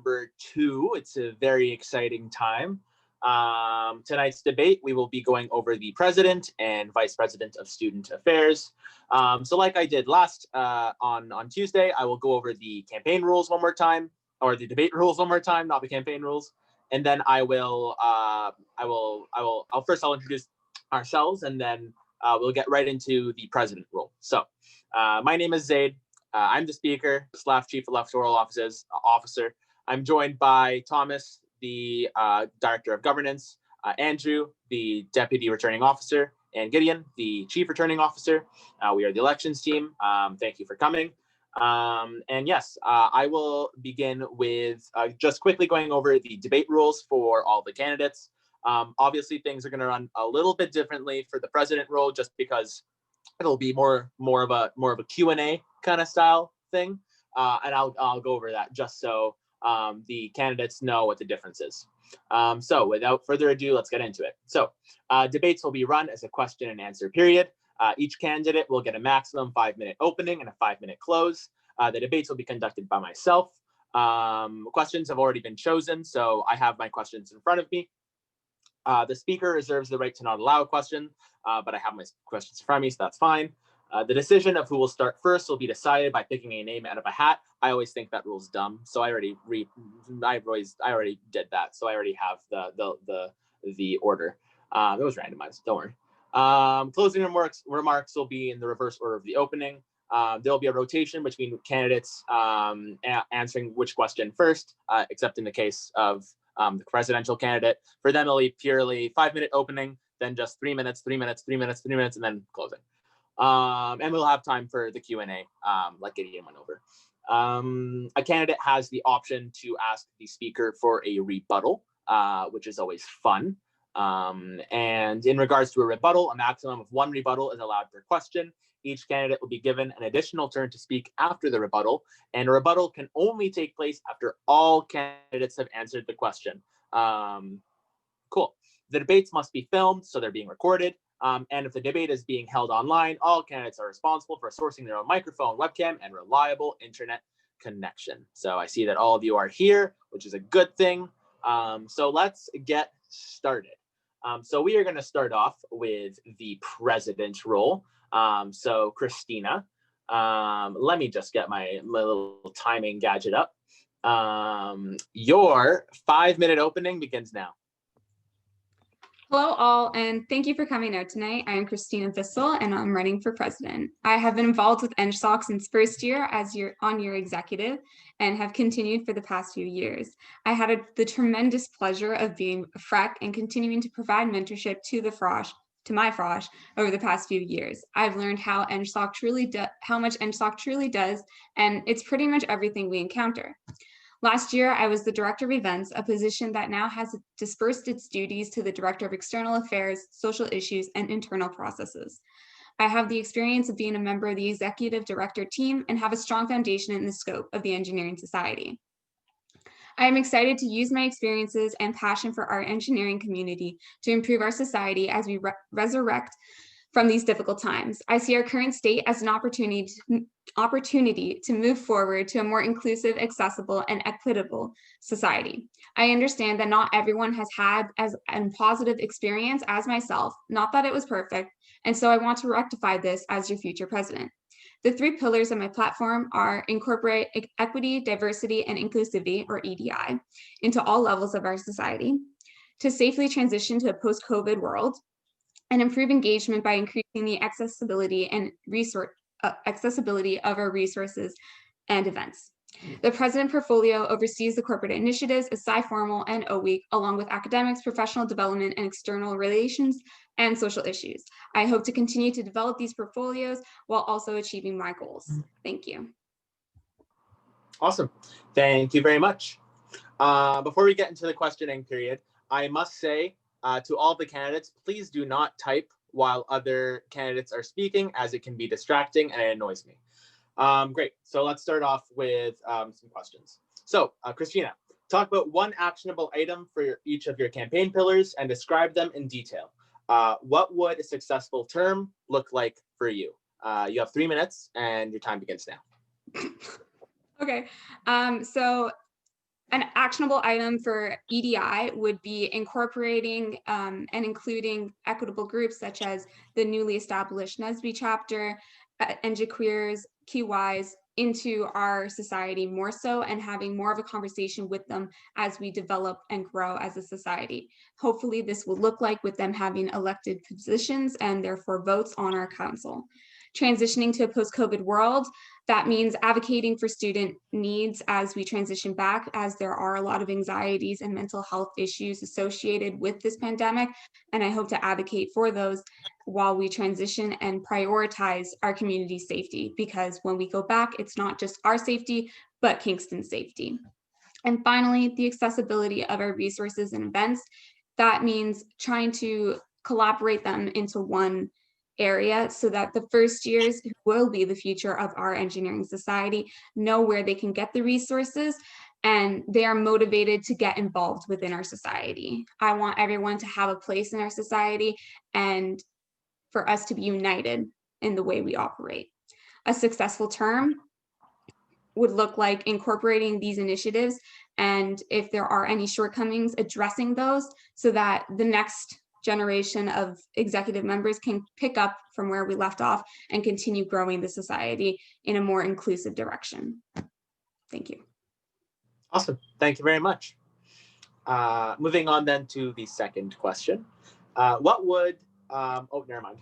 number 2. It's a very exciting time. Tonight's debate, we will be going over the President and Vice President of Student Affairs. So like I did last on Tuesday, I will go over the campaign rules one more time, or the debate rules one more time, not the campaign rules. And then I'll introduce ourselves, and then we'll get right into the President rule. So my name is Zaid. I'm the Speaker / Chief Electoral Officer. I'm joined by Thomas, the Director of Governance, Andrew, the Deputy Returning Officer, and Gideon, the Chief Returning Officer. We are the elections team. Thank you for coming. And yes, I will begin with just quickly going over the debate rules for all the candidates. Obviously, things are going to run a little bit differently for the President role, just because it'll be more of a Q&A kind of style thing, and I'll go over that just so the candidates know what the difference is. So without further ado, let's get into it. So debates will be run as a question and answer period. Each candidate will get a maximum 5-minute opening and a 5-minute close. The debates will be conducted by myself. Questions have already been chosen, so I have my questions in front of me. The speaker reserves the right to not allow a question, but I have my questions in front of me, so that's fine. The decision of who will start first will be decided by picking a name out of a hat. I always think that rule's dumb, so I already did that, so I already have the order. It was randomized, don't worry. Closing remarks will be in the reverse order of the opening. There will be a rotation between candidates answering which question first, except in the case of the presidential candidate. For them, it'll be purely 5-minute opening, then just 3 minutes, 3 minutes, 3 minutes, 3 minutes, and then closing. And we'll have time for the Q&A, like Gideon went over. A candidate has the option to ask the speaker for a rebuttal, which is always fun. And in regards to a rebuttal, a maximum of 1 rebuttal is allowed per question. Each candidate will be given an additional turn to speak after the rebuttal, and a rebuttal can only take place after all candidates have answered the question. Cool. The debates must be filmed, so they're being recorded. And if the debate is being held online, all candidates are responsible for sourcing their own microphone, webcam, and reliable internet connection. So I see that all of you are here, which is a good thing. So let's get started. So we are going to start off with the President role. So Christina, let me just get my little timing gadget up. Your 5-minute opening begins now. Hello all, and thank you for coming out tonight. I am Christina Bisol, and I'm running for president. I have been involved with EngSoc since first year as your on-year executive and have continued for the past few years. I had the tremendous pleasure of being a FREC and continuing to provide mentorship to my frosh over the past few years. I've learned how much EngSoc truly does, and it's pretty much everything we encounter. Last year, I was the Director of Events, a position that now has dispersed its duties to the Director of External Affairs, Social Issues, and Internal Processes. I have the experience of being a member of the Executive Director team and have a strong foundation in the scope of the Engineering Society. I am excited to use my experiences and passion for our engineering community to improve our society as we resurrect from these difficult times. I see our current state as an opportunity to move forward to a more inclusive, accessible, and equitable society. I understand that not everyone has had as a positive experience as myself, not that it was perfect, and so I want to rectify this as your future president. The 3 pillars of my platform are incorporate equity, diversity, and inclusivity, or EDI, into all levels of our society, to safely transition to a post-COVID world, and improve engagement by increasing the accessibility of our resources and events. The President portfolio oversees the corporate initiatives of Sci-Formal and O-Week, along with academics, professional development, and external relations, and social issues. I hope to continue to develop these portfolios while also achieving my goals. Thank you. Awesome. Thank you very much. Before we get into the questioning period, I must say, to all the candidates, please do not type while other candidates are speaking, as it can be distracting and it annoys me. Great. So let's start off with some questions. So Christina, talk about 1 actionable item for each of your campaign pillars and describe them in detail. What would a successful term look like for you? You have 3 minutes and your time begins now. Okay. So An actionable item for EDI would be incorporating and including equitable groups such as the newly established NSBE chapter, NGQueers, QYs into our society more so, and having more of a conversation with them as we develop and grow as a society. Hopefully this will look like with them having elected positions and therefore votes on our council. Transitioning to a post-COVID world, that means advocating for student needs as we transition back, as there are a lot of anxieties and mental health issues associated with this pandemic. And I hope to advocate for those while we transition and prioritize our community safety, because when we go back, it's not just our safety, but Kingston's safety. And finally, the accessibility of our resources and events. That means trying to collaborate them into one area so that the first years, who will be the future of our engineering society, know where they can get the resources and they are motivated to get involved within our society. I want everyone to have a place in our society and for us to be united in the way we operate. A successful term would look like incorporating these initiatives, and if there are any shortcomings, addressing those so that the next generation of executive members can pick up from where we left off and continue growing the society in a more inclusive direction. Thank you. Awesome. Thank you very much. Moving on then to the second question. What would, never mind.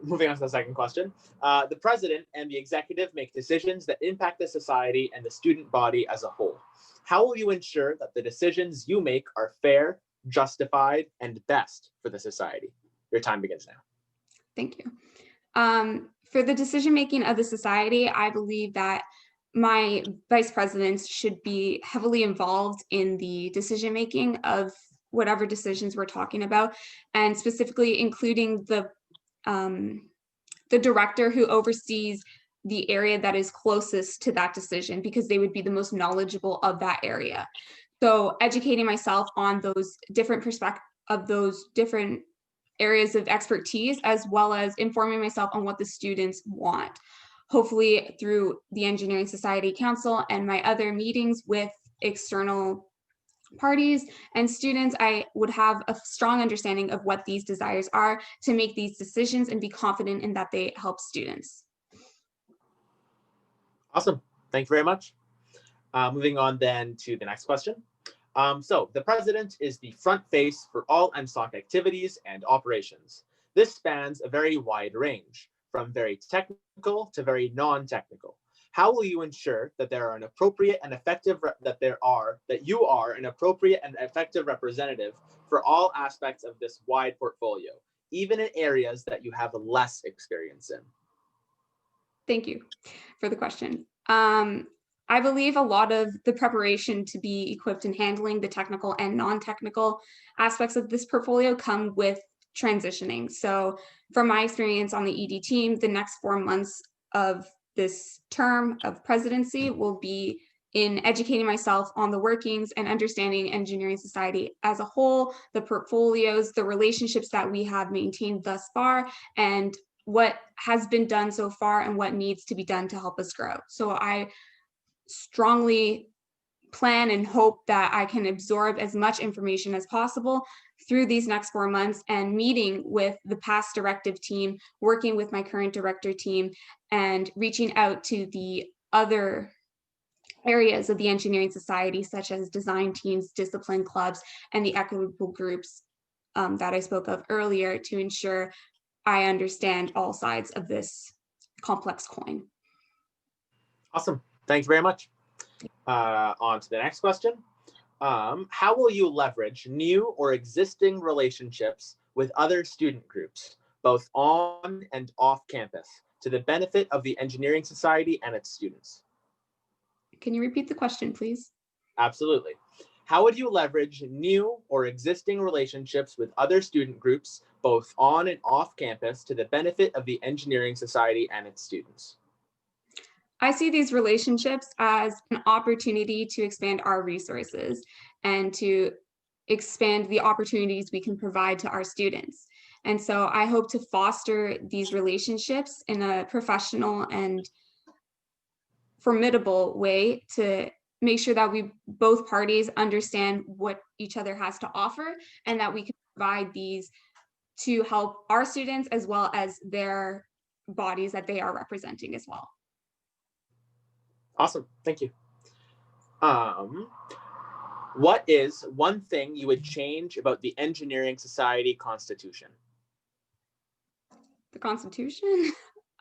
Moving on to the second question. The president and the executive make decisions that impact the society and the student body as a whole. How will you ensure that the decisions you make are fair, justified, and best for the society? Your time begins now. Thank you. For the decision-making of the society, I believe that my vice presidents should be heavily involved in the decision-making of whatever decisions we're talking about, and specifically including the director who oversees the area that is closest to that decision, because they would be the most knowledgeable of that area. So educating myself on those different perspectives of those different areas of expertise, as well as informing myself on what the students want. Hopefully through the Engineering Society Council and my other meetings with external parties and students, I would have a strong understanding of what these desires are to make these decisions and be confident in that they help students. Awesome. Thank you very much. Moving on then to the next question. So the president is the front face for all EngSoc activities and operations. This spans a very wide range, from very technical to very non-technical. How will you ensure that there are an appropriate and effective you are an appropriate and effective representative for all aspects of this wide portfolio, even in areas that you have less experience in? Thank you for the question. I believe a lot of the preparation to be equipped in handling the technical and non-technical aspects of this portfolio come with transitioning. So from my experience on the ED team, the next 4 months of this term of presidency will be in educating myself on the workings and understanding engineering society as a whole, the portfolios, the relationships that we have maintained thus far, and what has been done so far and what needs to be done to help us grow. So I strongly plan and hope that I can absorb as much information as possible through these next 4 months, and meeting with the past directive team, working with my current director team, and reaching out to the other areas of the engineering society, such as design teams, discipline clubs, and the equitable groups that I spoke of earlier, to ensure I understand all sides of this complex coin. Awesome. Thanks very much. On to the next question. How will you leverage new or existing relationships with other student groups, both on and off campus, to the benefit of the Engineering Society and its students? Can you repeat the question, please? Absolutely. How would you leverage new or existing relationships with other student groups, both on and off campus, to the benefit of the Engineering Society and its students? I see these relationships as an opportunity to expand our resources and to expand the opportunities we can provide to our students. And so I hope to foster these relationships in a professional and formidable way to make sure that both parties understand what each other has to offer, and that we can provide these to help our students as well as their bodies that they are representing as well. Awesome, thank you. What is one thing you would change about the Engineering Society Constitution? The Constitution?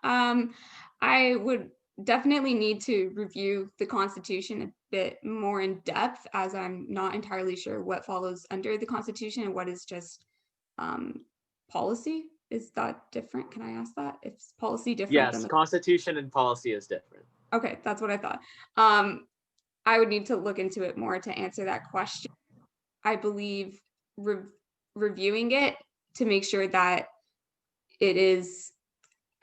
I would definitely need to review the Constitution a bit more in depth, as I'm not entirely sure what follows under the Constitution and what is just policy. Is that different? Can I ask that? Is policy different? Yes, than the Constitution and policy is different. Okay, that's what I thought. I would need to look into it more to answer that question. I believe reviewing it to make sure that it is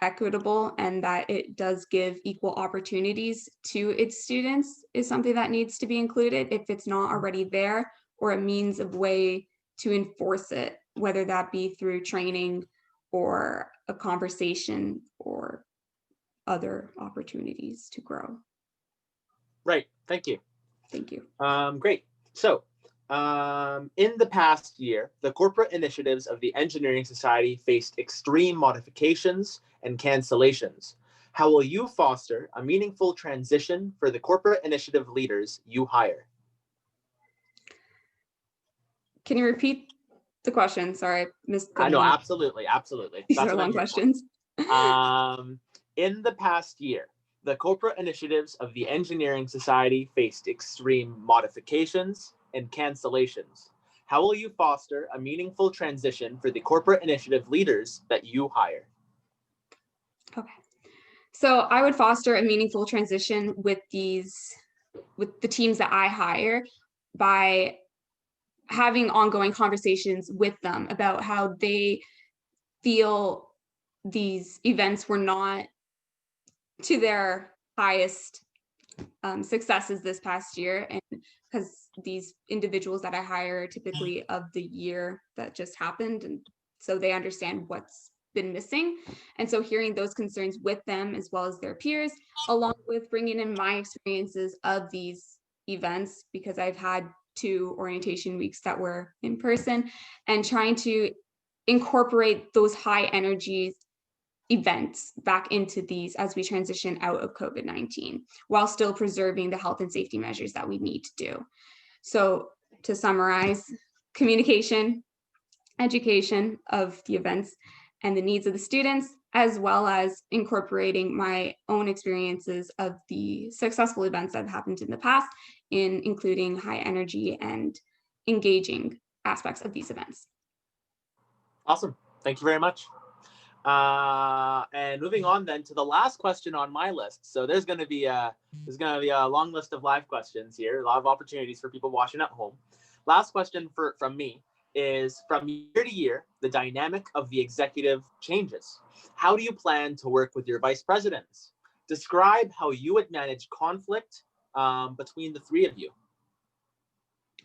equitable and that it does give equal opportunities to its students is something that needs to be included if it's not already there, or a means of way to enforce it, whether that be through training or a conversation or other opportunities to grow. Right, thank you. Thank you. Great. So, in the past year, the corporate initiatives of the Engineering Society faced extreme modifications and cancellations. How will you foster a meaningful transition for the corporate initiative leaders you hire? Can you repeat the question? Sorry, I missed the I know, beginning. absolutely. These That's are what I'm long here for. questions. In the past year, the corporate initiatives of the Engineering Society faced extreme modifications and cancellations. How will you foster a meaningful transition for the corporate initiative leaders that you hire? Okay. So I would foster a meaningful transition with the teams that I hire by having ongoing conversations with them about how they feel these events were not to their highest successes this past year, and because these individuals that I hire are typically of the year that just happened, and so they understand what's been missing. And so hearing those concerns with them as well as their peers, along with bringing in my experiences of these events, because I've had 2 orientation weeks that were in person, and trying to incorporate those high energy events back into these as we transition out of COVID-19, while still preserving the health and safety measures that we need to do. So to summarize, communication, education of the events and the needs of the students, as well as incorporating my own experiences of the successful events that have happened in the past, in including high energy and engaging aspects of these events. Awesome. Thank you very much. And moving on then to the last question on my list. So there's going to be a long list of live questions here, a lot of opportunities for people watching at home. Last question from me is, from year to year, the dynamic of the executive changes. How do you plan to work with your vice presidents? Describe how you would manage conflict between the 3 of you.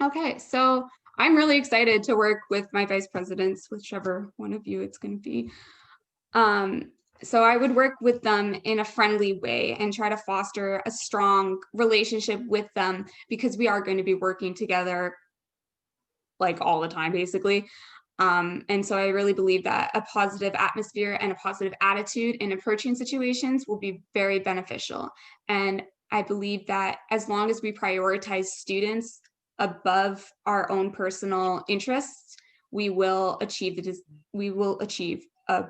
Okay, so I'm really excited to work with my vice presidents, whichever one of you it's going to be. So I would work with them in a friendly way and try to foster a strong relationship with them, because we are going to be working together like all the time, basically. And so I really believe that a positive atmosphere and a positive attitude in approaching situations will be very beneficial. And I believe that as long as we prioritize students above our own personal interests, we will achieve a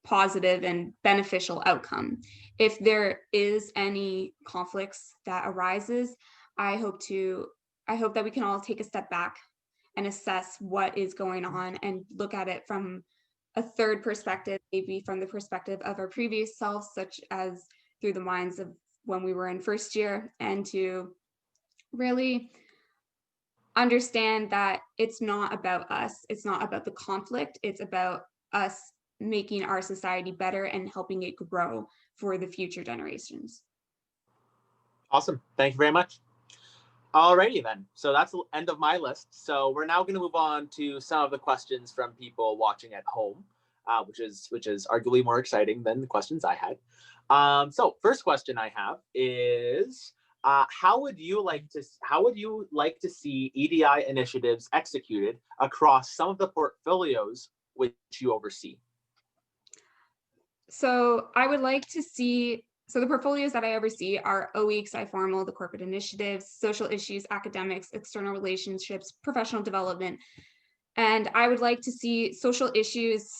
positive and beneficial outcome. If there is any conflicts that arises, I hope that we can all take a step back and assess what is going on and look at it from a third perspective, maybe from the perspective of our previous selves, such as through the minds of when we were in first year, and to really understand that it's not about us, it's not about the conflict, it's about us making our society better and helping it grow for the future generations. Awesome. Thank you very much. Alrighty then. So that's the end of my list. So we're now going to move on to some of the questions from people watching at home, which is arguably more exciting than the questions I had. So first question I have is, how would you like to see EDI initiatives executed across some of the portfolios which you oversee? So I would like to see, so the portfolios that I oversee are OE, formal, the corporate initiatives, social issues, academics, external relationships, professional development. And I would like to see social issues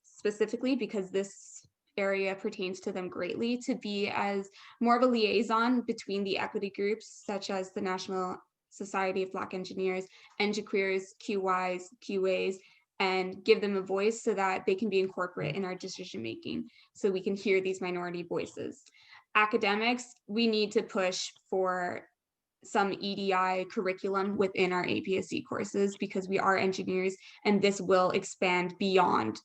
specifically, because this area pertains to them greatly, to be as more of a liaison between the equity groups, such as the National Society of Black Engineers, EngQueers, QYs, QAs, and give them a voice so that they can be incorporated in our decision making, so we can hear these minority voices. Academics, we need to push for some EDI curriculum within our APSC courses, because we are engineers and this will expand beyond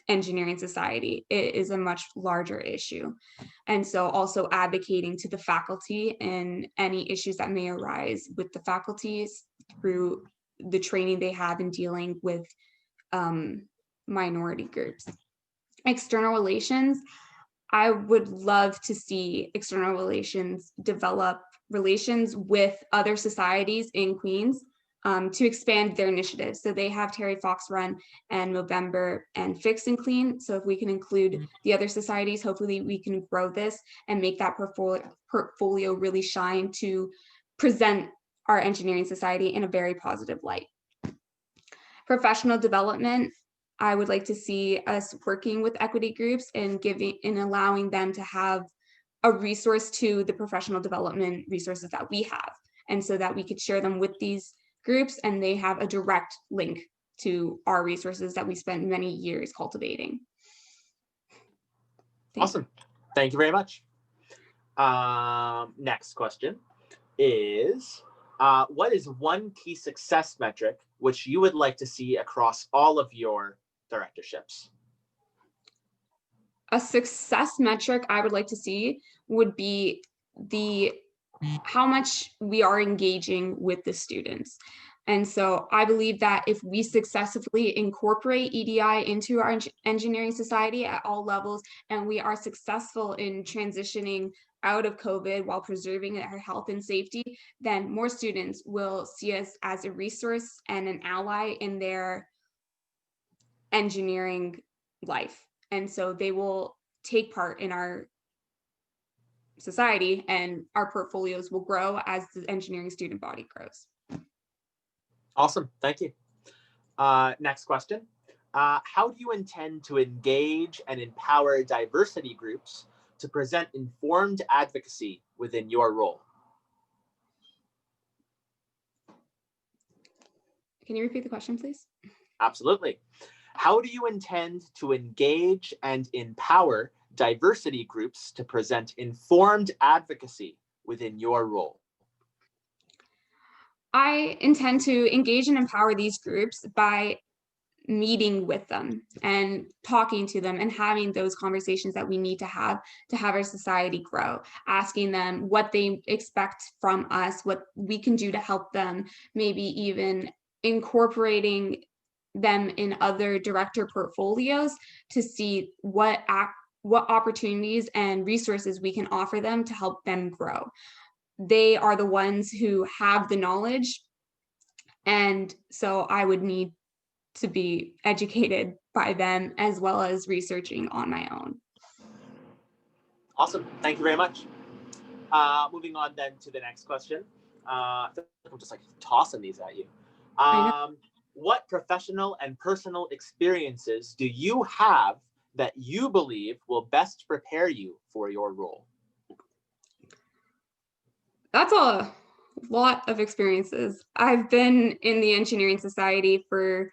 engineering society. It is a much larger issue. And so also advocating to the faculty in any issues that may arise with the faculties through the training they have in dealing with minority groups. External relations, I would love to see external relations develop relations with other societies in Queens to expand their initiatives. So they have Terry Fox Run and November and Fix and Clean. So if we can include the other societies, hopefully we can grow this and make that portfolio really shine to present our engineering society in a very positive light. Professional development, I would like to see us working with equity groups and allowing them to have a resource to the professional development resources that we have, and so that we could share them with these groups and they have a direct link to our resources that we spent many years cultivating. Awesome. Thank you very much. Next question is, what is one key success metric which you would like to see across all of your directorships? A success metric I would like to see would be how much we are engaging with the students. And so I believe that if we successfully incorporate EDI into our engineering society at all levels, and we are successful in transitioning out of COVID while preserving our health and safety, then more students will see us as a resource and an ally in their engineering life. And so they will take part in our society and our portfolios will grow as the engineering student body grows. Awesome, thank you. Next question. How do you intend to engage and empower diversity groups to present informed advocacy within your role? Can you repeat the question, please? Absolutely. How do you intend to engage and empower diversity groups to present informed advocacy within your role? I intend to engage and empower these groups by meeting with them and talking to them and having those conversations that we need to have our society grow, asking them what they expect from us, what we can do to help them, maybe even incorporating them in other director portfolios to see what opportunities and resources we can offer them to help them grow. They are the ones who have the knowledge, and so I would need to be educated by them as well as researching on my own. Awesome, thank you very much. Moving on then to the next question. I'm just like tossing these at you. What professional and personal experiences do you have that you believe will best prepare you for your role? That's a lot of experiences. I've been in the engineering society for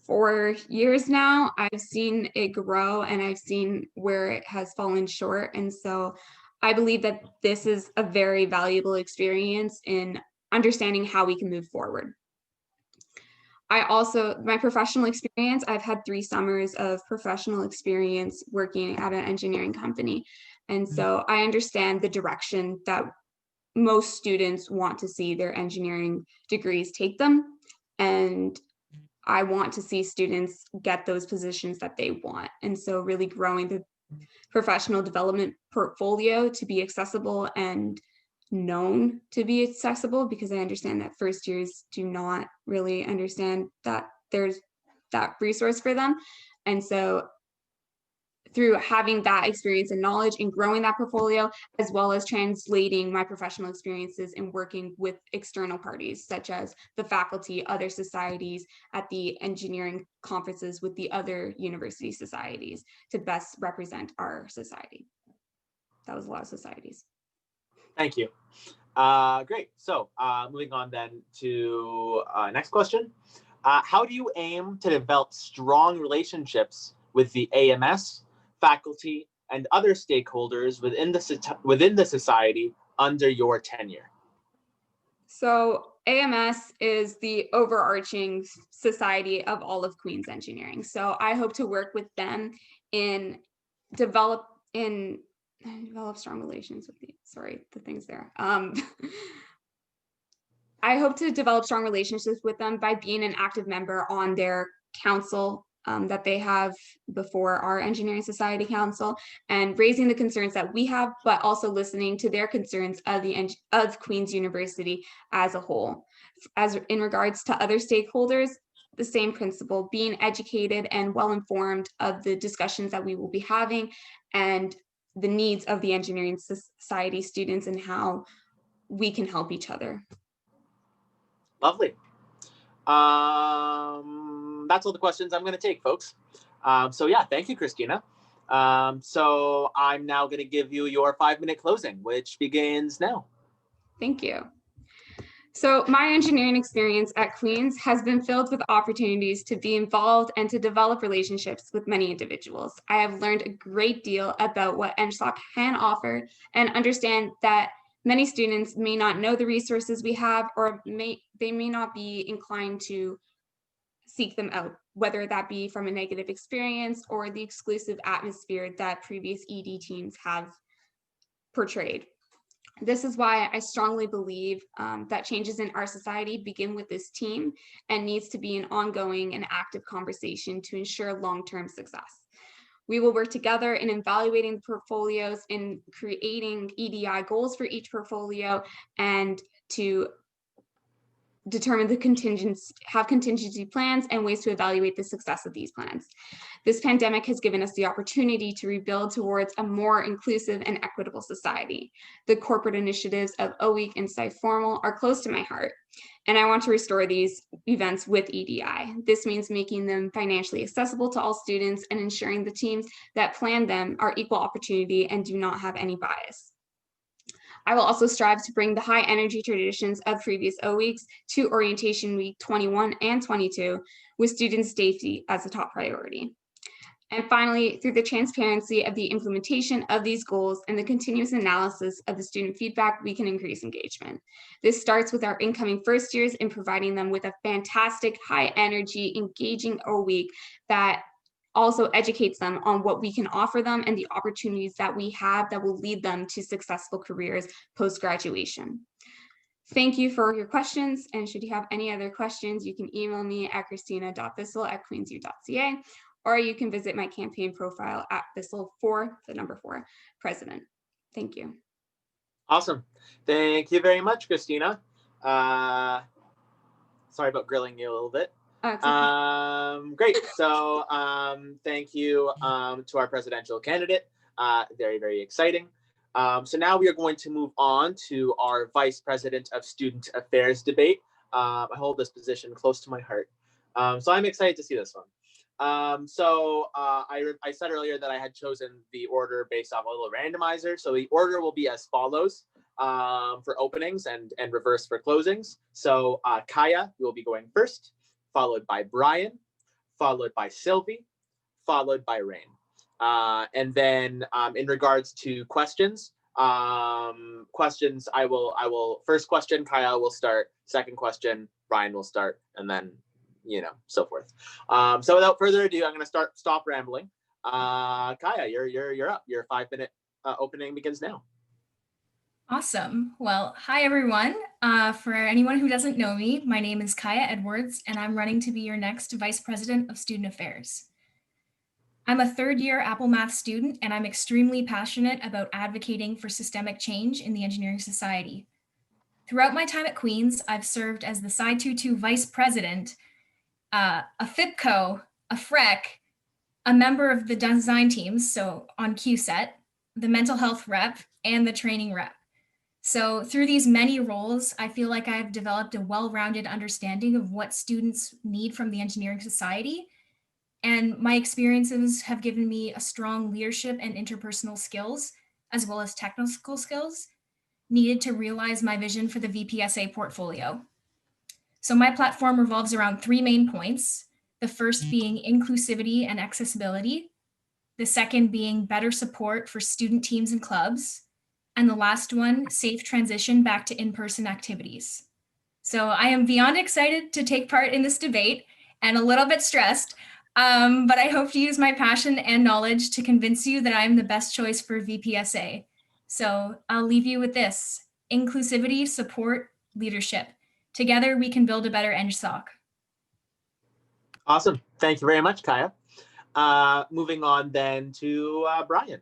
4 years now. I've seen it grow and I've seen where it has fallen short. And so I believe that this is a very valuable experience in understanding how we can move forward. My professional experience, I've had 3 summers of professional experience working at an engineering company. And so I understand the direction that most students want to see their engineering degrees take them. And I want to see students get those positions that they want. And so really growing the professional development portfolio to be accessible and known to be accessible, because I understand that first years do not really understand that there's that resource for them. And so through having that experience and knowledge and growing that portfolio, as well as translating my professional experiences and working with external parties, such as the faculty, other societies, at the engineering conferences with the other university societies to best represent our society. That was a lot of societies. Thank you. Great. So moving on then to next question. How do you aim to develop strong relationships with the AMS, faculty, and other stakeholders within the society under your tenure? So AMS is the overarching society of all of Queen's engineering. So I hope to work with them in develop strong relations with the things there. I hope to develop strong relationships with them by being an active member on their council that they have before our Engineering Society Council, and raising the concerns that we have, but also listening to their concerns of Queen's University as a whole. As in regards to other stakeholders, the same principle, being educated and well-informed of the discussions that we will be having and the needs of the Engineering Society students and how we can help each other. Lovely. That's all the questions I'm going to take, folks. So yeah, thank you, Christina. So I'm now going to give you your 5-minute closing, which begins now. Thank you. So my engineering experience at Queen's has been filled with opportunities to be involved and to develop relationships with many individuals. I have learned a great deal about what EngSoc can offer and understand that many students may not know the resources we have, or they may not be inclined to seek them out, whether that be from a negative experience or the exclusive atmosphere that previous ED teams have portrayed. This is why I strongly believe that changes in our society begin with this team and needs to be an ongoing and active conversation to ensure long-term success. We will work together in evaluating the portfolios, in creating EDI goals for each portfolio, and to determine the contingency plans and ways to evaluate the success of these plans. This pandemic has given us the opportunity to rebuild towards a more inclusive and equitable society. The corporate initiatives of OWeek and SciFormal are close to my heart, and I want to restore these events with EDI. This means making them financially accessible to all students and ensuring the teams that plan them are equal opportunity and do not have any bias. I will also strive to bring the high energy traditions of previous OWeeks to Orientation Week 21 and 22, with student safety as a top priority. And finally, through the transparency of the implementation of these goals and the continuous analysis of the student feedback, we can increase engagement. This starts with our incoming first years in providing them with a fantastic, high energy, engaging OWeek that also educates them on what we can offer them and the opportunities that we have that will lead them to successful careers post-graduation. Thank you for your questions, and should you have any other questions, you can email me at christina.bisol@queensu.ca, or you can visit my campaign profile at Bisol4 president. Thank you. Awesome. Thank you very much, Christina. Sorry about grilling you a little bit. Great. So thank you to our presidential candidate. Very, very exciting. So now we are going to move on to our Vice President of Student Affairs debate. I hold this position close to my heart. So I'm excited to see this one. I said earlier that I had chosen the order based off a little randomizer. So the order will be as follows for openings and reverse for closings. So Kaija, you will be going first, followed by Brian, followed by Sylvie, followed by Rein. And then in regards to questions, I will first question, Kaija will start, second question, Brian will start, and then, so forth. So without further ado, I'm going to stop rambling. Kaija, you're up. Your 5-minute opening begins now. Awesome. Well, hi, everyone. For anyone who doesn't know me, my name is Kaija Edwards, and I'm running to be your next Vice President of Student Affairs. I'm a third-year Apple Math student, and I'm extremely passionate about advocating for systemic change in the engineering society. Throughout my time at Queen's, I've served as the Psi 22 Vice President, a FIPCO, a FREC, a member of the design teams, so on QSET, the mental health rep, and the training rep. So through these many roles, I feel like I've developed a well-rounded understanding of what students need from the engineering society. And my experiences have given me a strong leadership and interpersonal skills, as well as technical skills needed to realize my vision for the VPSA portfolio. So my platform revolves around three main points. The first being inclusivity and accessibility. The second being better support for student teams and clubs. And the last one, safe transition back to in-person activities. So I am beyond excited to take part in this debate and a little bit stressed, but I hope to use my passion and knowledge to convince you that I'm the best choice for VPSA. So I'll leave you with this: inclusivity, support, leadership. Together we can build a better EngSoc. Awesome. Thank you very much, Kaija. Moving on then to Brian.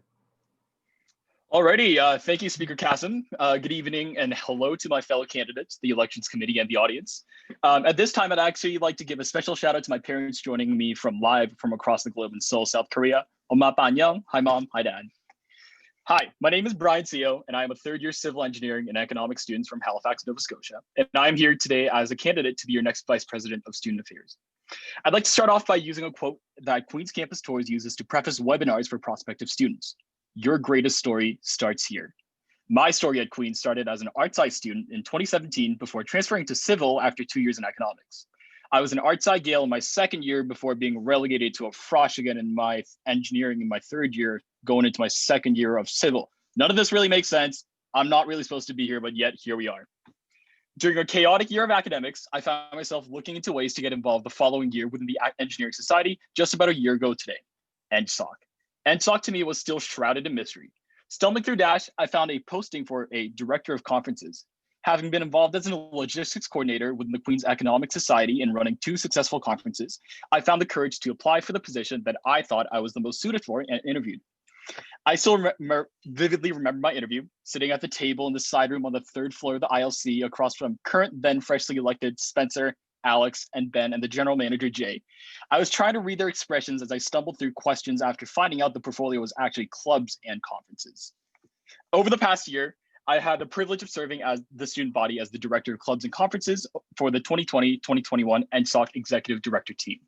Alrighty, thank you, Speaker Kasim. Good evening and hello to my fellow candidates, the Elections Committee, and the audience. At this time, I'd actually like to give a special shout out to my parents joining me live from across the globe in Seoul, South Korea. Oma Panyang, hi mom, hi dad. Hi, my name is Brian Seo, and I am a third-year civil engineering and economics student from Halifax, Nova Scotia. And I am here today as a candidate to be your next Vice President of Student Affairs. I'd like to start off by using a quote that Queen's Campus Tours uses to preface webinars for prospective students. Your greatest story starts here. My story at Queen's started as an art sci student in 2017 before transferring to civil after 2 years in economics. I was an art sci Gale in my second year before being relegated to a frosh again in my engineering in my third year, going into my second year of civil. None of this really makes sense. I'm not really supposed to be here, but yet here we are. During a chaotic year of academics, I found myself looking into ways to get involved the following year within the Engineering Society just about a year ago today, EngSoc. EngSoc to me was still shrouded in mystery. Stumbling through Dash, I found a posting for a director of conferences. Having been involved as a logistics coordinator within the Queen's Economic Society and running 2 successful conferences, I found the courage to apply for the position that I thought I was the most suited for and interviewed. I still vividly remember my interview, sitting at the table in the side room on the 3rd floor of the ILC across from current then freshly elected Spencer, Alex, and Ben, and the general manager, Jay. I was trying to read their expressions as I stumbled through questions after finding out the portfolio was actually clubs and conferences. Over the past year, I had the privilege of serving as the student body as the director of clubs and conferences for the 2020-2021 EngSoc Executive Director team.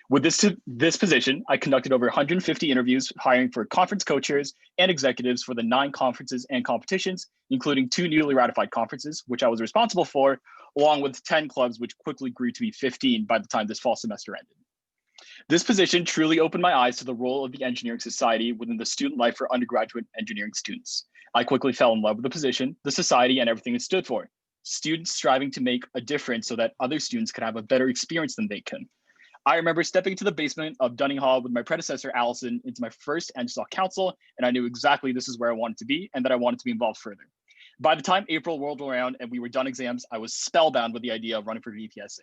With this position, I conducted over 150 interviews, hiring for conference co-chairs and executives for the 9 conferences and competitions, including 2 newly ratified conferences, which I was responsible for, along with 10 clubs, which quickly grew to be 15 by the time this fall semester ended. This position truly opened my eyes to the role of the Engineering Society within the student life for undergraduate engineering students. I quickly fell in love with the position, the society, and everything it stood for. Students striving to make a difference so that other students could have a better experience than they can. I remember stepping into the basement of Dunning Hall with my predecessor, Allison, into my first EngSoc council, and I knew exactly this is where I wanted to be and that I wanted to be involved further. By the time April rolled around and we were done exams, I was spellbound with the idea of running for VPSA.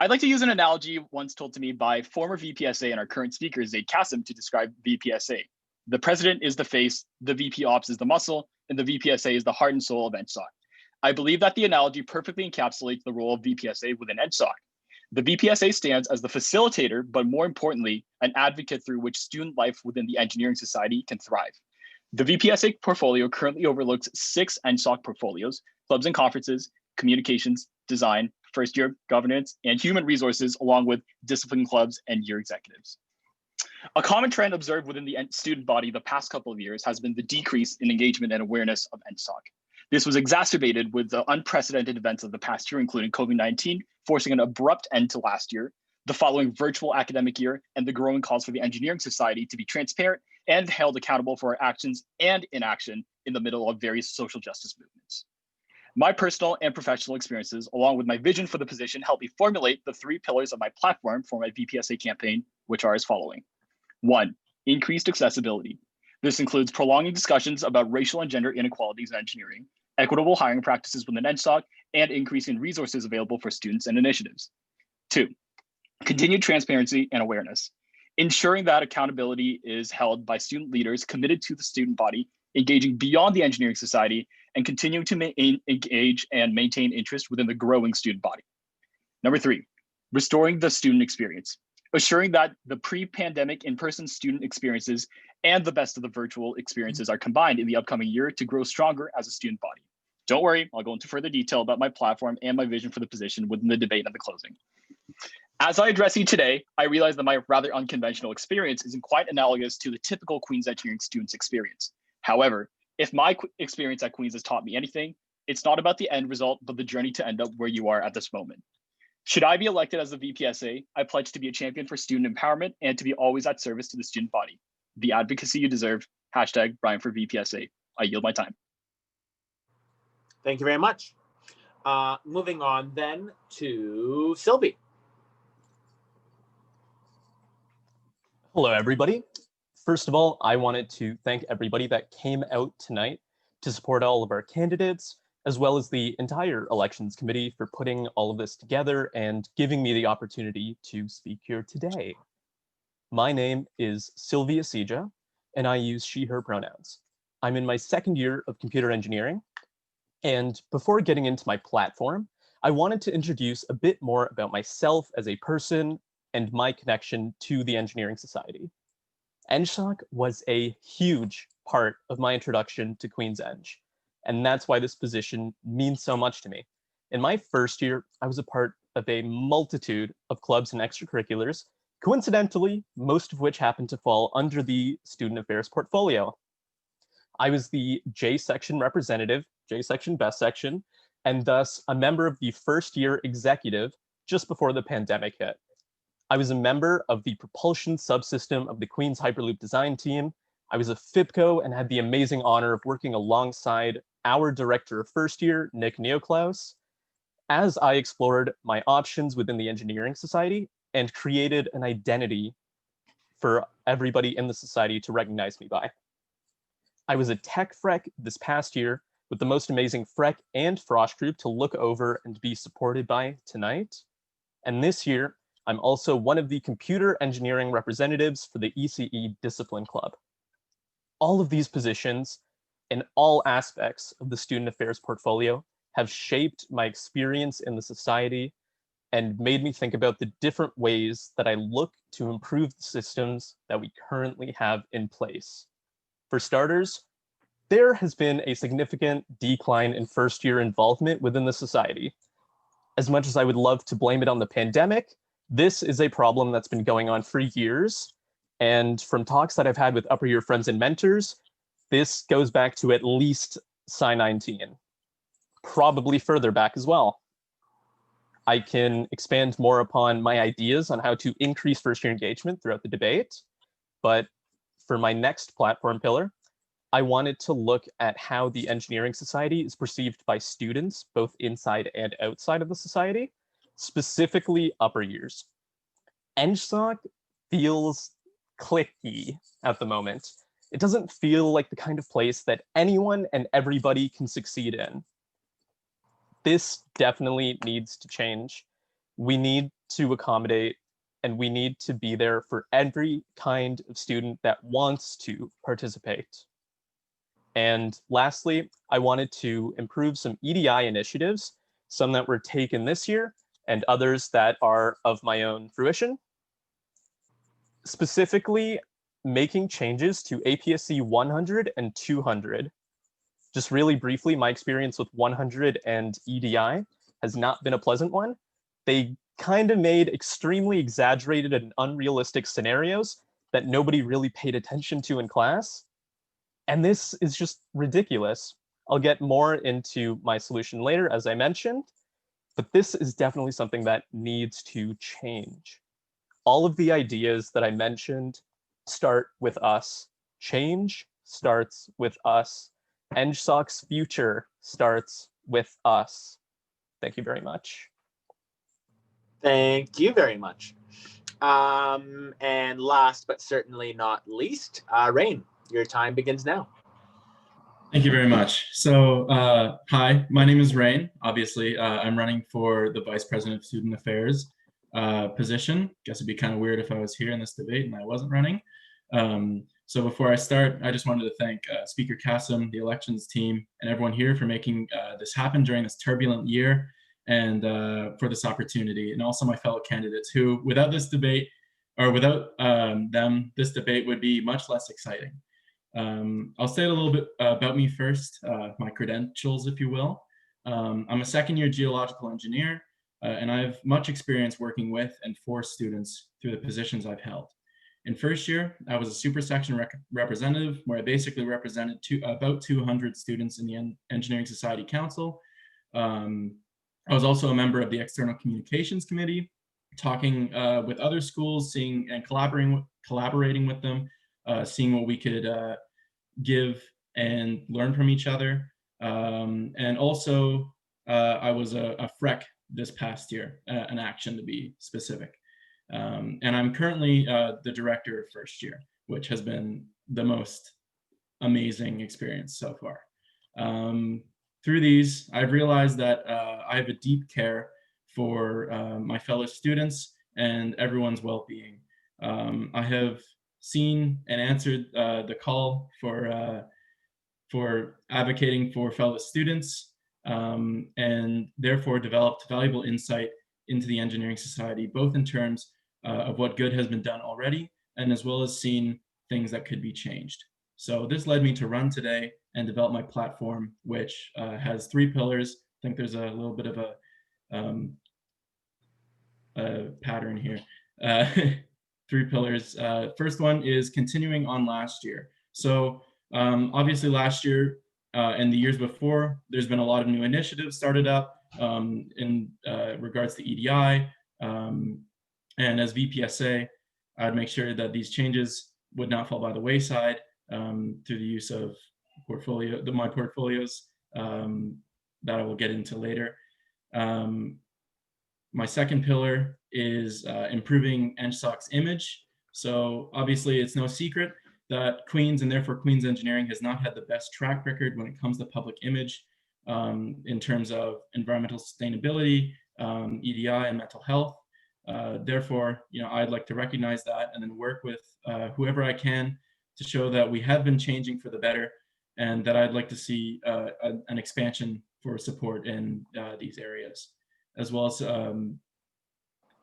I'd like to use an analogy once told to me by former VPSA and our current speaker, Zaid Kasim, to describe VPSA. The president is the face, the VP Ops is the muscle, and the VPSA is the heart and soul of EngSoc. I believe that the analogy perfectly encapsulates the role of VPSA within EngSoc. The VPSA stands as the facilitator, but more importantly, an advocate through which student life within the engineering society can thrive. The VPSA portfolio currently overlooks 6 EngSoc portfolios: clubs and conferences, communications, design, first year, governance, and human resources, along with discipline clubs and year executives. A common trend observed within the student body the past couple of years has been the decrease in engagement and awareness of EngSoc. This was exacerbated with the unprecedented events of the past year, including COVID-19, forcing an abrupt end to last year, the following virtual academic year, and the growing calls for the Engineering Society to be transparent and held accountable for our actions and inaction in the middle of various social justice movements. My personal and professional experiences, along with my vision for the position, helped me formulate the 3 pillars of my platform for my VPSA campaign, which are as following. 1, increased accessibility. This includes prolonging discussions about racial and gender inequalities in engineering, equitable hiring practices within EngSoc, and increasing resources available for students and initiatives. 2, continued transparency and awareness. ensuring that accountability is held by student leaders committed to the student body, engaging beyond the engineering society, and continuing to engage and maintain interest within the growing student body. Number 3, restoring the student experience, assuring that the pre-pandemic in-person student experiences and the best of the virtual experiences are combined in the upcoming year to grow stronger as a student body. Don't worry, I'll go into further detail about my platform and my vision for the position within the debate and the closing. As I address you today, I realize that my rather unconventional experience isn't quite analogous to the typical Queen's Engineering student's experience. However, if my experience at Queen's has taught me anything, it's not about the end result, but the journey to end up where you are at this moment. Should I be elected as the VPSA, I pledge to be a champion for student empowerment and to be always at service to the student body. The advocacy you deserve, hashtag Brian for VPSA. I yield my time. Thank you very much. Moving on then to Sylvie. Hello, everybody. First of all, I wanted to thank everybody that came out tonight to support all of our candidates, as well as the entire elections committee for putting all of this together and giving me the opportunity to speak here today. My name is Sylvie Asija, and I use she, her pronouns. I'm in my second year of computer engineering, and before getting into my platform, I wanted to introduce a bit more about myself as a person and my connection to the Engineering Society. EngSoc was a huge part of my introduction to Queen's Eng, and that's why this position means so much to me. In my first year, I was a part of a multitude of clubs and extracurriculars, coincidentally, most of which happened to fall under the Student Affairs portfolio. I was the J section representative, J section best section, and thus a member of the first year executive just before the pandemic hit. I was a member of the propulsion subsystem of the Queen's Hyperloop design team. I was a FIPCO and had the amazing honor of working alongside our director of first year, Nick Neoclaus, as I explored my options within the Engineering Society and created an identity for everybody in the society to recognize me by. I was a tech FREC this past year with the most amazing FREC and Frosh group to look over and be supported by tonight. And this year, I'm also one of the computer engineering representatives for the ECE Discipline Club. All of these positions in all aspects of the student affairs portfolio have shaped my experience in the society and made me think about the different ways that I look to improve the systems that we currently have in place. For starters, there has been a significant decline in first year involvement within the society. As much as I would love to blame it on the pandemic, this is a problem that's been going on for years. And from talks that I've had with upper year friends and mentors, this goes back to at least Sci 19, probably further back as well. I can expand more upon my ideas on how to increase first year engagement throughout the debate. But for my next platform pillar, I wanted to look at how the Engineering Society is perceived by students, both inside and outside of the society, specifically upper years. EngSoc feels cliquey at the moment. It doesn't feel like the kind of place that anyone and everybody can succeed in. This definitely needs to change. We need to accommodate and we need to be there for every kind of student that wants to participate. And lastly, I wanted to improve some EDI initiatives, some that were taken this year and others that are of my own fruition. Specifically, making changes to APSC 100 and 200. Just really briefly, my experience with 100 and EDI has not been a pleasant one. They kind of made extremely exaggerated and unrealistic scenarios that nobody really paid attention to in class. And this is just ridiculous. I'll get more into my solution later, as I mentioned, but this is definitely something that needs to change. All of the ideas that I mentioned start with us. Change starts with us. EngSoc's future starts with us. Thank you very much. Thank you very much. And last but certainly not least, Rein, your time begins now. Thank you very much. So, hi, my name is Rein. Obviously, I'm running for the Vice President of Student Affairs. position. Guess it'd be kind of weird if I was here in this debate and I wasn't running. So before I start, I just wanted to thank Speaker Kassem, the elections team, and everyone here for making this happen during this turbulent year, and for this opportunity, and also my fellow candidates who, without this debate, or without them, this debate would be much less exciting. I'll say a little bit about me first, my credentials, if you will. I'm a second-year geological engineer, and I have much experience working with and for students through the positions I've held. In first year, I was a super section representative, where I basically represented about 200 students in the Engineering Society Council. I was also a member of the External Communications Committee, talking with other schools, seeing and collaborating with them, seeing what we could give and learn from each other. And also, I was a FREC this past year, an action to be specific. And I'm currently the director of first year, which has been the most amazing experience so far. Through these, I've realized that I have a deep care for my fellow students and everyone's well-being. I have seen and answered the call for advocating for fellow students, and therefore developed valuable insight into the Engineering Society, both in terms of what good has been done already, and as well as seeing things that could be changed. So this led me to run today and develop my platform, which has 3 pillars. I think there's a little bit of a pattern here. 3 pillars. First one is continuing on last year. So obviously last year and the years before, there's been a lot of new initiatives started up in regards to EDI. And as VPSA, I'd make sure that these changes would not fall by the wayside through the use of my portfolios that I will get into later. My second pillar is improving EngSoc's image. So obviously it's no secret that Queens, and therefore Queens Engineering, has not had the best track record when it comes to public image in terms of environmental sustainability, EDI, and mental health. Therefore, I'd like to recognize that and then work with whoever I can to show that we have been changing for the better, and that I'd like to see an expansion for support in these areas, as well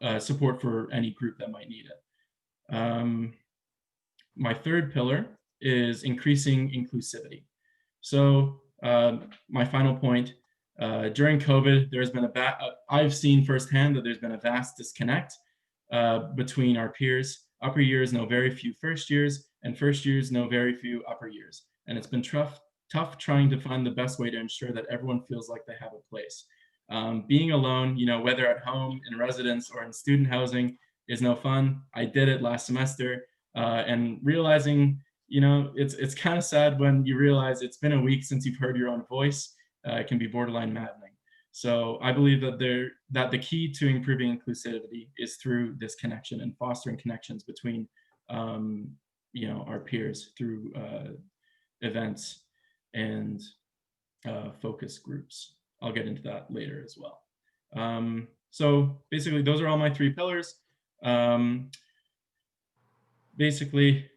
as support for any group that might need it. My third pillar is increasing inclusivity. So my final point, during COVID, there's been I've seen firsthand that there's been a vast disconnect between our peers. Upper years know very few first years, and first years know very few upper years. And it's been tough trying to find the best way to ensure that everyone feels like they have a place. Being alone, whether at home, in residence, or in student housing, is no fun. I did it last semester, and realizing, it's kind of sad when you realize it's been a week since you've heard your own voice. It can be borderline maddening. So I believe that the key to improving inclusivity is through this connection and fostering connections between our peers through events and focus groups. I'll get into that later as well. So basically, those are all my 3 pillars. Basically,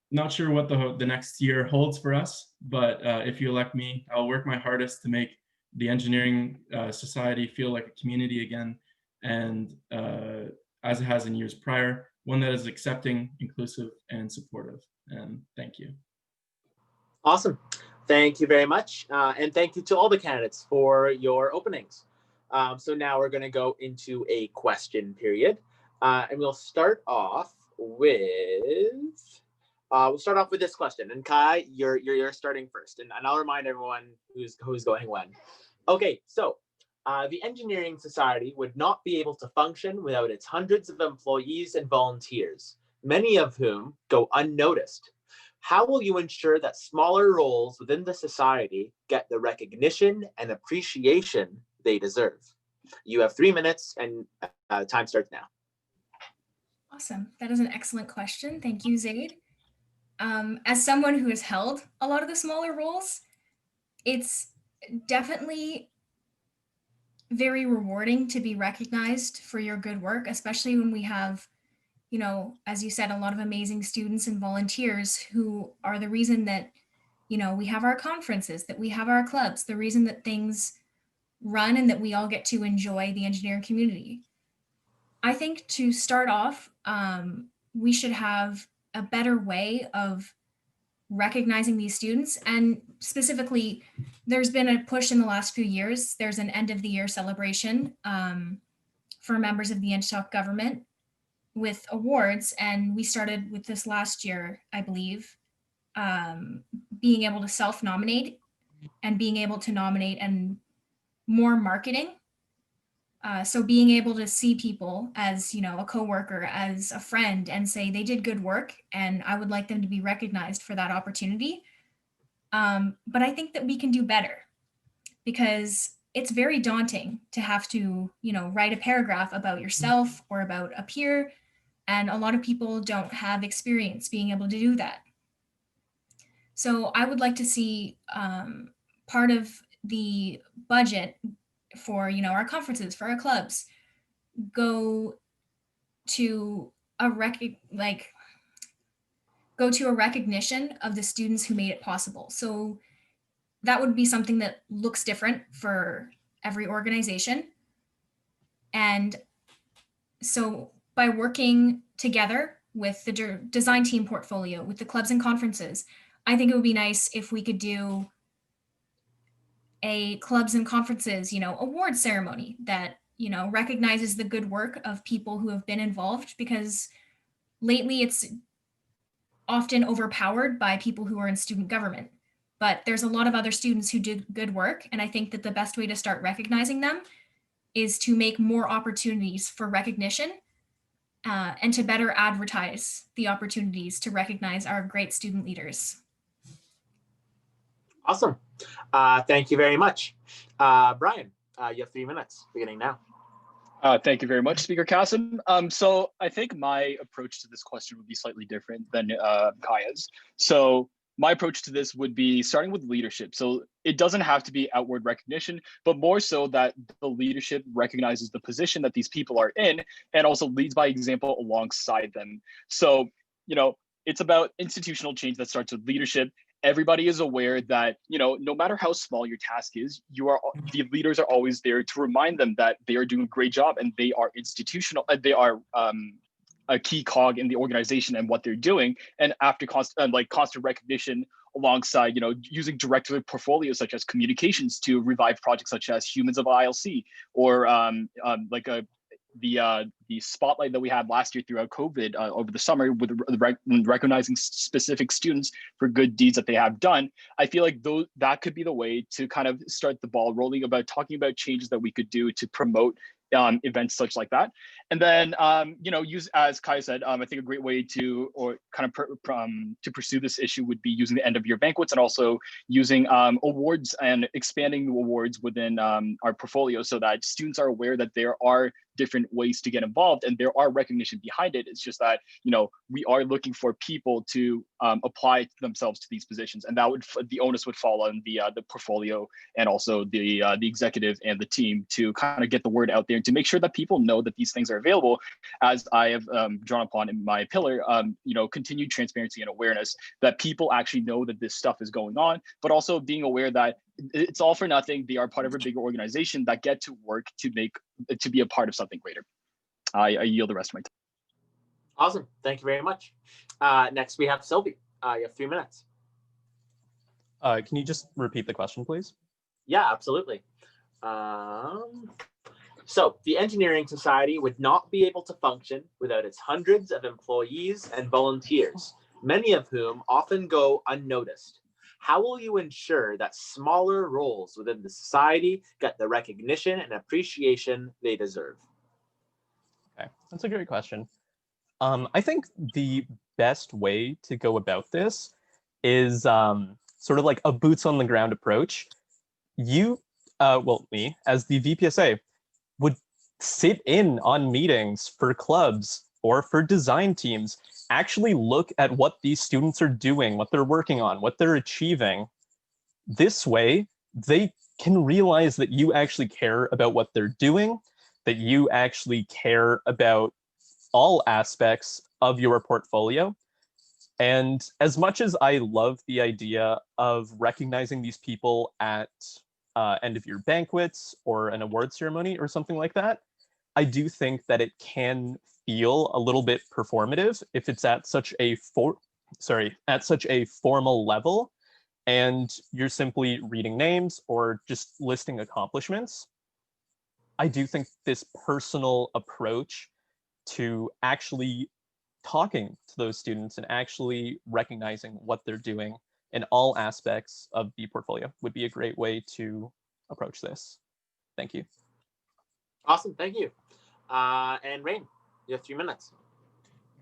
not sure what the next year holds for us, but if you elect me, I'll work my hardest to make the Engineering Society feel like a community again, and as it has in years prior, one that is accepting, inclusive, and supportive. And thank you. Awesome. Thank you very much. And thank you to all the candidates for your openings. So now we're going to go into a question period. And we'll start off with this question. And Kai, you're starting first. And I'll remind everyone who's going when. Okay, so the Engineering Society would not be able to function without its hundreds of employees and volunteers, many of whom go unnoticed. How will you ensure that smaller roles within the society get the recognition and appreciation they deserve? You have 3 minutes, and time starts now. Awesome. That is an excellent question. Thank you, Zaid. As someone who has held a lot of the smaller roles, it's definitely very rewarding to be recognized for your good work, especially when we have, you know, as you said, a lot of amazing students and volunteers who are the reason that, you know, we have our conferences, that we have our clubs, the reason that things run and that we all get to enjoy the engineering community. I think to start off, we should have a better way of recognizing these students. And specifically, there's been a push in the last few years. There's an end of the year celebration for members of the EngSoc government with awards. And we started with this last year, I believe, being able to self-nominate and being able to nominate and more marketing. So being able to see people as, you know, a coworker, as a friend, and say they did good work and I would like them to be recognized for that opportunity. But I think that we can do better because it's very daunting to have to, you know, write a paragraph about yourself or about a peer. And a lot of people don't have experience being able to do that. So I would like to see part of the budget for, you know, our conferences, for our clubs, go to a recognition of the students who made it possible. So that would be something that looks different for every organization. And so by working together with the design team portfolio, with the clubs and conferences, I think it would be nice if we could do a clubs and conferences, you know, award ceremony that, you know, recognizes the good work of people who have been involved, because lately it's often overpowered by people who are in student government. But there's a lot of other students who did good work. And I think that the best way to start recognizing them is to make more opportunities for recognition and to better advertise the opportunities to recognize our great student leaders. Awesome. Thank you very much. Brian, you have 3 minutes beginning now. Thank you very much, Speaker Kassem. So I think my approach to this question would be slightly different than Kaija's. So my approach to this would be starting with leadership. So it doesn't have to be outward recognition, but more so that the leadership recognizes the position that these people are in and also leads by example alongside them. So, you know, it's about institutional change that starts with leadership. Everybody is aware that, you know, no matter how small your task is, the leaders are always there to remind them that they are doing a great job and they are institutional, they are a key cog in the organization and what they're doing. And after constant recognition alongside, you know, using directive portfolios such as communications to revive projects such as Humans of ILC, or the spotlight that we had last year throughout COVID over the summer with recognizing specific students for good deeds that they have done. I feel like that could be the way to kind of start the ball rolling about talking about changes that we could do to promote events such like that. And then, you know, use, as Kai said, I think a great way to, or kind of to pursue this issue would be using the end of year banquets and also using awards and expanding the awards within our portfolio so that students are aware that there are different ways to get involved and there are recognition behind it. It's just that, you know, we are looking for people to apply themselves to these positions, and that would, the onus would fall on the portfolio and also the executive and the team to kind of get the word out there and to make sure that people know that these things are available. As I have drawn upon in my pillar, you know, continued transparency and awareness that people actually know that this stuff is going on, but also being aware that it's all for nothing. They are part of a bigger organization that get to work to be a part of something greater. I yield the rest of my time. Awesome. Thank you very much. Next, we have Sylvie. You have 3 minutes. Can you just repeat the question, please? Yeah, absolutely. So the Engineering Society would not be able to function without its hundreds of employees and volunteers, many of whom often go unnoticed. How will you ensure that smaller roles within the society get the recognition and appreciation they deserve? Okay, that's a great question. I think the best way to go about this is sort of like a boots on the ground approach. You, me, as the VPSA, would sit in on meetings for clubs or for design teams, actually look at what these students are doing, what they're working on, what they're achieving. This way, they can realize that you actually care about what they're doing, that you actually care about all aspects of your portfolio. And as much as I love the idea of recognizing these people at end of year banquets or an award ceremony or something like that, I do think that it can feel a little bit performative if it's at such a formal level and you're simply reading names or just listing accomplishments. I do think this personal approach to actually talking to those students and actually recognizing what they're doing in all aspects of the portfolio would be a great way to approach this. Thank you. Awesome, thank you. And Rein, you have 3 minutes.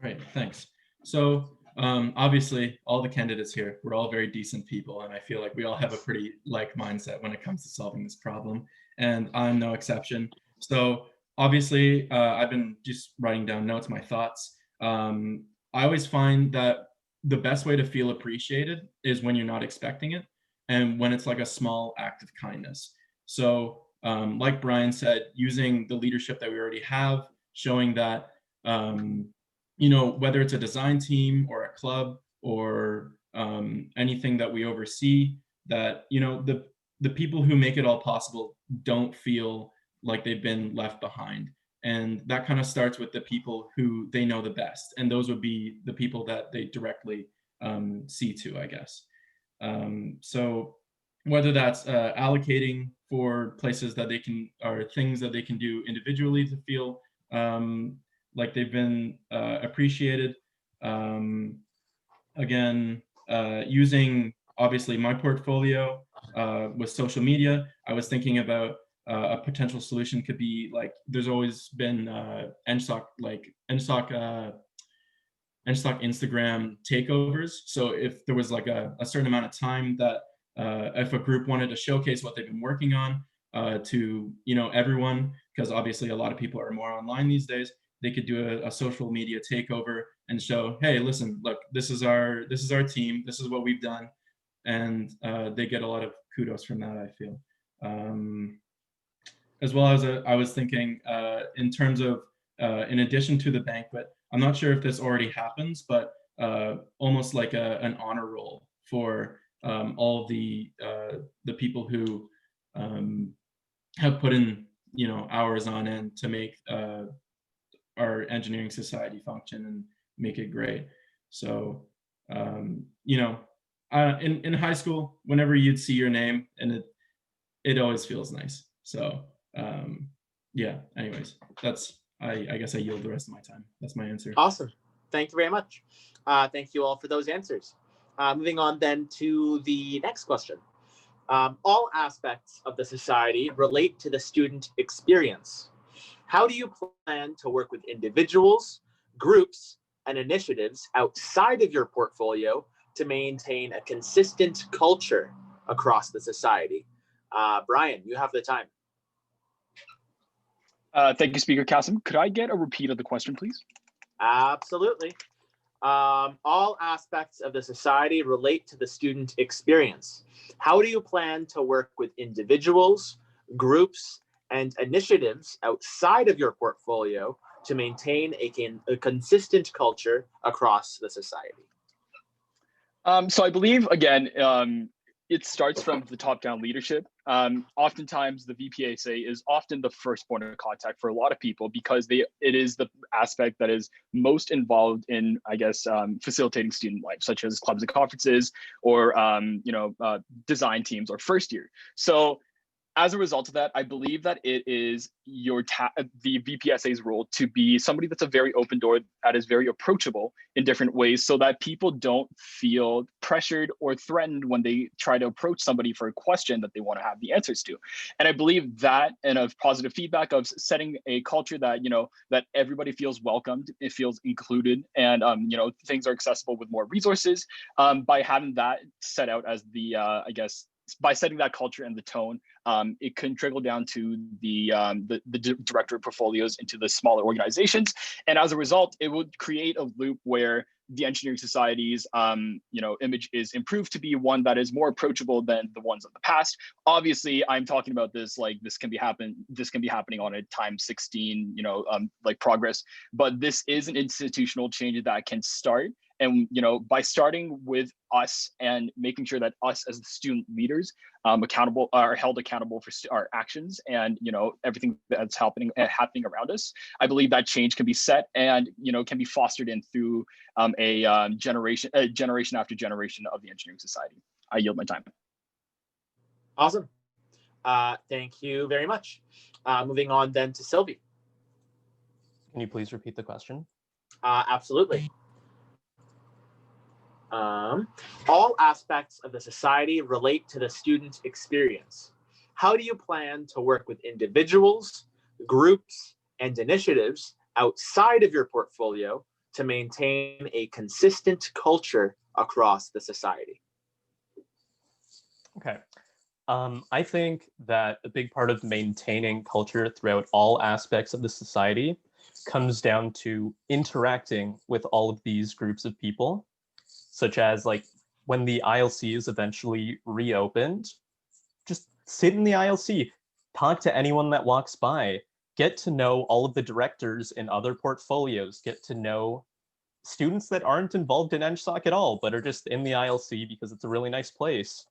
Right, thanks. So obviously all the candidates here, we're all very decent people, and I feel like we all have a pretty like mindset when it comes to solving this problem, and I'm no exception. So obviously I've been just writing down notes, my thoughts. I always find that the best way to feel appreciated is when you're not expecting it and when it's like a small act of kindness. So like Brian said, using the leadership that we already have, showing that, you know, whether it's a design team or a club or anything that we oversee, that, you know, the people who make it all possible don't feel like they've been left behind. And that kind of starts with the people who they know the best. And those would be the people that they directly see to, I guess. So whether that's allocating for places that they can, or things that they can do individually to feel like they've been appreciated. Again, using obviously my portfolio with social media, I was thinking about a potential solution could be like, there's always been EngSoc Instagram takeovers. So if there was like a certain amount of time that if a group wanted to showcase what they've been working on to, you know, everyone, because obviously a lot of people are more online these days, they could do a social media takeover and show, hey, listen, look, this is our team, this is what we've done, and they get a lot of kudos from that, I feel. As well as I was thinking in terms of, in addition to the banquet, I'm not sure if this already happens, but almost like an honor roll for all of the people who have put in, you know, hours on end to make our engineering society function and make it great. So, you know, in high school, whenever you'd see your name, and it always feels nice. So yeah, anyways, that's, I guess I yield the rest of my time. That's my answer. Awesome. Thank you very much. Thank you all for those answers. Moving on then to the next question. All aspects of the society relate to the student experience. How do you plan to work with individuals, groups, and initiatives outside of your portfolio to maintain a consistent culture across the society? Brian, you have the time. Thank you, Speaker Kassem. Could I get a repeat of the question, please? Absolutely. All aspects of the society relate to the student experience. How do you plan to work with individuals, groups, and initiatives outside of your portfolio to maintain a consistent culture across the society? So I believe, again, it starts from the top-down leadership. Oftentimes, the VPSA is often the first point of contact for a lot of people because it is the aspect that is most involved in, I guess, facilitating student life, such as clubs and conferences or, you know, design teams or first year. So as a result of that, I believe that it is the VPSA's role to be somebody that's a very open door, that is very approachable in different ways so that people don't feel pressured or threatened when they try to approach somebody for a question that they want to have the answers to. And I believe that, and of positive feedback of setting a culture that, you know, that everybody feels welcomed, it feels included, and, you know, things are accessible with more resources, by having that set out as the, I guess, by setting that culture and the tone, it can trickle down to the director of portfolios into the smaller organizations. And as a result, it would create a loop where the engineering society's image is improved to be one that is more approachable than the ones of the past. Obviously, I'm talking about this like this can be happening on a time 16 progress, but this is an institutional change that can start. And by starting with us and making sure that us as the student leaders are held accountable for our actions and everything that's happening around us, I believe that change can be set and can be fostered in through a generation after generation of the engineering society. I yield my time. Awesome. Thank you very much. Moving on then to Sylvie. Can you please repeat the question? Absolutely. All aspects of the society relate to the student experience. How do you plan to work with individuals, groups, and initiatives outside of your portfolio to maintain a consistent culture across the society? Okay. I think that a big part of maintaining culture throughout all aspects of the society comes down to interacting with all of these groups of people, such as like when the ILC is eventually reopened, just sit in the ILC, talk to anyone that walks by, get to know all of the directors in other portfolios, get to know students that aren't involved in EngSoc at all, but are just in the ILC because it's a really nice place.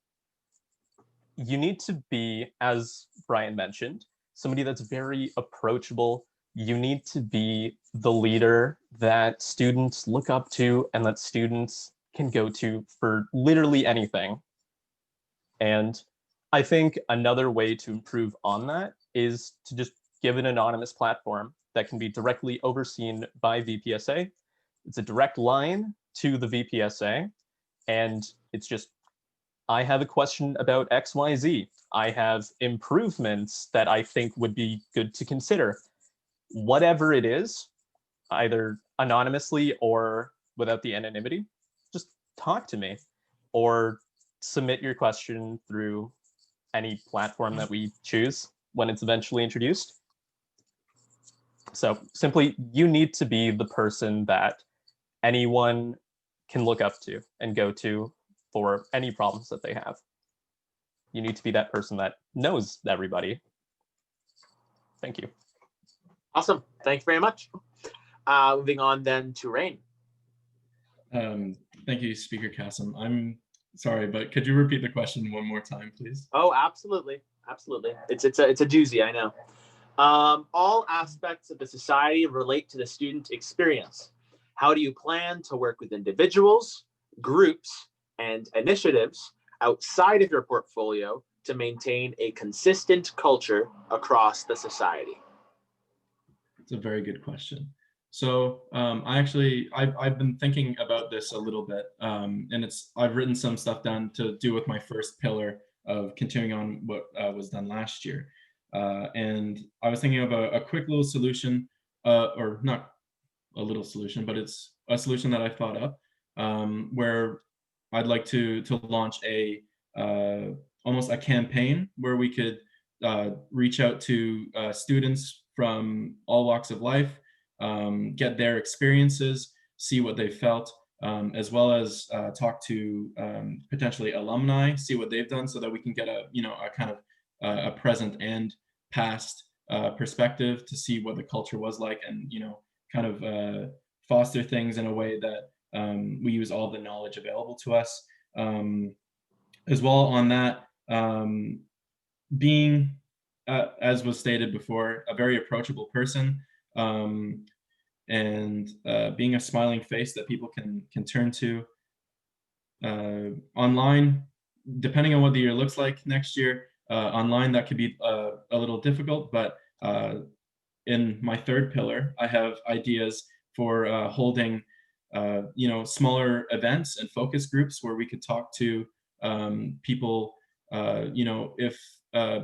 You need to be, as Brian mentioned, somebody that's very approachable. You need to be the leader that students look up to and that students can go to for literally anything. And I think another way to improve on that is to just give an anonymous platform that can be directly overseen by VPSA. It's a direct line to the VPSA, and it's just, I have a question about XYZ. I have improvements that I think would be good to consider. Whatever it is, either anonymously or without the anonymity, just talk to me or submit your question through any platform that we choose when it's eventually introduced. So simply, you need to be the person that anyone can look up to and go to for any problems that they have. You need to be that person that knows everybody. Thank you. Awesome. Thank you very much. Moving on then to Rein. Thank you, Speaker Kassem. I'm sorry, but could you repeat the question one more time, please? Oh, absolutely. Absolutely. It's a doozy, I know. All aspects of the society relate to the student experience. How do you plan to work with individuals, groups, and initiatives outside of your portfolio to maintain a consistent culture across the society? It's a very good question. So I've been thinking about this a little bit, and I've written some stuff down to do with my first pillar of continuing on what was done last year. And I was thinking of a quick little solution, or not a little solution, but it's a solution that I thought up, where I'd like to launch almost a campaign where we could reach out to students from all walks of life, get their experiences, see what they felt, as well as talk to potentially alumni, see what they've done, so that we can get a kind of a present and past perspective to see what the culture was like, and kind of foster things in a way that we use all the knowledge available to us. As well on that, being, as was stated before, a very approachable person, and being a smiling face that people can turn to. Online, depending on what the year looks like next year, online that could be a little difficult, but in my third pillar, I have ideas for holding smaller events and focus groups where we could talk to people. If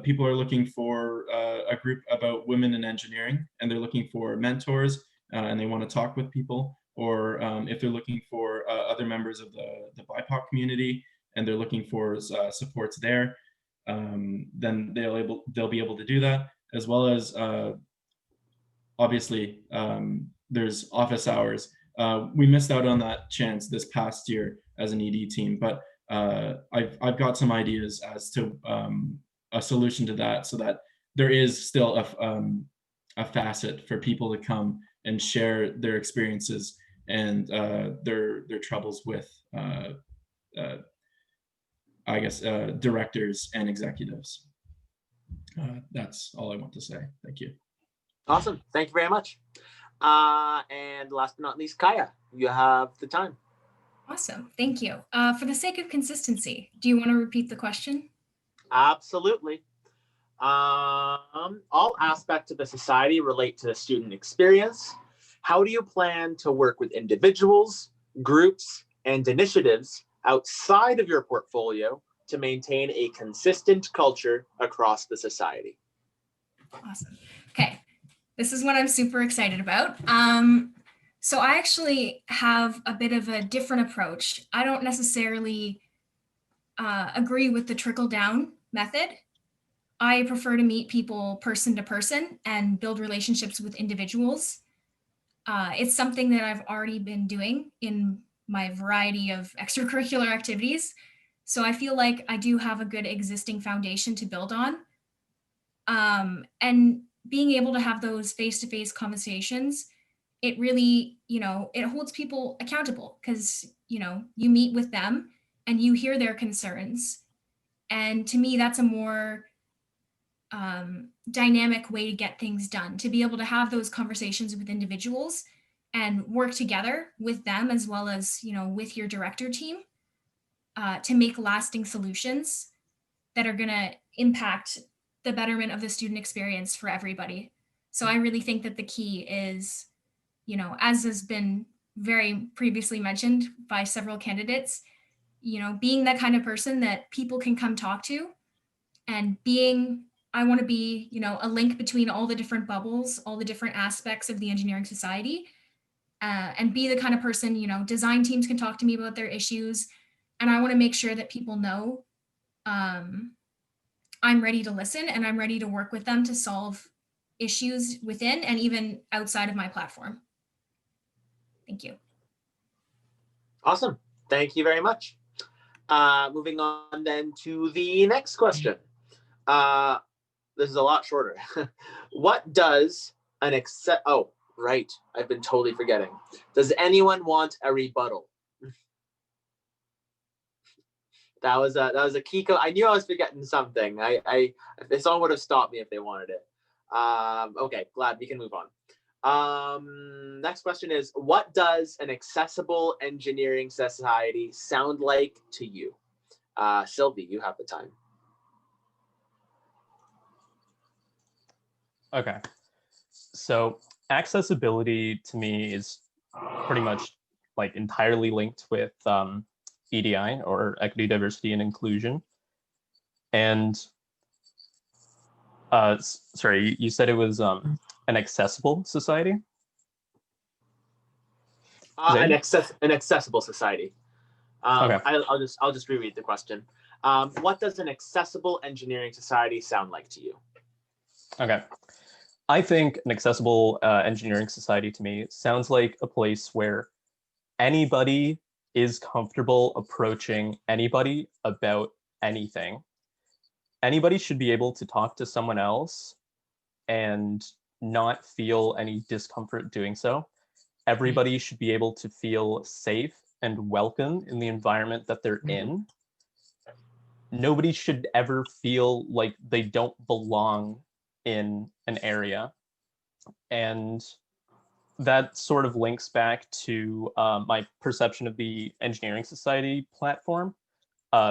people are looking for a group about women in engineering and they're looking for mentors and they want to talk with people, or if they're looking for other members of the BIPOC community and they're looking for supports there, then they'll be able to do that, as well as obviously there's office hours we missed out on that chance this past year as an ED team, but I've got some ideas as to a solution to that, so that there is still a facet for people to come and share their experiences and their troubles with I guess directors and executives. That's all I want to say. Thank you. Awesome. Thank you very much. And last but not least, Kaija, you have the time. Awesome. Thank you. For the sake of consistency, do you want to repeat the question? Absolutely. All aspects of the society relate to the student experience. How do you plan to work with individuals, groups, and initiatives outside of your portfolio to maintain a consistent culture across the society? Awesome. Okay. This is what I'm super excited about. So I actually have a bit of a different approach. I don't necessarily agree with the trickle-down method. I prefer to meet people person to person and build relationships with individuals. It's something that I've already been doing in my variety of extracurricular activities. So I feel like I do have a good existing foundation to build on. And being able to have those face-to-face conversations, it really, it holds people accountable because, you meet with them and you hear their concerns. And to me, that's a more dynamic way to get things done, to be able to have those conversations with individuals and work together with them as well as, with your director team to make lasting solutions that are going to impact the betterment of the student experience for everybody. So I really think that the key is, as has been very previously mentioned by several candidates, being that kind of person that people can come talk to, and I want to be, a link between all the different bubbles, all the different aspects of the engineering society, and be the kind of person, design teams can talk to me about their issues. And I want to make sure that people know I'm ready to listen and I'm ready to work with them to solve issues within and even outside of my platform. Thank you. Awesome. Thank you very much. Moving on then to the next question. This is a lot shorter. What does an oh, right. I've been totally forgetting. Does anyone want a rebuttal? That was a key. I knew I was forgetting something. If someone would have stopped me if they wanted it. Okay, glad we can move on. Next question is, what does an accessible engineering society sound like to you? Sylvie, you have the time. Okay, so accessibility to me is pretty much like entirely linked with EDI, or equity, diversity, and inclusion. And sorry, you said it was an accessible society? An accessible society. Okay. I'll just reread the question. What does an accessible engineering society sound like to you? Okay. I think an accessible engineering society to me sounds like a place where anybody is comfortable approaching anybody about anything. Anybody should be able to talk to someone else and not feel any discomfort doing so. Everybody should be able to feel safe and welcome in the environment that they're in. Nobody should ever feel like they don't belong in an area. And that sort of links back to my perception of the engineering society platform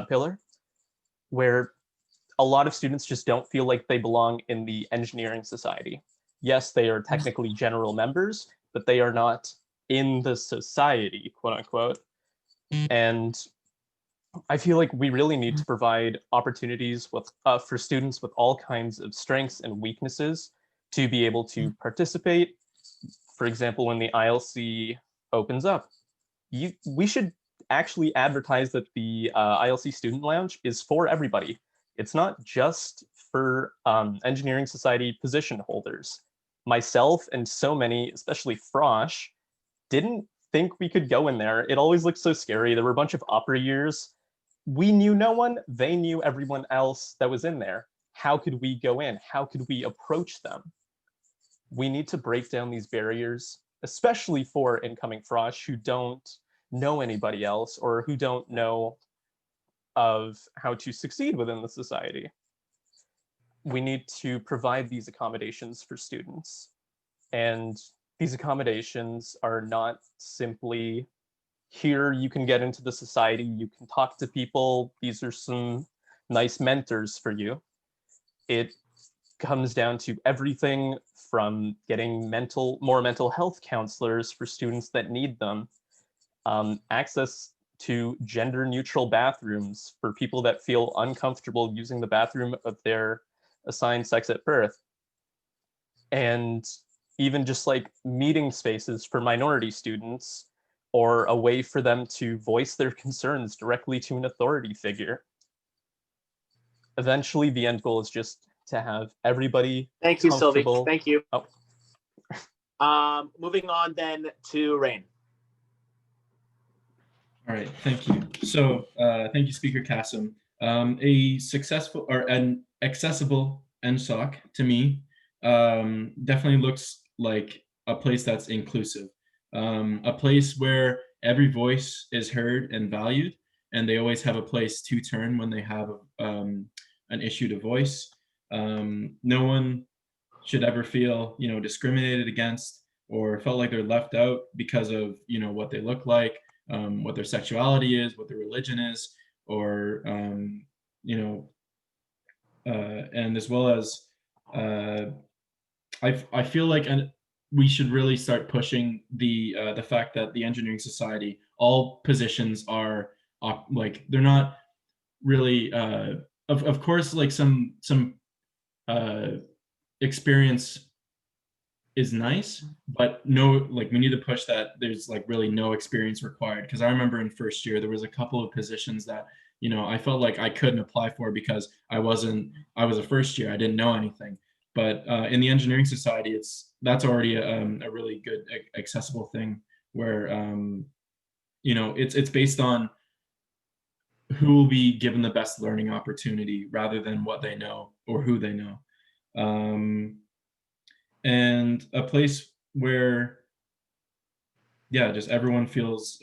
pillar, where a lot of students just don't feel like they belong in the engineering society. Yes, they are technically general members, but they are not in the society, quote unquote. And I feel like we really need to provide opportunities with for students with all kinds of strengths and weaknesses to be able to participate. For example, when the ILC opens up, we should actually advertise that the ILC Student Lounge is for everybody. It's not just for engineering society position holders. Myself and so many, especially Frosh, didn't think we could go in there. It always looked so scary. There were a bunch of upper years. We knew no one, they knew everyone else that was in there. How could we go in? How could we approach them? We need to break down these barriers, especially for incoming frosh who don't know anybody else or who don't know of how to succeed within the society. We need to provide these accommodations for students. And these accommodations are not simply, here you can get into the society, you can talk to people, these are some nice mentors for you. It comes down to everything from getting more mental health counselors for students that need them, access to gender neutral bathrooms for people that feel uncomfortable using the bathroom of their assigned sex at birth, and even just like meeting spaces for minority students, or a way for them to voice their concerns directly to an authority figure. Eventually, the end goal is just to have everybody Thank you, Sylvie. comfortable. Thank you. Oh. Moving on then to Rein. All right, thank you. So thank you, Speaker Kassem. A successful or an accessible EngSoc to me definitely looks like a place that's inclusive, a place where every voice is heard and valued, and they always have a place to turn when they have an issue to voice. No one should ever feel, discriminated against or felt like they're left out because of, what they look like, what their sexuality is, what their religion is, or, and as well as, I feel like we should really start pushing the fact that the engineering society, all positions are like, they're not really, of course, like some experience is nice, but no, like we need to push that there's like really no experience required. Because I remember in first year there was a couple of positions that I felt like I couldn't apply for because I was a first year, I didn't know anything. But in the engineering society, that's already a really good accessible thing where it's based on who will be given the best learning opportunity rather than what they know or who they know. And a place where, just everyone feels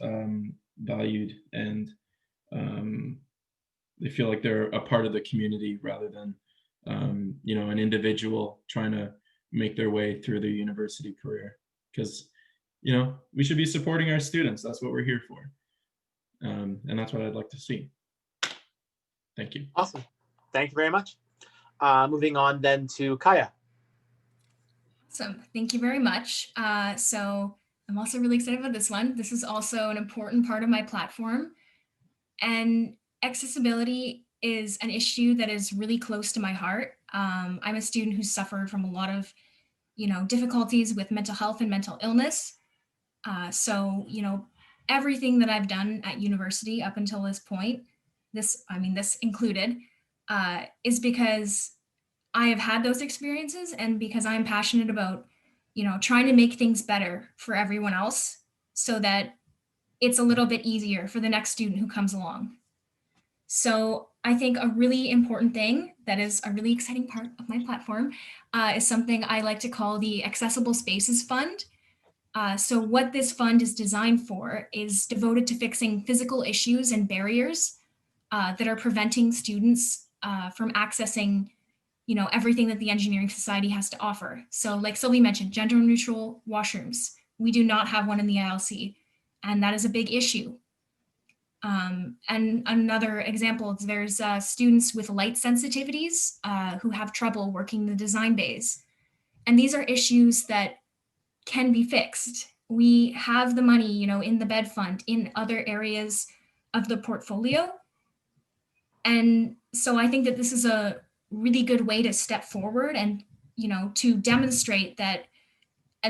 valued and they feel like they're a part of the community rather than, an individual trying to make their way through their university career. Because, we should be supporting our students. That's what we're here for. And that's what I'd like to see. Thank you. Awesome. Thank you very much. Moving on then to Kaija. Awesome. Thank you very much. So I'm also really excited about this one. This is also an important part of my platform. And accessibility is an issue that is really close to my heart. I'm a student who suffered from a lot of, difficulties with mental health and mental illness. So everything that I've done at university up until this point, this included, is because I have had those experiences and because I'm passionate about, trying to make things better for everyone else so that it's a little bit easier for the next student who comes along. So I think a really important thing that is a really exciting part of my platform is something I like to call the Accessible Spaces Fund. So what this fund is designed for is devoted to fixing physical issues and barriers that are preventing students from accessing everything that the engineering society has to offer. So like Sylvie mentioned, gender neutral washrooms. We do not have one in the ILC, and that is a big issue. And another example is there's students with light sensitivities who have trouble working the design bays. And these are issues that can be fixed. We have the money, in the bed fund, in other areas of the portfolio. And so I think that this is a really good way to step forward and, to demonstrate that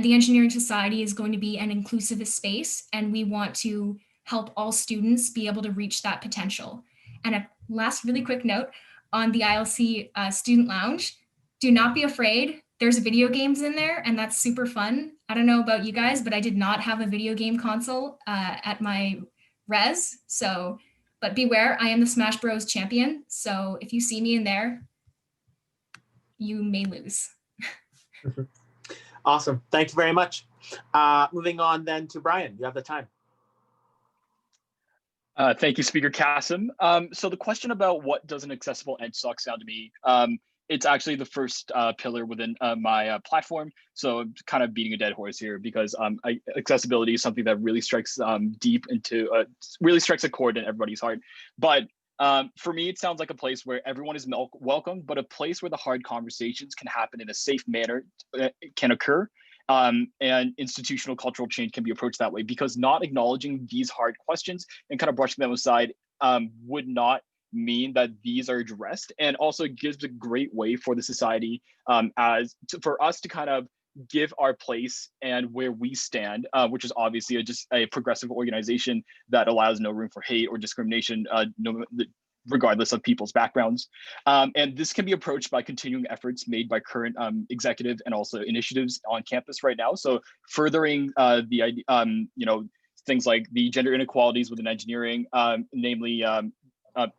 the engineering society is going to be an inclusive space, and we want to help all students be able to reach that potential. And a last really quick note on the ILC student lounge, do not be afraid. There's video games in there, and that's super fun. I don't know about you guys, but I did not have a video game console at my res. So, but beware, I am the Smash Bros champion. So if you see me in there, you may lose. Awesome. Thank you very much. Moving on then to Brian. You have the time. Thank you, Speaker Kassem. So the question about what does an accessible EngSoc sound to me, it's actually the first pillar within my platform. So I'm kind of beating a dead horse here because accessibility is something that really strikes deep into, really strikes a chord in everybody's heart. But for me, it sounds like a place where everyone is welcome, but a place where the hard conversations can happen in a safe manner, can occur. And institutional cultural change can be approached that way, because not acknowledging these hard questions and kind of brushing them aside would not mean that these are addressed, and also gives a great way for the society for us to kind of give our place and where we stand, which is obviously just a progressive organization that allows no room for hate or discrimination, regardless of people's backgrounds. And this can be approached by continuing efforts made by current executive and also initiatives on campus right now. So furthering the idea, things like the gender inequalities within engineering, namely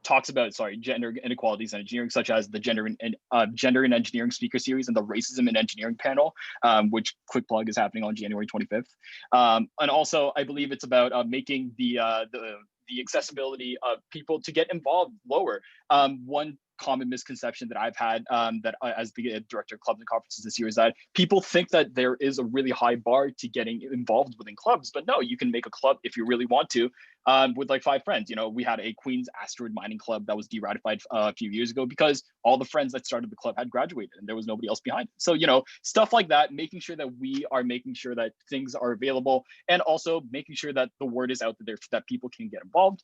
talks about, gender inequalities in engineering, such as the gender in engineering speaker series and the racism in engineering panel, which quick plug is happening on January 25th. And also, I believe it's about making the accessibility of people to get involved lower. One common misconception that I've had as the director of clubs and conferences this year is that people think that there is a really high bar to getting involved within clubs, but no, you can make a club if you really want to, with like 5 friends. We had a Queens asteroid mining club that was de-ratified a few years ago because all the friends that started the club had graduated and there was nobody else behind. So, stuff like that, making sure that we are making sure that things are available, and also making sure that the word is out there that people can get involved.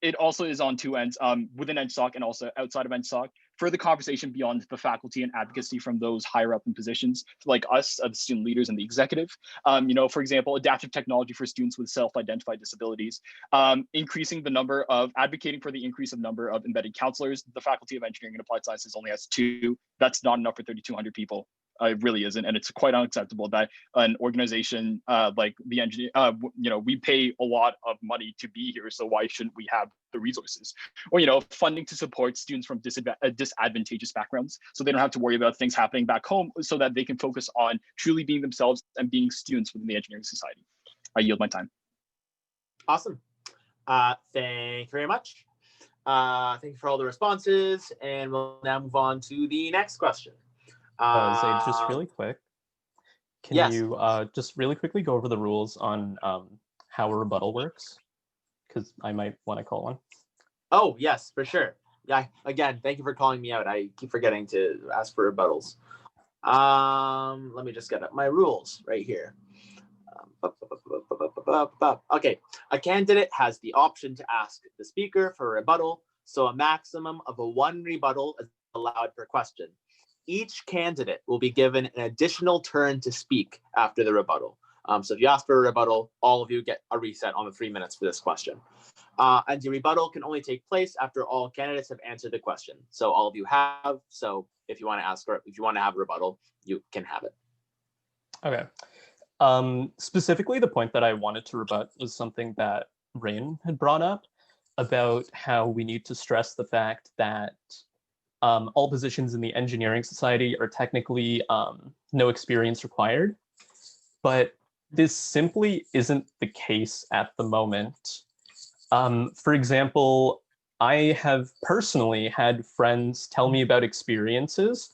It also is on 2 ends, within EngSoc and also outside of EngSoc, for the conversation beyond the faculty and advocacy from those higher up in positions, like us, the student leaders and the executive. For example, adaptive technology for students with self-identified disabilities, advocating for the increase of number of embedded counselors. The Faculty of Engineering and Applied Sciences only has 2. That's not enough for 3,200 people. It really isn't, and it's quite unacceptable that an organization like the engineer, we pay a lot of money to be here, so why shouldn't we have the resources? Or funding to support students from disadvantageous backgrounds, so they don't have to worry about things happening back home, so that they can focus on truly being themselves and being students within the engineering society. I yield my time. Awesome. Thank you very much. Thank you for all the responses, and we'll now move on to the next question. Zaid, just really quick, can you just really quickly go over the rules on how a rebuttal works? Because I might want to call one. Oh, yes, for sure. Yeah, again, thank you for calling me out. I keep forgetting to ask for rebuttals. Let me just get up my rules right here. Okay, a candidate has the option to ask the speaker for a rebuttal, so a maximum of 1 rebuttal is allowed per question. Each candidate will be given an additional turn to speak after the rebuttal. So if you ask for a rebuttal, all of you get a reset on the 3 minutes for this question. And the rebuttal can only take place after all candidates have answered the question. So all of you have. So if you want to have a rebuttal, you can have it. Okay. Specifically, the point that I wanted to rebut was something that Rein had brought up about how we need to stress the fact that all positions in the engineering society are technically no experience required, but this simply isn't the case at the moment. For example, I have personally had friends tell me about experiences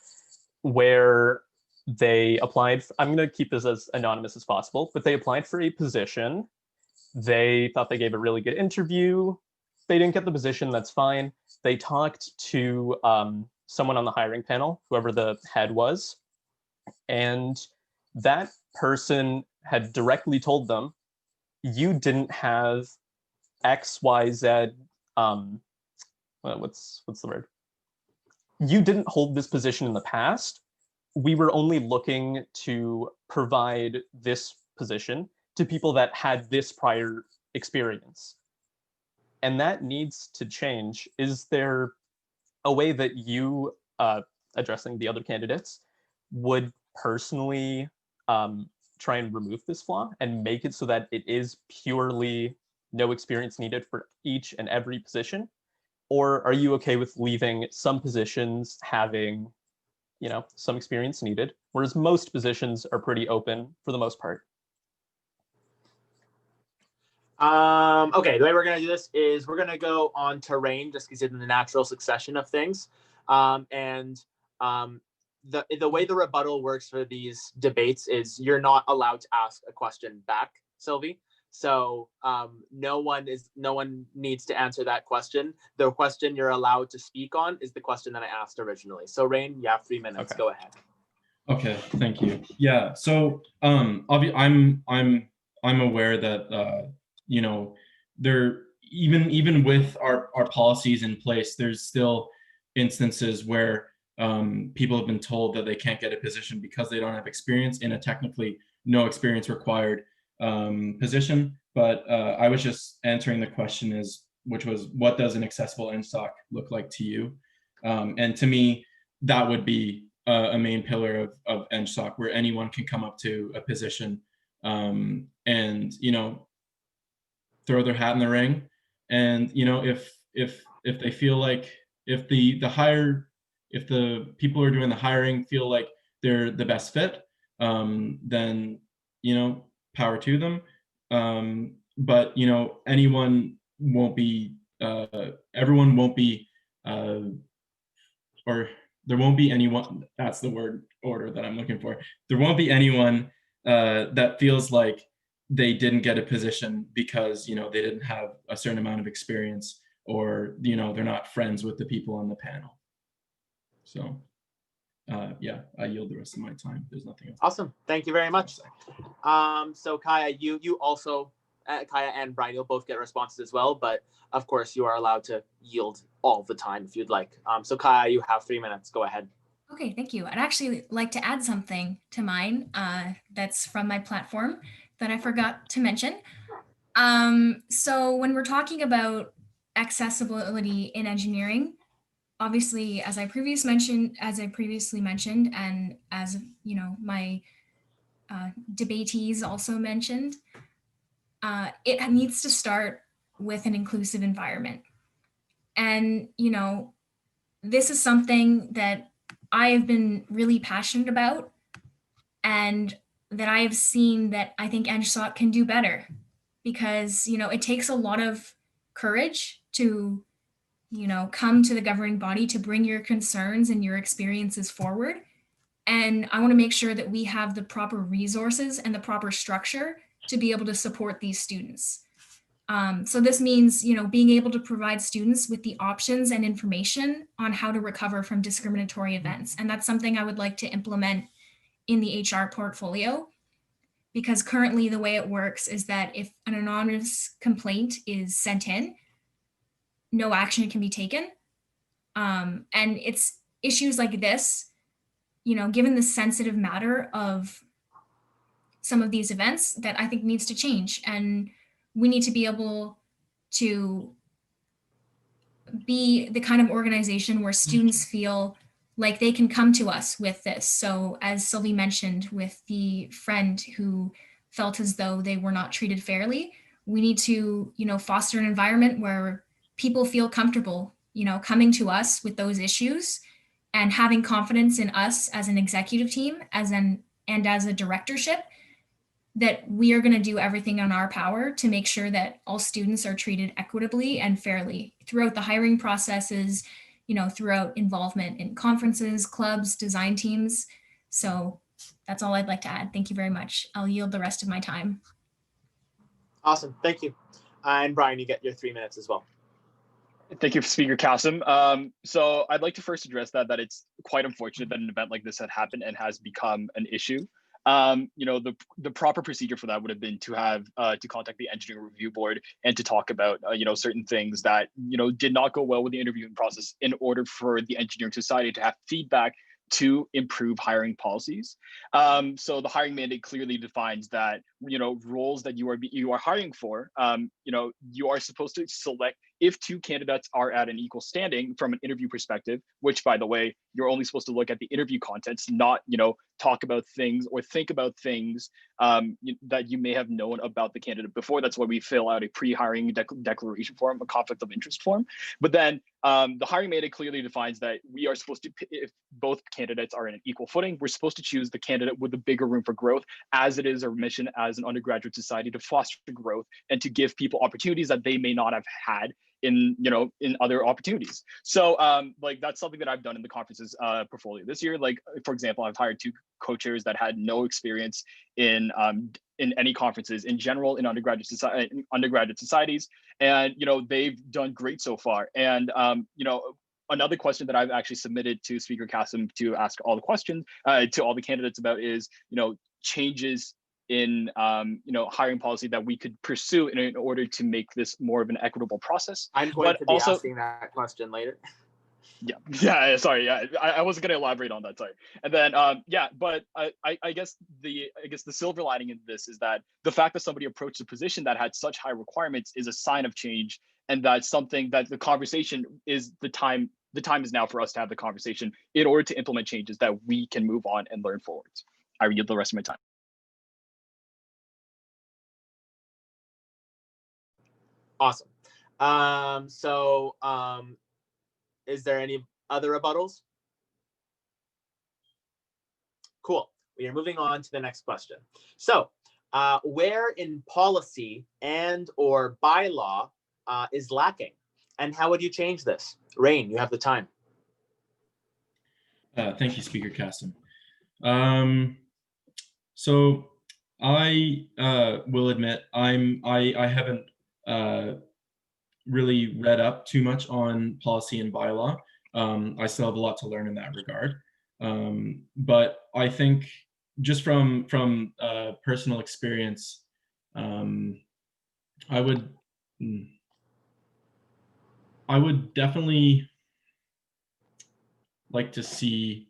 where they applied, I'm going to keep this as anonymous as possible, but they applied for a position. They thought they gave a really good interview. They didn't get the position, that's fine. They talked to someone on the hiring panel, whoever the head was, and that person had directly told them, you didn't have X, Y, Z, what's the word? You didn't hold this position in the past. We were only looking to provide this position to people that had this prior experience. And that needs to change. Is there a way that you, addressing the other candidates, would personally try and remove this flaw and make it so that it is purely no experience needed for each and every position? Or are you okay with leaving some positions having, some experience needed, whereas most positions are pretty open for the most part? Okay, the way we're gonna do this is we're gonna go on to Rein, just because it's in the natural succession of things. The way the rebuttal works for these debates is you're not allowed to ask a question back, Sylvie. So no one needs to answer that question. The question you're allowed to speak on is the question that I asked originally. So Rein, you have 3 minutes. Okay. Go ahead. Okay, thank you. Yeah, so I'm aware that there, even with our policies in place, there's still instances where people have been told that they can't get a position because they don't have experience in a technically no experience required position. But I was just answering the question which was, what does an accessible EngSoc look like to you? And to me, that would be a main pillar of EngSoc, where anyone can come up to a position and throw their hat in the ring. And if they feel like, if the people who are doing the hiring feel like they're the best fit, then power to them. But anyone won't be, everyone won't be, or there won't be anyone, that's the order that I'm looking for. There won't be anyone that feels like they didn't get a position because they didn't have a certain amount of experience, or they're not friends with the people on the panel. So yeah, I yield the rest of my time. There's nothing else. Awesome, thank you very much. So Kaija, you also, Kaija and Brian, you'll both get responses as well, but of course you are allowed to yield all the time if you'd like. So Kaija, you have 3 minutes. Go ahead. Okay, thank you. I'd actually like to add something to mine that's from my platform that I forgot to mention. So when we're talking about accessibility in engineering, obviously, as I previously mentioned, and as my debatees also mentioned, it needs to start with an inclusive environment. And this is something that I have been really passionate about, and that I have seen that I think EngSoc can do better, because it takes a lot of courage to come to the governing body to bring your concerns and your experiences forward. And I want to make sure that we have the proper resources and the proper structure to be able to support these students. So this means, being able to provide students with the options and information on how to recover from discriminatory events. And that's something I would like to implement in the HR portfolio, because currently the way it works is that if an anonymous complaint is sent in, no action can be taken. And it's issues like this, given the sensitive matter of some of these events, that I think needs to change. And we need to be able to be the kind of organization where students feel like they can come to us with this. So as Sylvie mentioned, with the friend who felt as though they were not treated fairly, we need to, foster an environment where people feel comfortable, coming to us with those issues and having confidence in us as an executive team, and as a directorship, that we are going to do everything in our power to make sure that all students are treated equitably and fairly throughout the hiring processes, throughout involvement in conferences, clubs, design teams. So that's all I'd like to add. Thank you very much. I'll yield the rest of my time. Awesome, thank you. And Brian, you get your 3 minutes as well. Thank you, Speaker Kassem. So I'd like to first address that it's quite unfortunate that an event like this had happened and has become an issue. The proper procedure for that would have been to have to contact the engineering review board and to talk about certain things that did not go well with the interviewing process, in order for the engineering society to have feedback to improve hiring policies. So the hiring mandate clearly defines that roles that you are hiring for, you are supposed to select if two candidates are at an equal standing from an interview perspective, which, by the way, you're only supposed to look at the interview contents, not, talk about things or think about things that you may have known about the candidate before. That's why we fill out a pre-hiring declaration form, a conflict of interest form. But then the hiring mandate clearly defines that we are supposed to, if both candidates are in an equal footing, we're supposed to choose the candidate with the bigger room for growth, as it is our mission as an undergraduate society to foster growth and to give people opportunities that they may not have had in other opportunities. So like that's something that I've done in the conferences portfolio this year. Like, for example, I've hired two co-chairs that had no experience in any conferences in general in undergraduate societies, and they've done great so far. And another question that I've actually submitted to Speaker Kassem to ask all the questions to all the candidates about is changes in hiring policy that we could pursue in order to make this more of an equitable process. I'm going to be asking that question later. Yeah, sorry. Yeah, I wasn't going to elaborate on that. Sorry. And then, but I guess the silver lining in this is that the fact that somebody approached a position that had such high requirements is a sign of change, and that's something that the conversation is the time is now for us to have the conversation in order to implement changes that we can move on and learn forwards. I yield the rest of my time. Awesome. Is there any other rebuttals? Cool. We are moving on to the next question. So, where in policy and or bylaw is lacking, and how would you change this? Rein, you have the time. Thank you, Speaker Kassem. So I will admit I haven't really read up too much on policy and bylaw. I still have a lot to learn in that regard. But I think just from personal experience, I would definitely like to see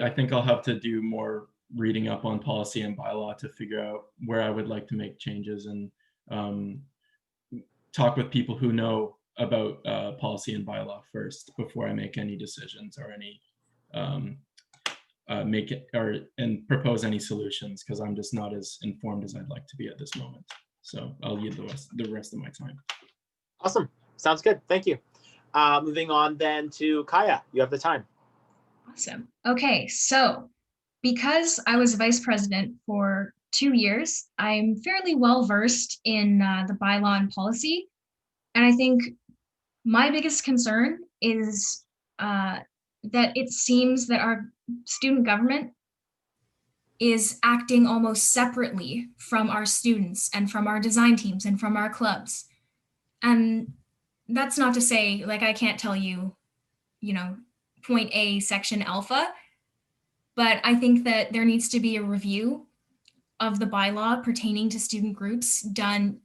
I think I'll have to do more reading up on policy and bylaw to figure out where I would like to make changes, and talk with people who know about policy and bylaw first before I make any decisions or any and propose any solutions, because I'm just not as informed as I'd like to be at this moment. So I'll yield the rest of my time. Awesome. Sounds good. Thank you. Moving on then to Kaija. You have the time. Awesome. Okay, so because I was vice president for 2 years, I'm fairly well versed in the bylaw and policy. And I think my biggest concern is that it seems that our student government is acting almost separately from our students and from our design teams and from our clubs. And that's not to say, like, I can't tell you, point A, section alpha, but I think that there needs to be a review of the bylaw pertaining to student groups done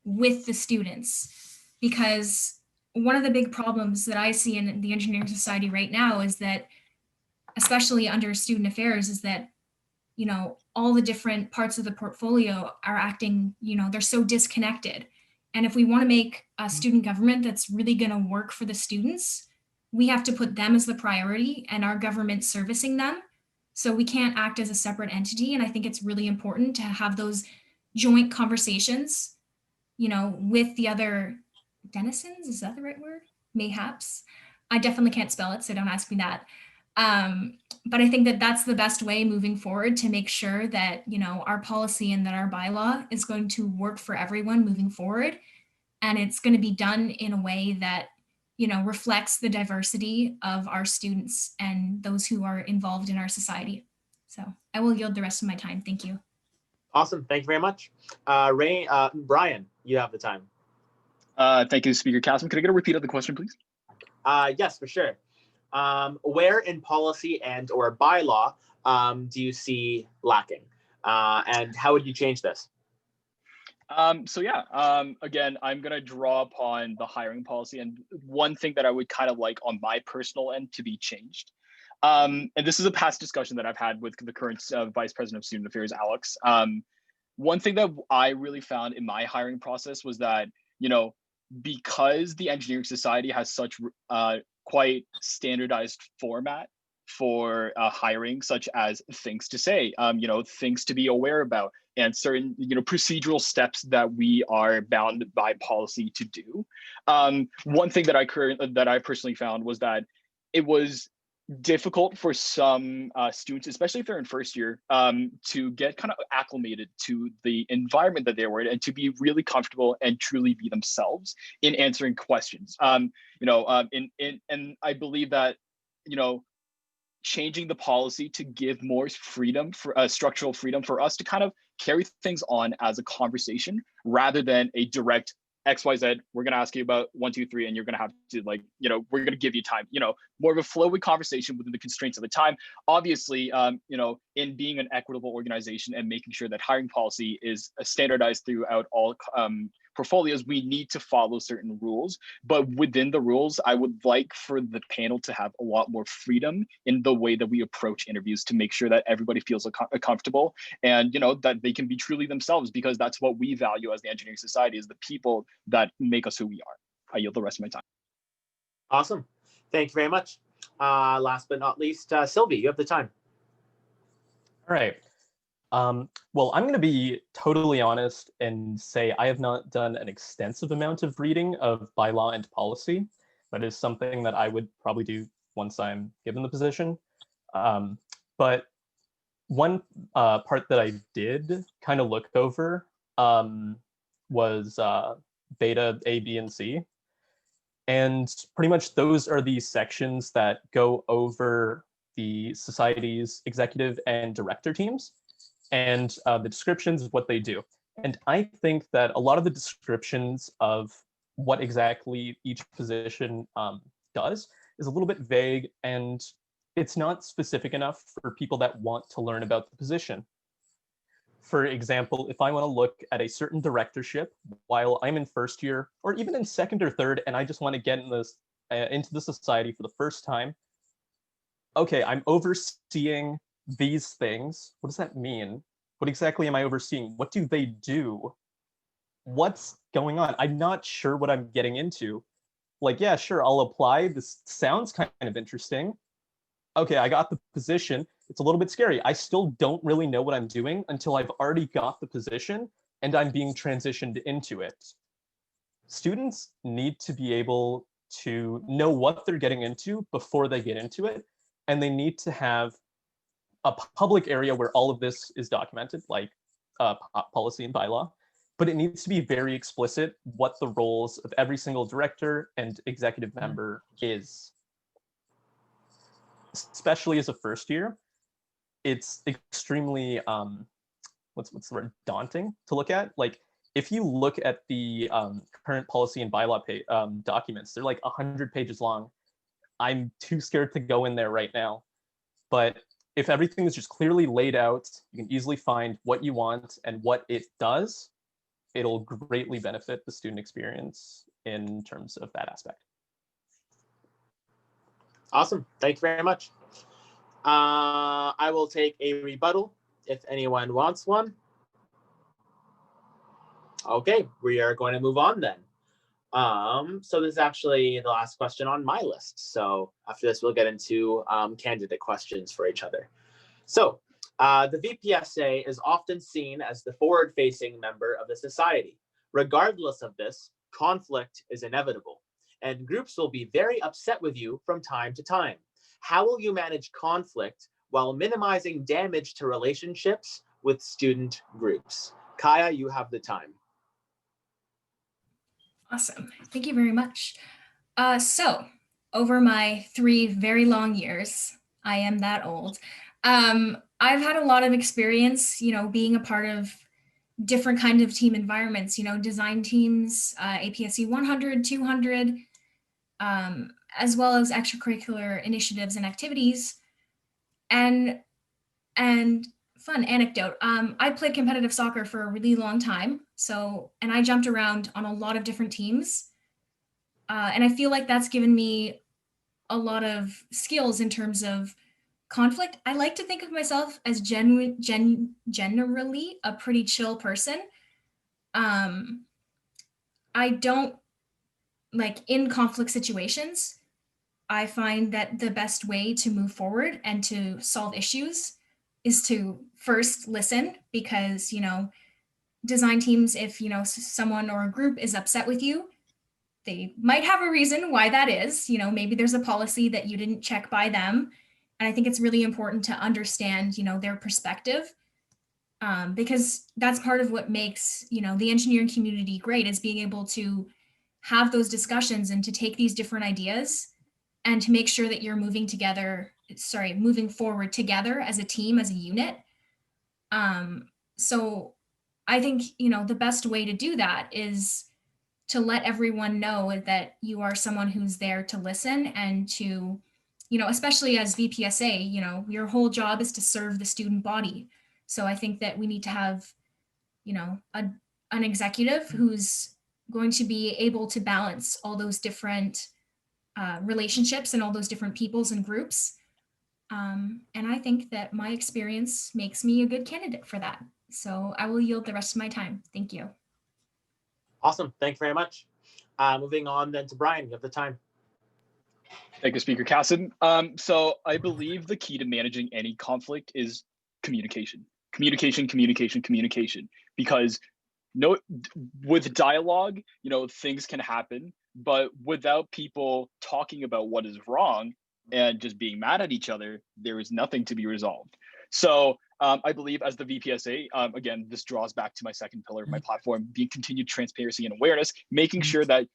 with the students. Because one of the big problems that I see in the engineering society right now is that, especially under student affairs, is that, all the different parts of the portfolio are acting, they're so disconnected. And if we want to make a student government that's really going to work for the students, we have to put them as the priority and our government servicing them. So we can't act as a separate entity. And I think it's really important to have those joint conversations, with the other denizens. Is that the right word? Mayhaps. I definitely can't spell it, so don't ask me that. But I think that that's the best way moving forward to make sure that, our policy and that our bylaw is going to work for everyone moving forward. And it's going to be done in a way that, reflects the diversity of our students and those who are involved in our society. So I will yield the rest of my time. Thank you. Awesome. Thank you very much. Brian, you have the time. Thank you, Speaker Kassem. Could I get a repeat of the question, please? Yes, for sure. Where in policy and or bylaw do you see lacking? And how would you change this? Again, I'm gonna draw upon the hiring policy, and one thing that I would kind of like on my personal end to be changed. And this is a past discussion that I've had with the current Vice President of Student Affairs, Alex. One thing that I really found in my hiring process was that, because the Engineering Society has such quite standardized format for hiring, such as things to say, things to be aware about, and certain procedural steps that we are bound by policy to do. One thing that I personally found was that it was difficult for some students, especially if they're in first year, to get kind of acclimated to the environment that they were in and to be really comfortable and truly be themselves in answering questions. And I believe that, changing the policy to give more freedom for structural freedom for us to kind of carry things on as a conversation rather than a direct XYZ, we're going to ask you about 1, 2, 3, and you're going to have to we're going to give you time, more of a flowy conversation within the constraints of the time. Obviously, in being an equitable organization and making sure that hiring policy is standardized throughout all portfolios, we need to follow certain rules. But within the rules, I would like for the panel to have a lot more freedom in the way that we approach interviews to make sure that everybody feels comfortable and that they can be truly themselves, because that's what we value as the Engineering Society, is the people that make us who we are. I yield the rest of my time. Awesome. Thank you very much. Last but not least, Sylvie, you have the time. All right. Well, I'm going to be totally honest and say I have not done an extensive amount of reading of bylaw and policy. That is something that I would probably do once I'm given the position. But one part that I did kind of look over was beta A, B, and C. And pretty much those are the sections that go over the society's executive and director teams and the descriptions of what they do. And I think that a lot of the descriptions of what exactly each position does is a little bit vague, and it's not specific enough for people that want to learn about the position. For example, if I want to look at a certain directorship while I'm in first year, or even in second or third, and I just want to get in this into the society for the first time, okay, I'm overseeing these things. What does that mean? What exactly am I overseeing? What do they do? What's going on? I'm not sure what I'm getting into. Like, yeah, sure, I'll apply. This sounds kind of interesting. Okay, I got the position. It's a little bit scary. I still don't really know what I'm doing until I've already got the position and I'm being transitioned into it. Students need to be able to know what they're getting into before they get into it, and they need to have a public area where all of this is documented, like policy and bylaw, but it needs to be very explicit what the roles of every single director and executive member is. Especially as a first year, it's extremely, what's the word, daunting to look at. Like, if you look at the current policy and bylaw documents, they're like 100 pages long. I'm too scared to go in there right now. But if everything is just clearly laid out, you can easily find what you want and what it does, it'll greatly benefit the student experience in terms of that aspect. Awesome. Thank you very much. I will take a rebuttal if anyone wants one. Okay, we are going to move on then. So this is actually the last question on my list. So after this, we'll get into candidate questions for each other. So the VPSA is often seen as the forward-facing member of the society. Regardless of this, conflict is inevitable, and groups will be very upset with you from time to time. How will you manage conflict while minimizing damage to relationships with student groups? Kaija, you have the time. Awesome. Thank you very much. So over my 3 very long years, I am that old, I've had a lot of experience, being a part of different kinds of team environments, design teams, APSC 100, 200, as well as extracurricular initiatives and activities. And fun anecdote. I played competitive soccer for a really long time. And I jumped around on a lot of different teams. And I feel like that's given me a lot of skills in terms of conflict. I like to think of myself as generally a pretty chill person. I don't like in conflict situations. I find that the best way to move forward and to solve issues is to first listen, because, design teams, if, someone or a group is upset with you, they might have a reason why that is. Maybe there's a policy that you didn't check by them. And I think it's really important to understand, their perspective, because that's part of what makes, the engineering community great, is being able to have those discussions and to take these different ideas and to make sure that you're moving forward together as a team, as a unit. So I think, the best way to do that is to let everyone know that you are someone who's there to listen and to, especially as VPSA, your whole job is to serve the student body. So I think that we need to have, an executive who's going to be able to balance all those different relationships and all those different peoples and groups. And I think that my experience makes me a good candidate for that. So I will yield the rest of my time. Thank you. Awesome. Thank you very much. Moving on then to Brian, you have the time. Thank you, Speaker Casson. So I believe the key to managing any conflict is communication. Communication. Because with dialogue, things can happen, but without people talking about what is wrong and just being mad at each other, there is nothing to be resolved. So I believe as the VPSA, again, this draws back to my second pillar of my platform, being continued transparency and awareness, making sure that,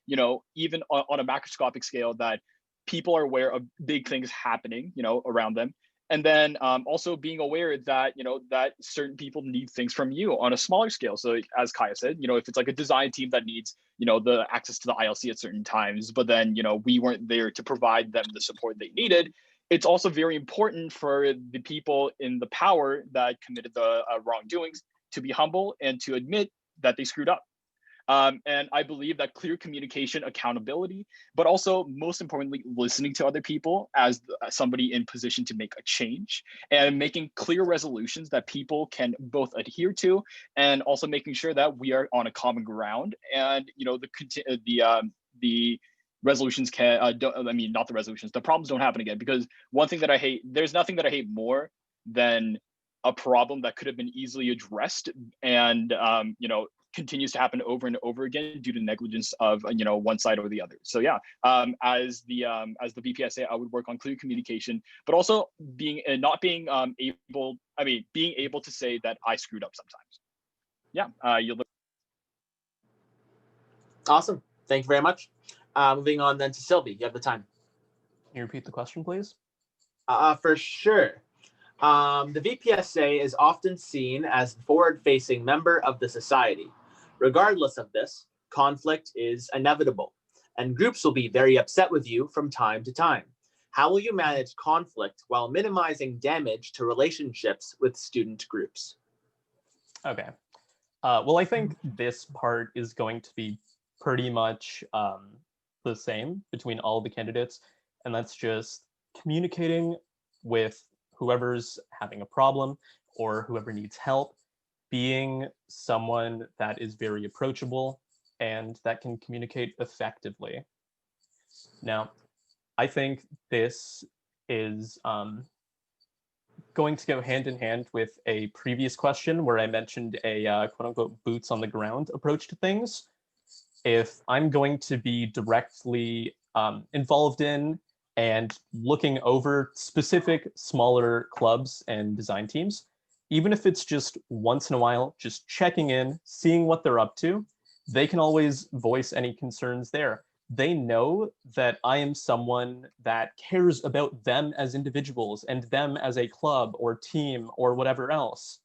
even on a macroscopic scale, that people are aware of big things happening, around them. And then also being aware that, that certain people need things from you on a smaller scale. So as Kaija said, if it's like a design team that needs, the access to the ILC at certain times, but then, we weren't there to provide them the support they needed. It's also very important for the people in the power that committed the wrongdoings to be humble and to admit that they screwed up. And I believe that clear communication, accountability, but also most importantly, listening to other people as somebody in position to make a change, and making clear resolutions that people can both adhere to, and also making sure that we are on a common ground. And the resolutions the problems don't happen again. Because one thing that I hate, there's nothing that I hate more than a problem that could have been easily addressed and continues to happen over and over again due to negligence of one side or the other. So yeah, as the VPSA, I would work on clear communication, but also being able to say that I screwed up sometimes. Yeah, you'll. Awesome. Thank you very much. Moving on then to Sylvie, you have the time. Can you repeat the question, please? For sure. The VPSA is often seen as the forward-facing member of the society. Regardless of this, conflict is inevitable, and groups will be very upset with you from time to time. How will you manage conflict while minimizing damage to relationships with student groups? Okay. Well, I think this part is going to be pretty much the same between all the candidates, and that's just communicating with whoever's having a problem or whoever needs help, being someone that is very approachable and that can communicate effectively. Now, I think this is going to go hand in hand with a previous question where I mentioned a quote unquote boots on the ground approach to things. If I'm going to be directly involved in and looking over specific smaller clubs and design teams, even if it's just once in a while, just checking in, seeing what they're up to, they can always voice any concerns there. They know that I am someone that cares about them as individuals and them as a club or team or whatever else.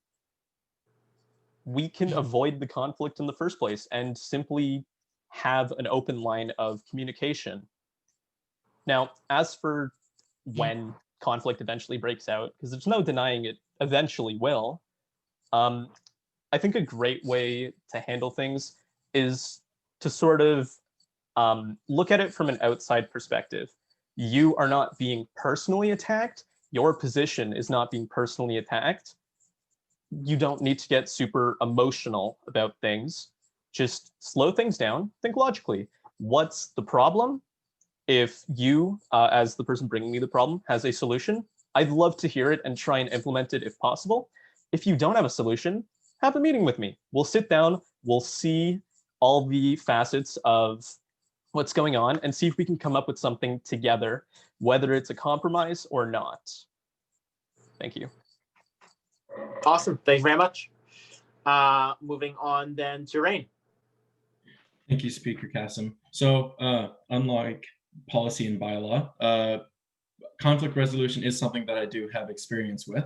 We can avoid the conflict in the first place and simply have an open line of communication. Now, as for when conflict eventually breaks out, because there's no denying it eventually will, I think a great way to handle things is to sort of look at it from an outside perspective. You are not being personally attacked. Your position is not being personally attacked. You don't need to get super emotional about things. Just slow things down, think logically. What's the problem? If you, as the person bringing me the problem, has a solution, I'd love to hear it and try and implement it if possible. If you don't have a solution, have a meeting with me. We'll sit down, we'll see all the facets of what's going on and see if we can come up with something together, whether it's a compromise or not. Thank you. Awesome. Thank you very much. Moving on then to Rein. Thank you, Speaker Kassem. So unlike policy and bylaw, conflict resolution is something that I do have experience with.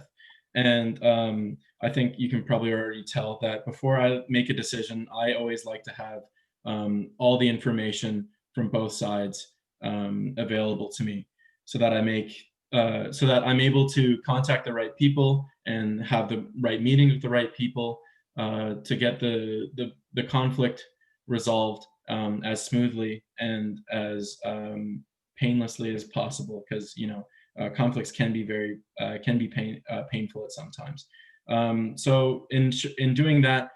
And I think you can probably already tell that before I make a decision, I always like to have all the information from both sides available to me, so that I'm able to contact the right people and have the right meeting with the right people to get the conflict resolved as smoothly and as painlessly as possible, because conflicts can be very painful at sometimes. So in doing that,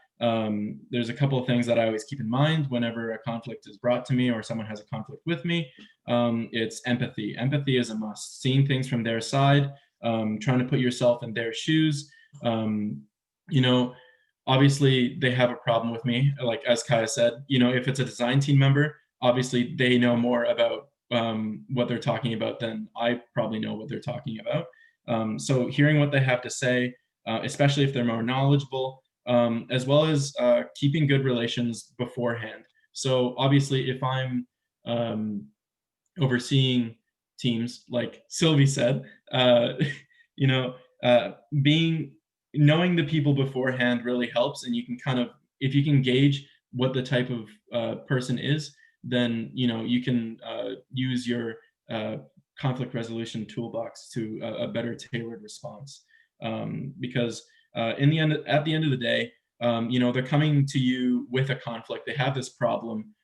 there's a couple of things that I always keep in mind whenever a conflict is brought to me or someone has a conflict with me. It's empathy. Empathy is a must. Seeing things from their side, trying to put yourself in their shoes. Obviously they have a problem with me. Like as Kaija said, if it's a design team member, obviously they know more about what they're talking about than I probably know what they're talking about. So hearing what they have to say, especially if they're more knowledgeable, as well as keeping good relations beforehand. So obviously if I'm overseeing teams, like Sylvie said, knowing the people beforehand really helps, and you can if you can gauge what the type of person is, then you can use your conflict resolution toolbox to a better tailored response. Because at the end of the day, they're coming to you with a conflict. They have this problem.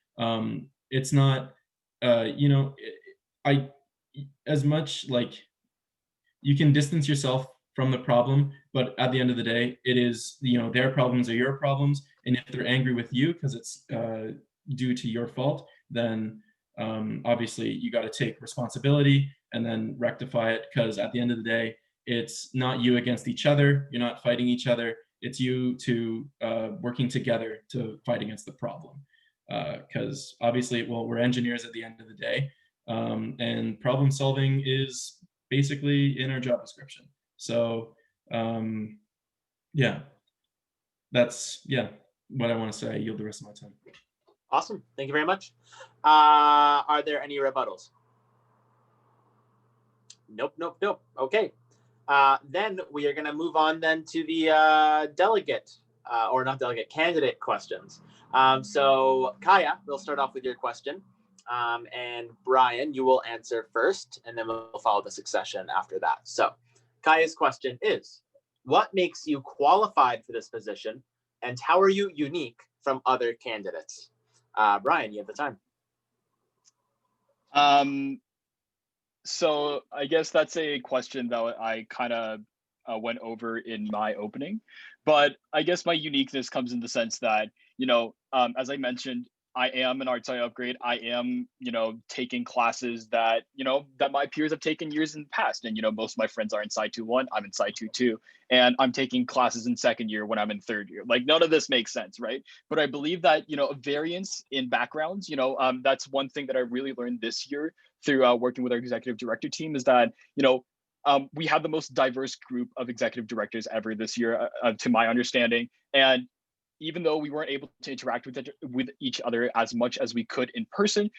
It's not, as much like you can distance yourself from the problem, but at the end of the day, it is, their problems are your problems. And if they're angry with you because it's due to your fault, then obviously you got to take responsibility and then rectify it, because at the end of the day, it's not you against each other. You're not fighting each other. It's you two working together to fight against the problem. Because obviously, we're engineers at the end of the day, and problem solving is basically in our job description. So that's what I want to say. I yield the rest of my time. Awesome. Thank you very much. Are there any rebuttals? Nope. Okay. Then we are going to move on then to the candidate questions. So Kaija, we'll start off with your question. And Brian, you will answer first, and then we'll follow the succession after that. So Kaija's question is, what makes you qualified for this position, and how are you unique from other candidates? Brian, you have the time. So I guess that's a question that I kind of went over in my opening, but I guess my uniqueness comes in the sense that, as I mentioned, I am an arts sci upgrade. I am, taking classes that, that my peers have taken years in the past. And, most of my friends are in Sci 2-1, I'm in Sci 2-2, and I'm taking classes in second year when I'm in third year. Like, none of this makes sense, right? But I believe that, a variance in backgrounds, that's one thing that I really learned this year through working with our executive director team, is that, we have the most diverse group of executive directors ever this year, to my understanding. And even though we weren't able to interact with each other as much as we could in person,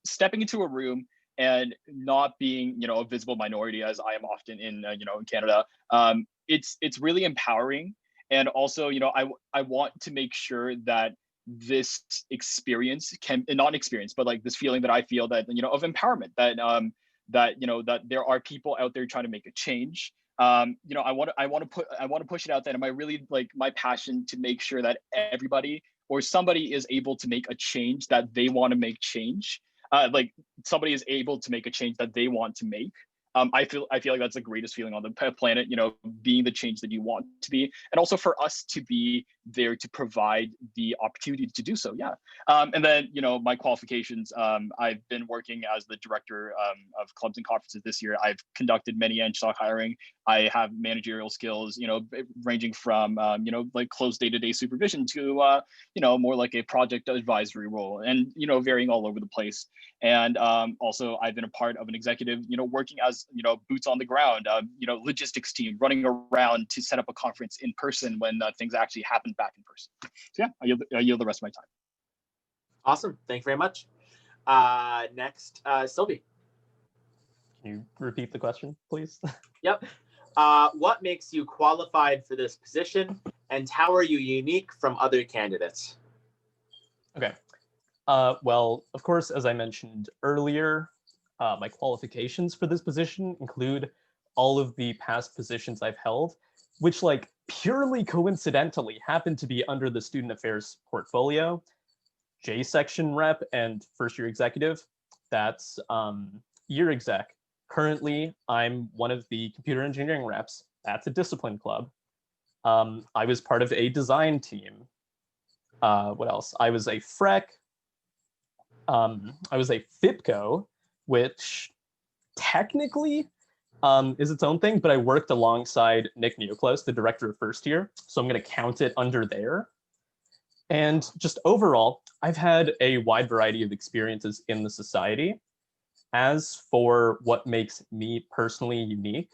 stepping into a room and not being, a visible minority, as I am often in Canada, it's really empowering. And also, I want to make sure that this experience but like this feeling that I feel that, of empowerment, that there are people out there trying to make a change, you know, I want to push it out there. And I really like my passion to make sure that everybody or somebody is able to make a change that they want to make change. Like somebody is able to make a change that they want to make. I feel like that's the greatest feeling on the planet, you know, being the change that you want to be, and also for us to be there to provide the opportunity to do so. Yeah. And then, you know, my qualifications, I've been working as the director of clubs and conferences this year. I've conducted many EngSoc hiring. I have managerial skills, you know, ranging from, you know, like close day-to-day supervision to, you know, more like a project advisory role, and, you know, varying all over the place. And also I've been a part of an executive, you know, working as, you know, boots on the ground, you know, logistics team, running around to set up a conference in person when things actually happen back in person. So yeah, I yield the rest of my time. Awesome. Thank you very much. Next, Sylvie. Can you repeat the question, please? Yep. What makes you qualified for this position, and how are you unique from other candidates? Okay. Well, of course, as I mentioned earlier, my qualifications for this position include all of the past positions I've held, which like purely coincidentally happen to be under the student affairs portfolio, J section rep and first year executive. That's year exec. Currently, I'm one of the computer engineering reps. That's a discipline club. I was part of a design team. What else? I was a FREC. I was a FIPCO, which technically is its own thing, but I worked alongside Nick Neoclose, the director of first year, so I'm going to count it under there. And just overall, I've had a wide variety of experiences in the society. As for what makes me personally unique,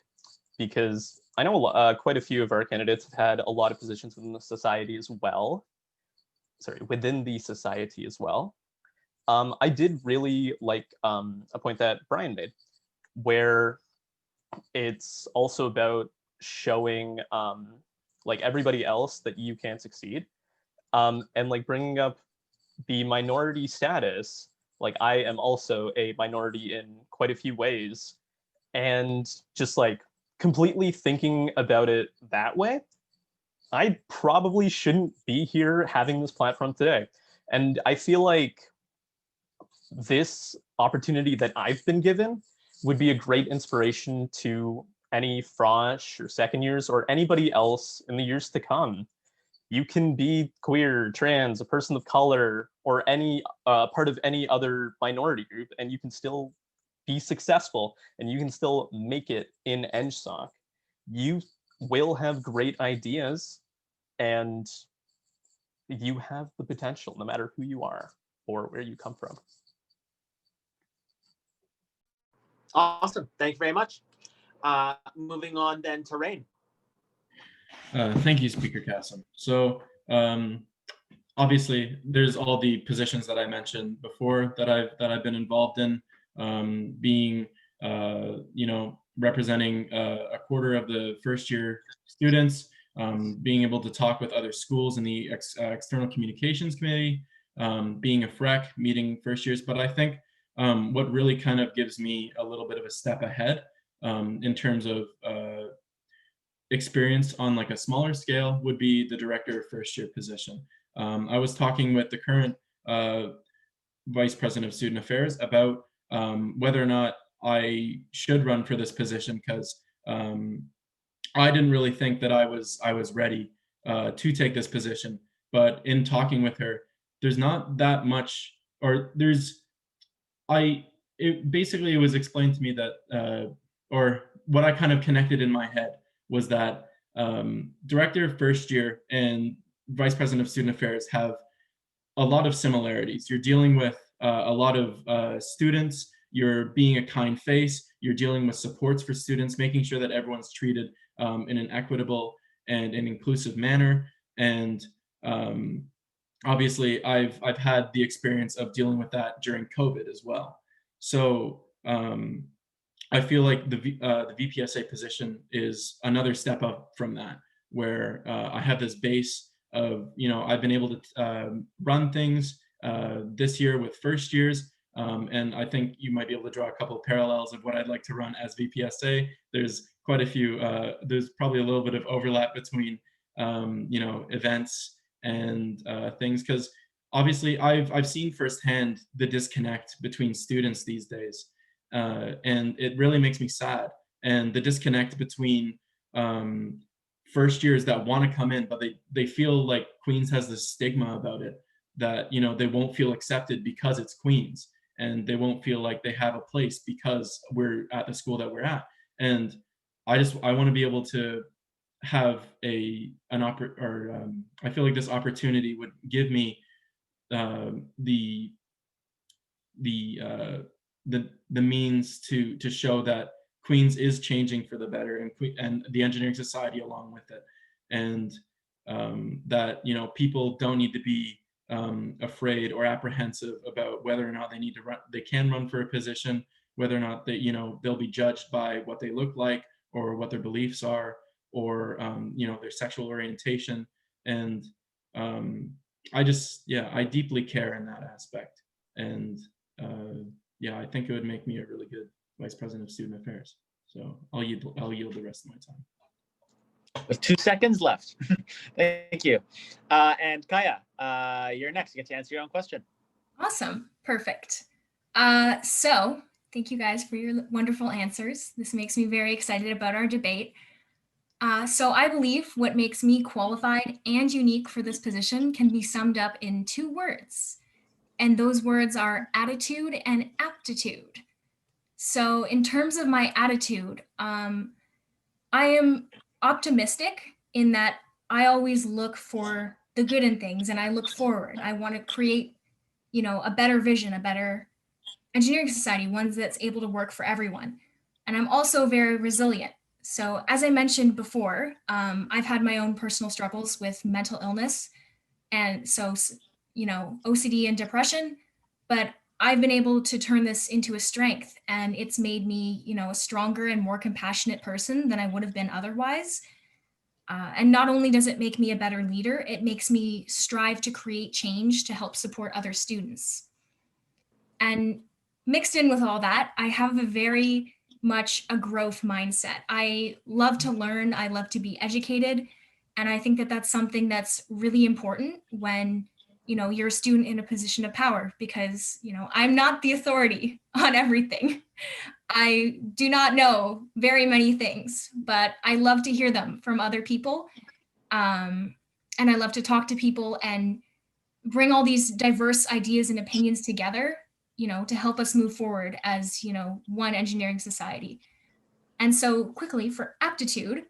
because I know quite a few of our candidates have had a lot of positions within the society as well. Sorry, within the society as well. I did really like a point that Brian made, where it's also about showing like everybody else that you can succeed, and like bringing up the minority status. Like I am also a minority in quite a few ways, and just like completely thinking about it that way, I probably shouldn't be here having this platform today. And I feel like this opportunity that I've been given would be a great inspiration to any frosh or second years or anybody else in the years to come. You can be queer, trans, a person of color, or any part of any other minority group, and you can still be successful, and you can still make it in EngSoc. You will have great ideas, and you have the potential, no matter who you are or where you come from. Awesome. Thank you very much. Moving on then to Rein. Thank you, Speaker Kassem. So obviously, there's all the positions that I mentioned before that I've been involved in, being you know, representing a quarter of the first year students, being able to talk with other schools in the external communications committee, being a FREC, meeting first years. But I think what really kind of gives me a little bit of a step ahead in terms of experience on like a smaller scale would be the director of first year position. I was talking with the current vice president of student affairs about whether or not I should run for this position, because I didn't really think that I was ready to take this position. But in talking with her, there's not that much, or it was explained to me that, or what I kind of connected in my head was that director of first year and vice president of student affairs have a lot of similarities. You're dealing with a lot of students, you're being a kind face, you're dealing with supports for students, making sure that everyone's treated in an equitable and an inclusive manner. And obviously I've had the experience of dealing with that during COVID as well. So I feel like the VPSA position is another step up from that, where I have this base of, you know, I've been able to run things this year with first years, and I think you might be able to draw a couple of parallels of what I'd like to run as VPSA. There's quite a few. There's probably a little bit of overlap between events and things, because obviously I've seen firsthand the disconnect between students these days, and it really makes me sad. And the disconnect between first years that want to come in, but they feel like Queens has this stigma about it, that they won't feel accepted because it's Queens, and they won't feel like they have a place because we're at the school that we're at. And I want to be able to have I feel like this opportunity would give me the means to show that Queens is changing for the better, and the engineering society along with it, and that people don't need to be afraid or apprehensive about whether or not they can run for a position, whether or not they'll be judged by what they look like or what their beliefs are, or their sexual orientation. And I deeply care in that aspect. And I think it would make me a really good vice president of student affairs. So I'll yield the rest of my time. With 2 seconds left. Thank you. And Kaija, you're next. You get to answer your own question. Awesome. Perfect. So thank you guys for your wonderful answers. This makes me very excited about our debate. So I believe what makes me qualified and unique for this position can be summed up in 2 words. And those words are attitude and aptitude. So in terms of my attitude, I am optimistic in that I always look for the good in things, and I look forward. I want to create, a better vision, a better engineering society, one that's able to work for everyone. And I'm also very resilient. So as I mentioned before, I've had my own personal struggles with mental illness, and so, OCD and depression, but I've been able to turn this into a strength, and it's made me, a stronger and more compassionate person than I would have been otherwise. And not only does it make me a better leader, it makes me strive to create change to help support other students. And mixed in with all that, I have a very much a growth mindset. I love to learn, I love to be educated, and I think that that's something that's really important when you're a student in a position of power, because I'm not the authority on everything. I do not know very many things, but I love to hear them from other people, and I love to talk to people and bring all these diverse ideas and opinions together, to help us move forward as one engineering society. And so quickly for aptitude,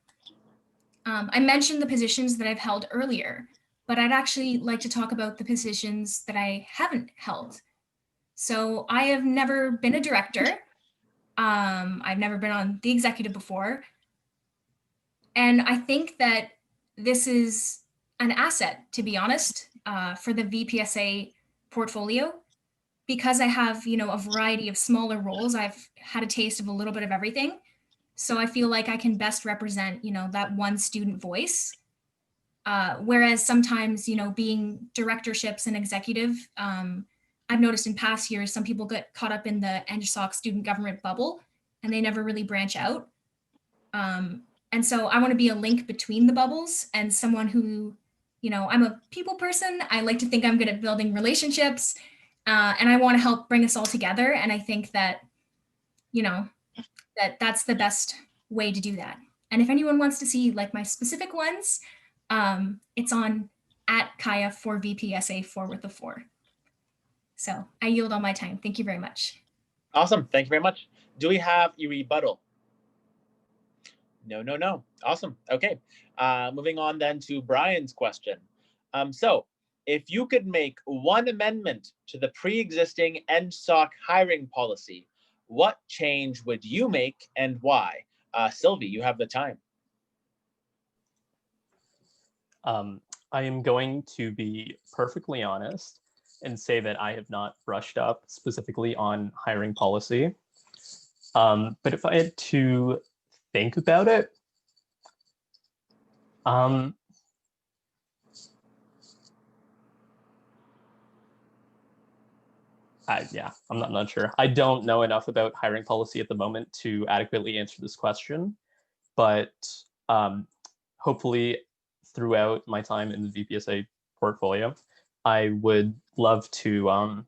I mentioned the positions that I've held earlier, but I'd actually like to talk about the positions that I haven't held. So I have never been a director. I've never been on the executive before. And I think that this is an asset, to be honest, for the VPSA portfolio, because I have, a variety of smaller roles. I've had a taste of a little bit of everything. So I feel like I can best represent, that one student voice. Whereas sometimes, being directorships and executive, I've noticed in past years, some people get caught up in the EngSoc student government bubble and they never really branch out. And so I want to be a link between the bubbles and someone who, I'm a people person. I like to think I'm good at building relationships, and I want to help bring us all together. And I think that, that's the best way to do that. And if anyone wants to see like my specific ones, it's on @Kaija for VPSA 4 with the 4. So I yield all my time. Thank you very much. Awesome. Thank you very much. Do we have a rebuttal? No. Awesome. Okay. Moving on then to Brian's question. So if you could make one amendment to the pre-existing EngSoc hiring policy, what change would you make and why? Sylvie, you have the time. I am going to be perfectly honest and say that I have not brushed up specifically on hiring policy. But if I had to think about it, I'm not sure. I don't know enough about hiring policy at the moment to adequately answer this question. but hopefully throughout my time in the VPSA portfolio, I would love to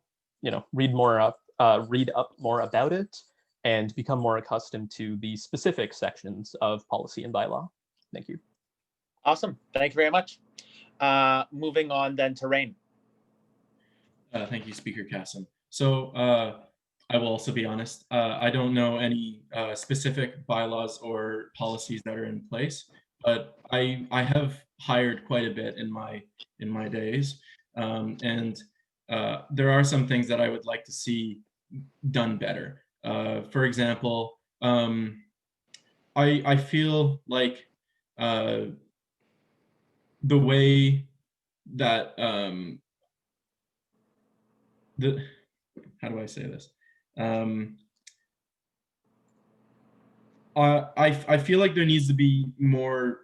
read up more about it and become more accustomed to the specific sections of policy and bylaw. Thank you. Awesome. Thank you very much. Moving on then to Rein. Thank you, Speaker Kassem. So I will also be honest, I don't know any specific bylaws or policies that are in place, but I have hired quite a bit in my days, and there are some things that I would like to see done better. For example, I feel like the way that how do I say this? I feel like there needs to be more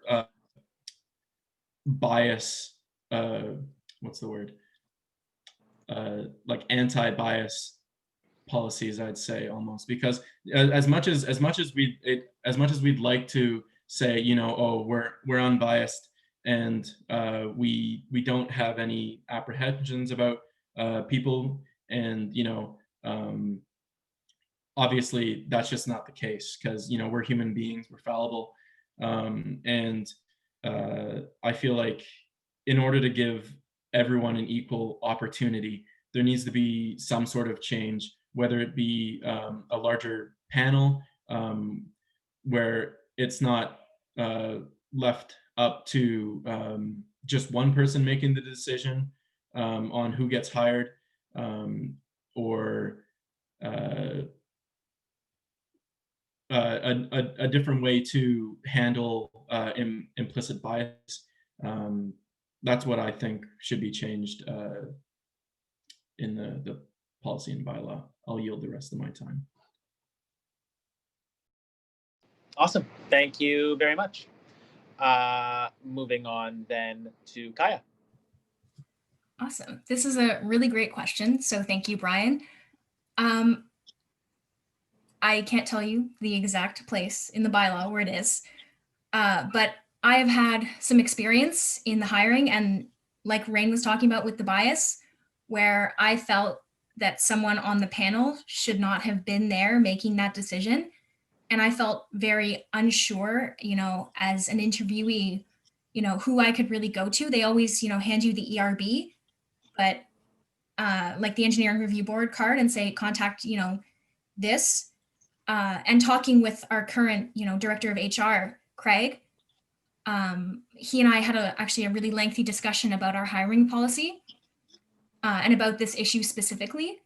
bias. What's the word? Like anti-bias policies, I'd say, almost, because as much as we'd like to say, you know, oh, we're unbiased and we don't have any apprehensions about people, and you know, obviously that's just not the case, because you know, we're human beings, we're fallible, and I feel like in order to give everyone an equal opportunity, there needs to be some sort of change, whether it be a larger panel where it's not left up to just one person making the decision on who gets hired, or a different way to handle implicit bias. That's what I think should be changed in the policy and bylaw. I'll yield the rest of my time. Awesome. Thank you very much. Moving on then to Kaija. Awesome. This is a really great question. So thank you, Brian. I can't tell you the exact place in the bylaw where it is, but I have had some experience in the hiring, and like Rein was talking about with the bias, where I felt that someone on the panel should not have been there making that decision. And I felt very unsure, you know, as an interviewee, you know, who I could really go to. They always, you know, hand you the ERB, but like the engineering review board card, and say, contact, you know, this. And talking with our current, you know, director of HR, Craig, he and I had actually a really lengthy discussion about our hiring policy and about this issue specifically.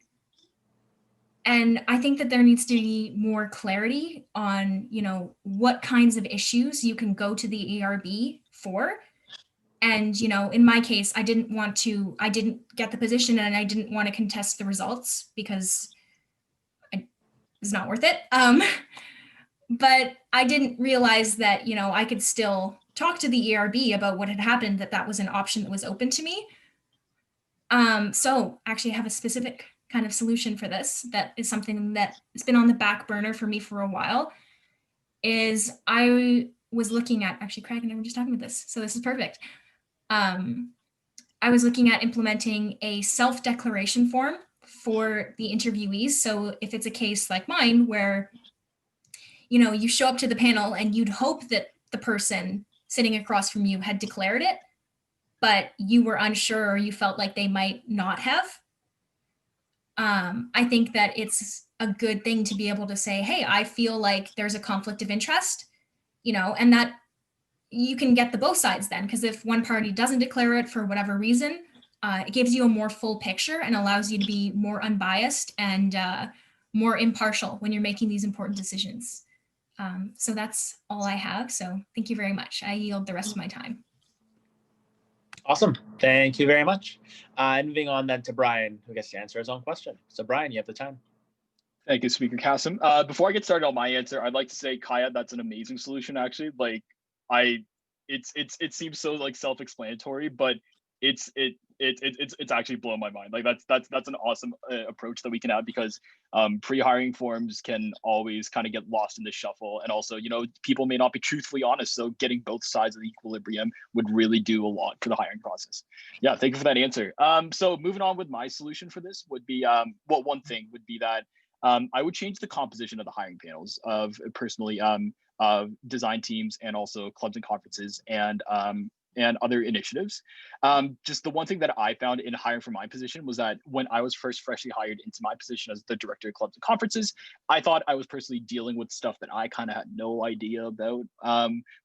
And I think that there needs to be more clarity on, you know, what kinds of issues you can go to the ERB for. And, you know, in my case, I didn't get the position, and I didn't want to contest the results because it's not worth it. But I didn't realize that, you know, I could still talk to the ERB about what had happened, that was an option that was open to me. So actually I have a specific kind of solution for this. That is something that has been on the back burner for me for a while. Is I was looking at, actually Craig and I were just talking about this, so this is perfect. I was looking at implementing a self-declaration form for the interviewees. So if it's a case like mine where, you know, you show up to the panel and you'd hope that the person sitting across from you had declared it, but you were unsure or you felt like they might not have. I think that it's a good thing to be able to say, hey, I feel like there's a conflict of interest, you know, and that you can get the both sides then, because if one party doesn't declare it for whatever reason, it gives you a more full picture and allows you to be more unbiased and more impartial when you're making these important decisions. So that's all I have. So thank you very much. I yield the rest of my time. Awesome. Thank you very much. And moving on then to Brian, who gets to answer his own question. So Brian, you have the time. Thank you, Speaker Kassem. Before I get started on my answer, I'd like to say, Kaija, that's an amazing solution, actually. Like, it seems so like self-explanatory, but it's actually blown my mind. Like that's an awesome approach that we can have, because pre-hiring forms can always kind of get lost in the shuffle, and also, you know, people may not be truthfully honest, so getting both sides of the equilibrium would really do a lot for the hiring process. Yeah, thank you for that answer. So moving on with my solution for this would be well, one thing would be that I would change the composition of the hiring panels of personally design teams, and also clubs and conferences, and other initiatives. Just the one thing that I found in hiring for my position was that when I was first freshly hired into my position as the director of clubs and conferences, I thought I was personally dealing with stuff that I kind of had no idea about,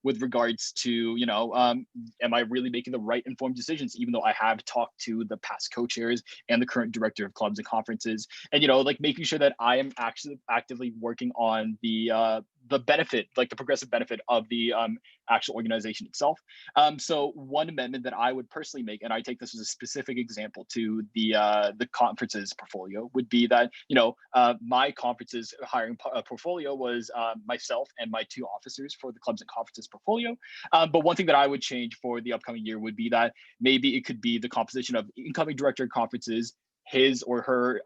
with regards to, you know, am I really making the right informed decisions, even though I have talked to the past co-chairs and the current director of clubs and conferences, and, you know, like making sure that I am actually actively working on the benefit, like the progressive benefit of the actual organization itself. So one amendment that I would personally make, and I take this as a specific example to the conferences portfolio, would be that, you know, my conferences hiring portfolio was myself and my 2 officers for the clubs and conferences portfolio. But one thing that I would change for the upcoming year would be that maybe it could be the composition of incoming director of conferences, his or her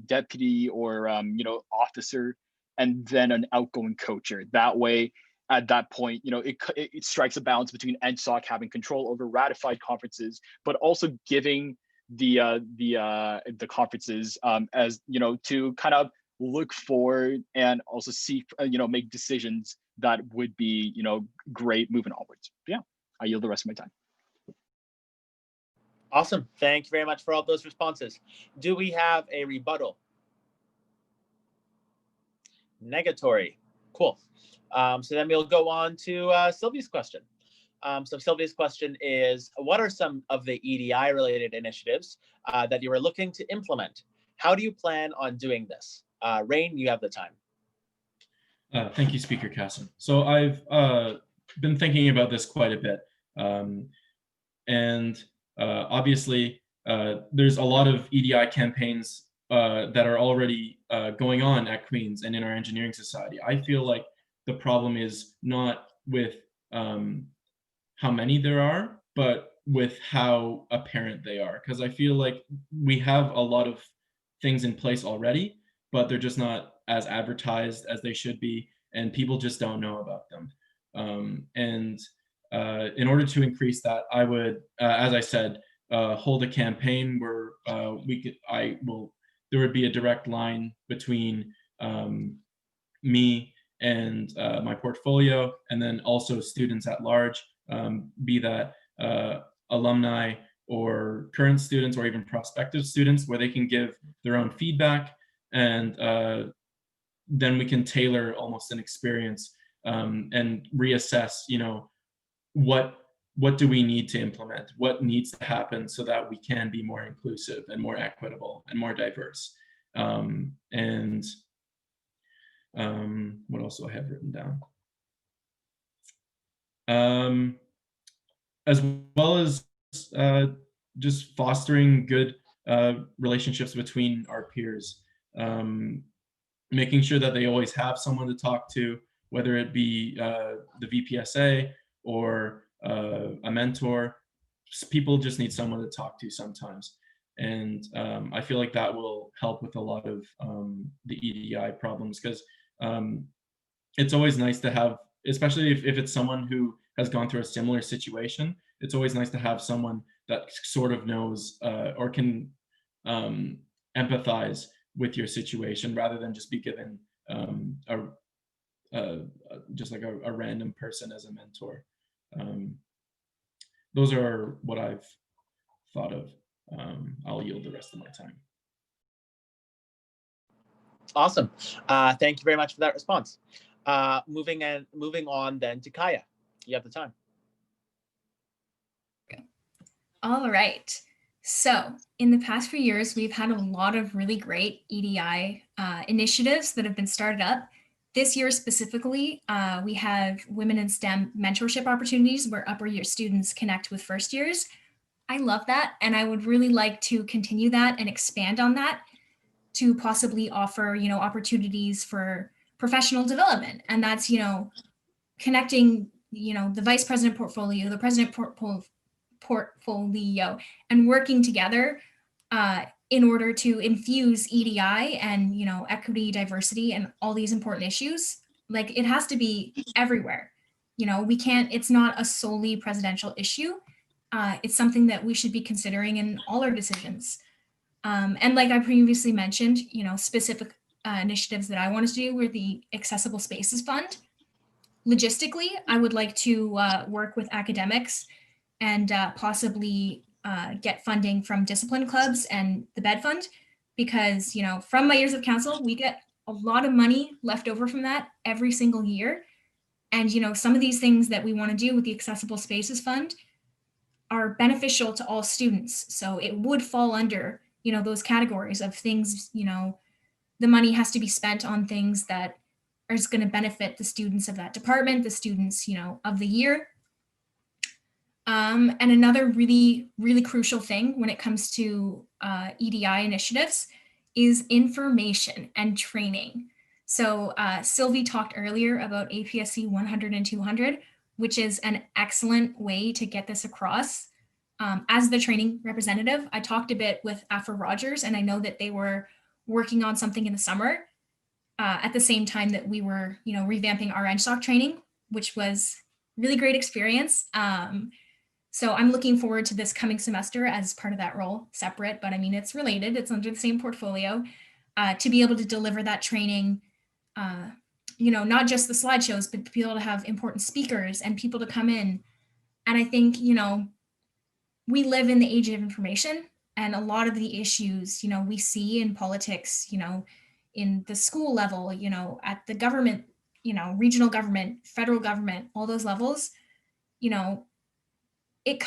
deputy or you know, officer, and then an outgoing co-chair. That way, at that point, you know, it strikes a balance between EngSoc having control over ratified conferences, but also giving the conferences, as, you know, to kind of look for and also seek, you know, make decisions that would be, you know, great moving onwards. Yeah, I yield the rest of my time. Awesome. Thank you very much for all those responses. Do we have a rebuttal? Negatory. Cool. So then we'll go on to Sylvie's question. So Sylvia's question is, what are some of the EDI related initiatives that you are looking to implement? How do you plan on doing this? Rein, you have the time. Thank you, Speaker Casson. So I've been thinking about this quite a bit. And obviously, there's a lot of EDI campaigns that are already going on at Queen's and in our engineering society. I feel like the problem is not with how many there are, but with how apparent they are. Because I feel like we have a lot of things in place already, but they're just not as advertised as they should be, and people just don't know about them. And in order to increase that, I would, as I said, hold a campaign where there would be a direct line between me and my portfolio, and then also students at large, be that alumni or current students or even prospective students, where they can give their own feedback, and then we can tailor almost an experience and reassess, you know, what do we need to implement, what needs to happen so that we can be more inclusive and more equitable and more diverse. And what else do I have written down? As well as just fostering good relationships between our peers, making sure that they always have someone to talk to, whether it be the VPSA or a mentor. People just need someone to talk to sometimes. And I feel like that will help with a lot of the EDI problems, because it's always nice to have, especially if it's someone who has gone through a similar situation, it's always nice to have someone that sort of knows or can empathize with your situation, rather than just be given just like a random person as a mentor. Those are what I've thought of. I'll yield the rest of my time. Awesome. Thank you very much for that response. Moving on then to Kaija. You have the time. All right. So in the past few years, we've had a lot of really great EDI initiatives that have been started up. This year specifically, we have Women in STEM mentorship opportunities where upper year students connect with first years. I love that, and I would really like to continue that and expand on that to possibly offer, you know, opportunities for professional development. And that's, you know, connecting, you know, the vice president portfolio, the president portfolio and working together in order to infuse EDI and, you know, equity, diversity, and all these important issues. Like, it has to be everywhere. You know, we can't, it's not a solely presidential issue. It's something that we should be considering in all our decisions. And like I previously mentioned, you know, specific initiatives that I wanted to do were the Accessible Spaces Fund. Logistically, I would like to work with academics and possibly get funding from discipline clubs and the bed fund, because, you know, from my years of council, we get a lot of money left over from that every single year. And, you know, some of these things that we want to do with the Accessible Spaces Fund are beneficial to all students. So it would fall under, you know, those categories of things, you know, the money has to be spent on things that are going to benefit the students of that department, the students, you know, of the year. And another really, really crucial thing when it comes to EDI initiatives is information and training. So Sylvie talked earlier about APSC 100 and 200, which is an excellent way to get this across. As the training representative, I talked a bit with Afra Rogers, and I know that they were working on something in the summer at the same time that we were, you know, revamping our EngSoc training, which was really great experience. So I'm looking forward to this coming semester as part of that role, separate, but I mean, it's related, it's under the same portfolio, to be able to deliver that training, you know, not just the slideshows, but to be able to have important speakers and people to come in. And I think, you know, we live in the age of information, and a lot of the issues, you know, we see in politics, you know, in the school level, you know, at the government, you know, regional government, federal government, all those levels, you know, it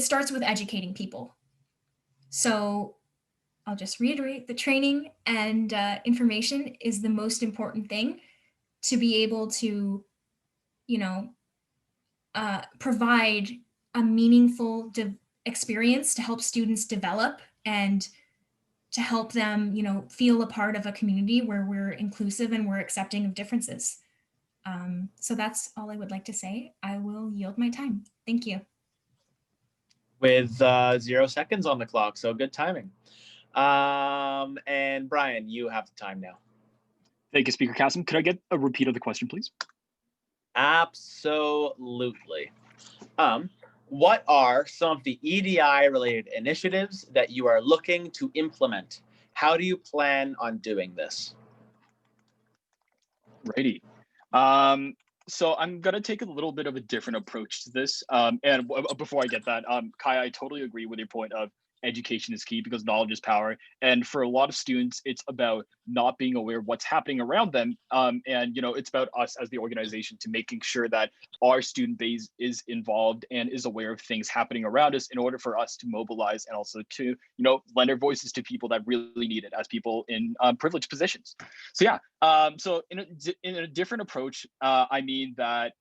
starts with educating people. So I'll just reiterate, the training and information is the most important thing to be able to, you know, provide a meaningful experience to help students develop and to help them, you know, feel a part of a community where we're inclusive and we're accepting of differences. So that's all I would like to say. I will yield my time. Thank you. With 0 seconds on the clock, so good timing. And Brian, you have the time now. Thank you, Speaker Kassem. Could I get a repeat of the question, please? Absolutely. What are some of the EDI-related initiatives that you are looking to implement? How do you plan on doing this? Righty. So I'm going to take a little bit of a different approach to this. And before I get that, Kai, I totally agree with your point of education is key because knowledge is power. And for a lot of students, it's about not being aware of what's happening around them. And, you know, it's about us as the organization to making sure that our student base is involved and is aware of things happening around us in order for us to mobilize and also to, you know, lend our voices to people that really need it as people in privileged positions. So yeah, so in a different approach, I mean that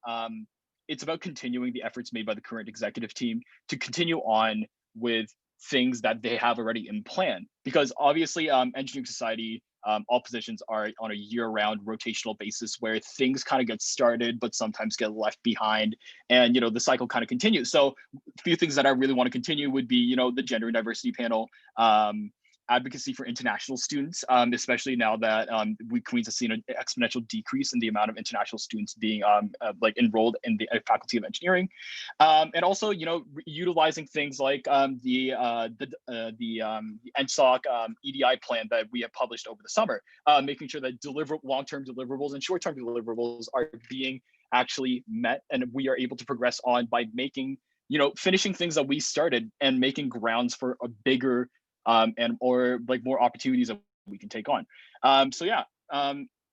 it's about continuing the efforts made by the current executive team to continue on with things that they have already in plan, because obviously engineering society, all positions are on a year-round rotational basis where things kind of get started but sometimes get left behind, and you know the cycle kind of continues. So a few things that I really want to continue would be, you know, the gender and diversity panel, advocacy for international students, especially now that Queens has seen an exponential decrease in the amount of international students being like enrolled in the Faculty of Engineering, and also, you know, utilizing things like the EngSoc EDI plan that we have published over the summer, making sure that long-term deliverables and short-term deliverables are being actually met, and we are able to progress on by making, you know, finishing things that we started and making grounds for a bigger and or like more opportunities that we can take on. So yeah,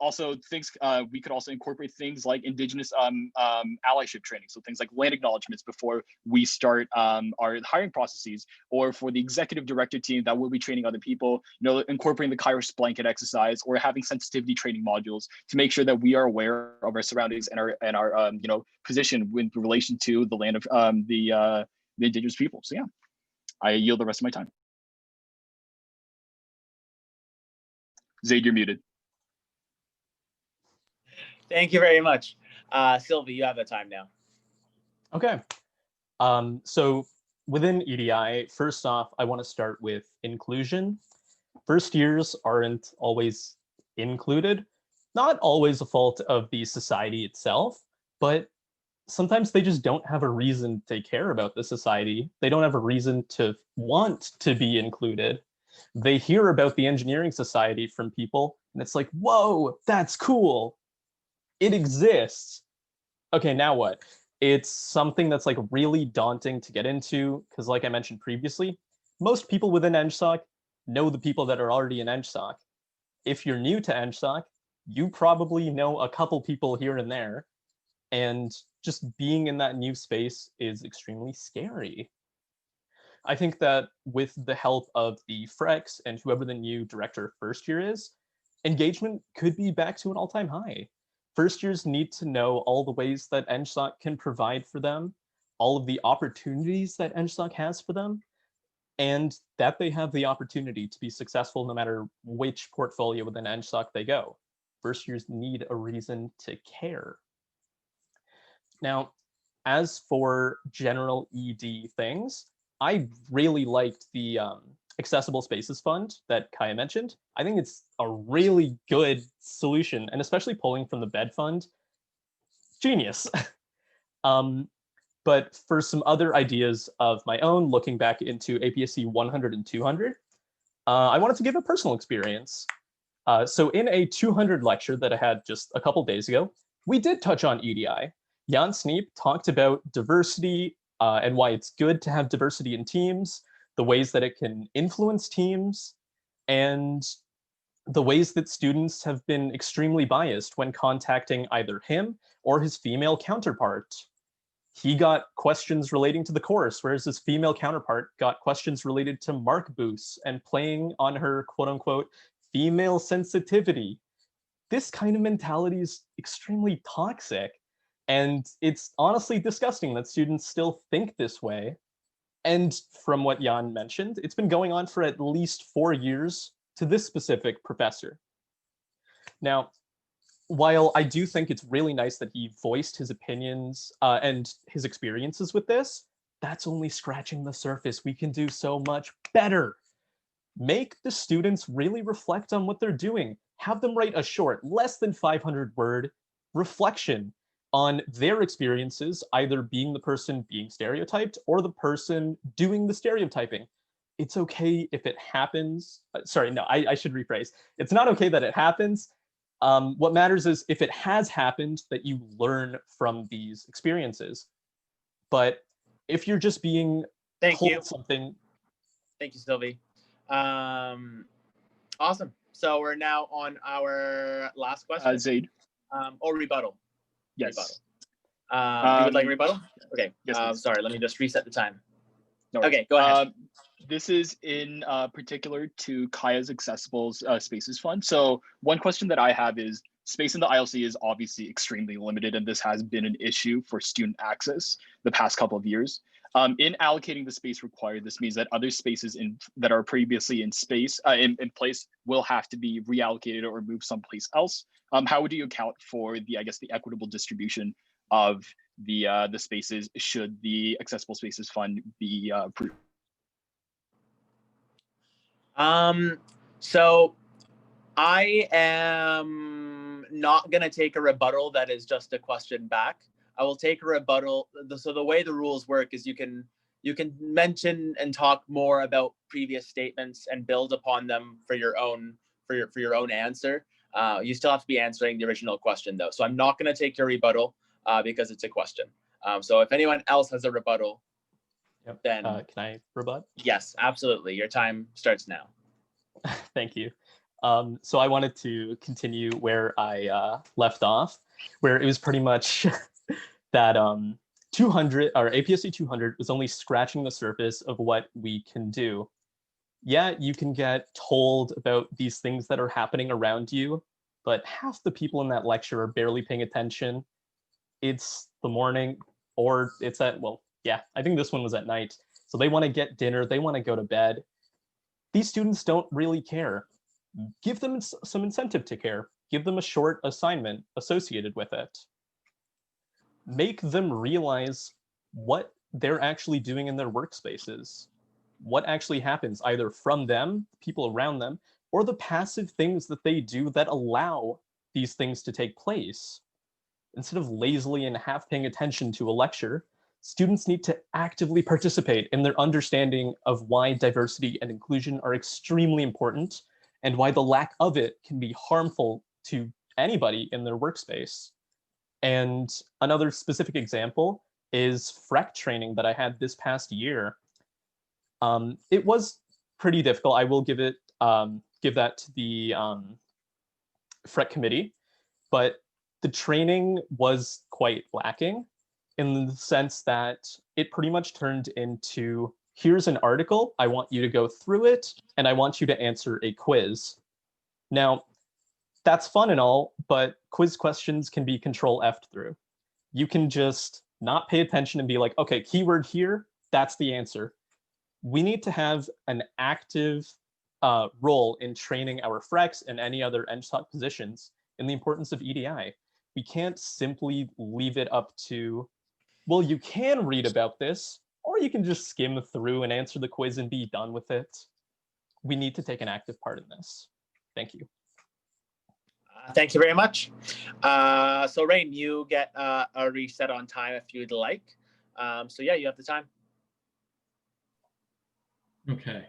also things we could also incorporate things like Indigenous allyship training. So things like land acknowledgements before we start our hiring processes, or for the executive director team that will be training other people, you know, incorporating the Kairos blanket exercise or having sensitivity training modules to make sure that we are aware of our surroundings and our you know, position in relation to the land of the Indigenous people. So yeah, I yield the rest of my time. Zaid, you're muted. Thank you very much. Sylvie, you have the time now. Okay. So within EDI, first off, I want to start with inclusion. First years aren't always included, not always a fault of the society itself, but sometimes they just don't have a reason to care about the society. They don't have a reason to want to be included. They hear about the engineering society from people, and it's like, whoa, that's cool. It exists. Okay, now what? It's something that's like really daunting to get into, because like I mentioned previously, most people within EngSoc know the people that are already in EngSoc. If you're new to EngSoc, you probably know a couple people here and there, and just being in that new space is extremely scary. I think that with the help of the Frex and whoever the new director first year is, engagement could be back to an all-time high. First years need to know all the ways that EngSoc can provide for them, all of the opportunities that EngSoc has for them, and that they have the opportunity to be successful no matter which portfolio within EngSoc they go. First years need a reason to care. Now, as for general ED things, I really liked the Accessible Spaces Fund that Kaija mentioned. I think it's a really good solution, and especially pulling from the bed fund, genius. But for some other ideas of my own, looking back into APSC 100 and 200, I wanted to give a personal experience. So in a 200 lecture that I had just a couple days ago, we did touch on EDI. Jan Sneep talked about diversity and why it's good to have diversity in teams, the ways that it can influence teams, and the ways that students have been extremely biased when contacting either him or his female counterpart. He got questions relating to the course, whereas his female counterpart got questions related to mark boosts and playing on her quote unquote female sensitivity. This kind of mentality is extremely toxic. And it's honestly disgusting that students still think this way. And from what Jan mentioned, it's been going on for at least 4 years to this specific professor. Now, while I do think it's really nice that he voiced his opinions and his experiences with this, that's only scratching the surface. We can do so much better. Make the students really reflect on what they're doing. Have them write a short, less than 500-word reflection on their experiences, either being the person being stereotyped or the person doing the stereotyping. It's okay if it happens. Sorry, no, I should rephrase. It's not okay that it happens. What matters is if it has happened, that you learn from these experiences. But if you're just being told something. Thank you, Sylvie. Awesome. So we're now on our last question. Zaid. Or rebuttal. Yes. Rebuttal. You would like a rebuttal? Okay. Yes, sorry, let me just reset the time. No okay, go ahead. This is in particular to Kaija's Accessible Spaces Fund. So one question that I have is, space in the ILC is obviously extremely limited, and this has been an issue for student access the past couple of years. In allocating the space required, this means that other spaces that are previously in place will have to be reallocated or moved someplace else. How would you account for the equitable distribution of the spaces should the Accessible Spaces Fund be approved? So I am not going to take a rebuttal that is just a question back. I will take a rebuttal. So the way the rules work is you can mention and talk more about previous statements and build upon them for your own answer. You still have to be answering the original question though. So I'm not going to take your rebuttal because it's a question. So if anyone else has a rebuttal, then can I rebut? Yes, absolutely. Your time starts now. Thank you. So I wanted to continue where I left off, where it was pretty much that 200 or APSC 200 was only scratching the surface of what we can do. Yeah, you can get told about these things that are happening around you, but half the people in that lecture are barely paying attention. It's the morning, or it's at, well, yeah, I think this one was at night. So they want to get dinner, they want to go to bed. These students don't really care. Give them some incentive to care. Give them a short assignment associated with it. Make them realize what they're actually doing in their workspaces. What actually happens either from them, people around them, or the passive things that they do that allow these things to take place. Instead of lazily and half paying attention to a lecture, students need to actively participate in their understanding of why diversity and inclusion are extremely important and why the lack of it can be harmful to anybody in their workspace. And another specific example is FREC training that I had this past year. It was pretty difficult. I will give that to the FREC committee, but the training was quite lacking in the sense that it pretty much turned into, here's an article, I want you to go through it, and I want you to answer a quiz. Now, that's fun and all, but quiz questions can be control F'd through. You can just not pay attention and be like, okay, keyword here, that's the answer. We need to have an active role in training our FRECs and any other EngSoc positions in the importance of EDI. We can't simply leave it up to, well, you can read about this, or you can just skim through and answer the quiz and be done with it. We need to take an active part in this. Thank you. Thank you very much. So Rein, you get a reset on time if you'd like. So yeah, you have the time. Okay.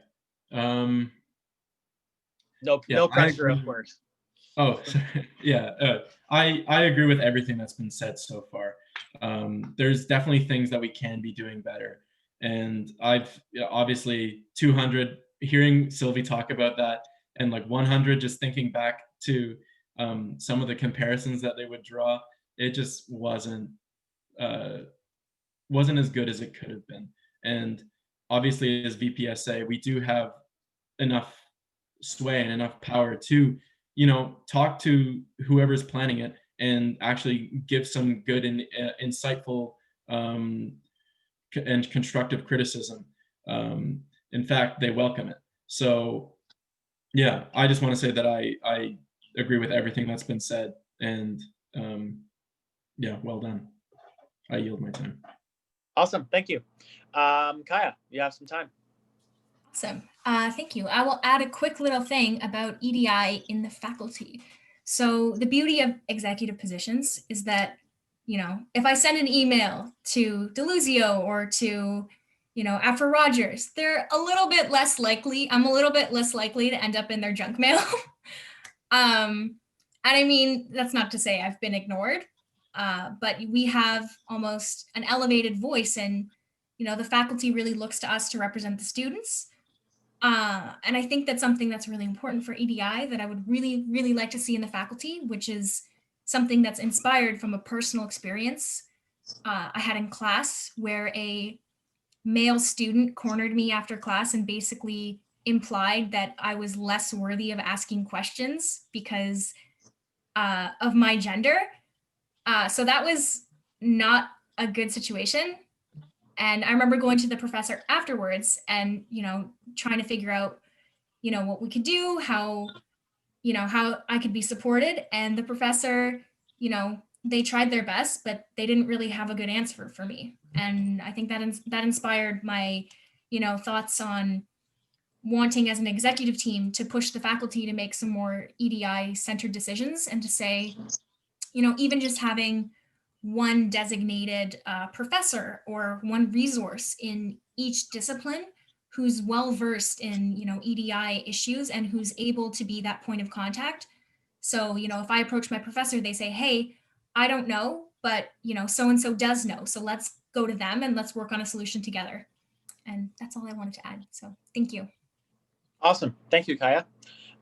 No pressure, of course. Oh, yeah. I agree with everything that's been said so far. There's definitely things that we can be doing better. And I've obviously 200, hearing Sylvie talk about that, and like 100, just thinking back to some of the comparisons that they would draw, it just wasn't as good as it could have been. And obviously as VPSA, we do have enough sway and enough power to, talk to whoever's planning it and actually give some good and insightful and constructive criticism. In fact, they welcome it. So yeah, I just want to say that I agree with everything that's been said, and yeah, well done. I yield my time. Awesome, thank you. Kaija, you have some time. Awesome. Thank you. I will add a quick little thing about EDI in the faculty. So the beauty of executive positions is that, if I send an email to Deluzio or to, Afro Rogers, they're a little bit less likely. I'm a little bit less likely to end up in their junk mail. And I mean, that's not to say I've been ignored, but we have almost an elevated voice, and, the faculty really looks to us to represent the students. And I think that's something that's really important for EDI that I would really, really like to see in the faculty, which is something that's inspired from a personal experience I had in class, where a male student cornered me after class and basically implied that I was less worthy of asking questions because of my gender. So that was not a good situation. And I remember going to the professor afterwards and, trying to figure out, what we could do, how I could be supported. And the professor, they tried their best, but they didn't really have a good answer for me. And I think that inspired my, thoughts on wanting as an executive team to push the faculty to make some more EDI centered decisions, and to say, even just having one designated professor or one resource in each discipline who's well-versed in, EDI issues and who's able to be that point of contact. So, if I approach my professor, they say, hey, I don't know, but, so-and-so does know. So let's go to them and let's work on a solution together. And that's all I wanted to add. So thank you. Awesome. Thank you, Kaija.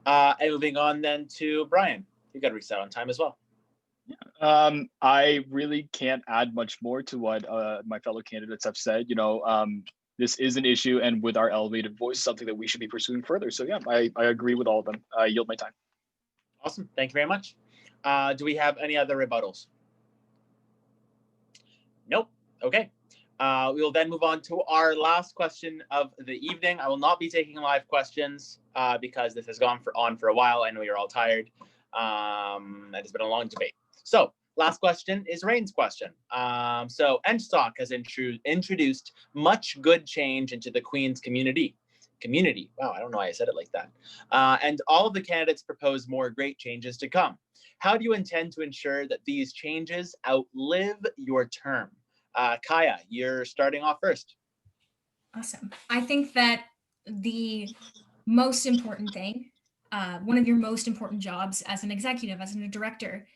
And moving on then to Brian. You got to reset on time as well. I really can't add much more to what my fellow candidates have said. This is an issue, and with our elevated voice, something that we should be pursuing further. So yeah, I agree with all of them. I yield my time. Awesome. Thank you very much. Do we have any other rebuttals? Nope. Okay. We will then move on to our last question of the evening. I will not be taking live questions because this has gone on for a while. I know you're all tired. It has been a long debate. So last question is Rein's question. So EngSoc has introduced much good change into the Queen's community. Wow, I don't know why I said it like that. And all of the candidates propose more great changes to come. How do you intend to ensure that these changes outlive your term? Kaija, you're starting off first. Awesome. I think that the most important thing, one of your most important jobs as an executive, as a director,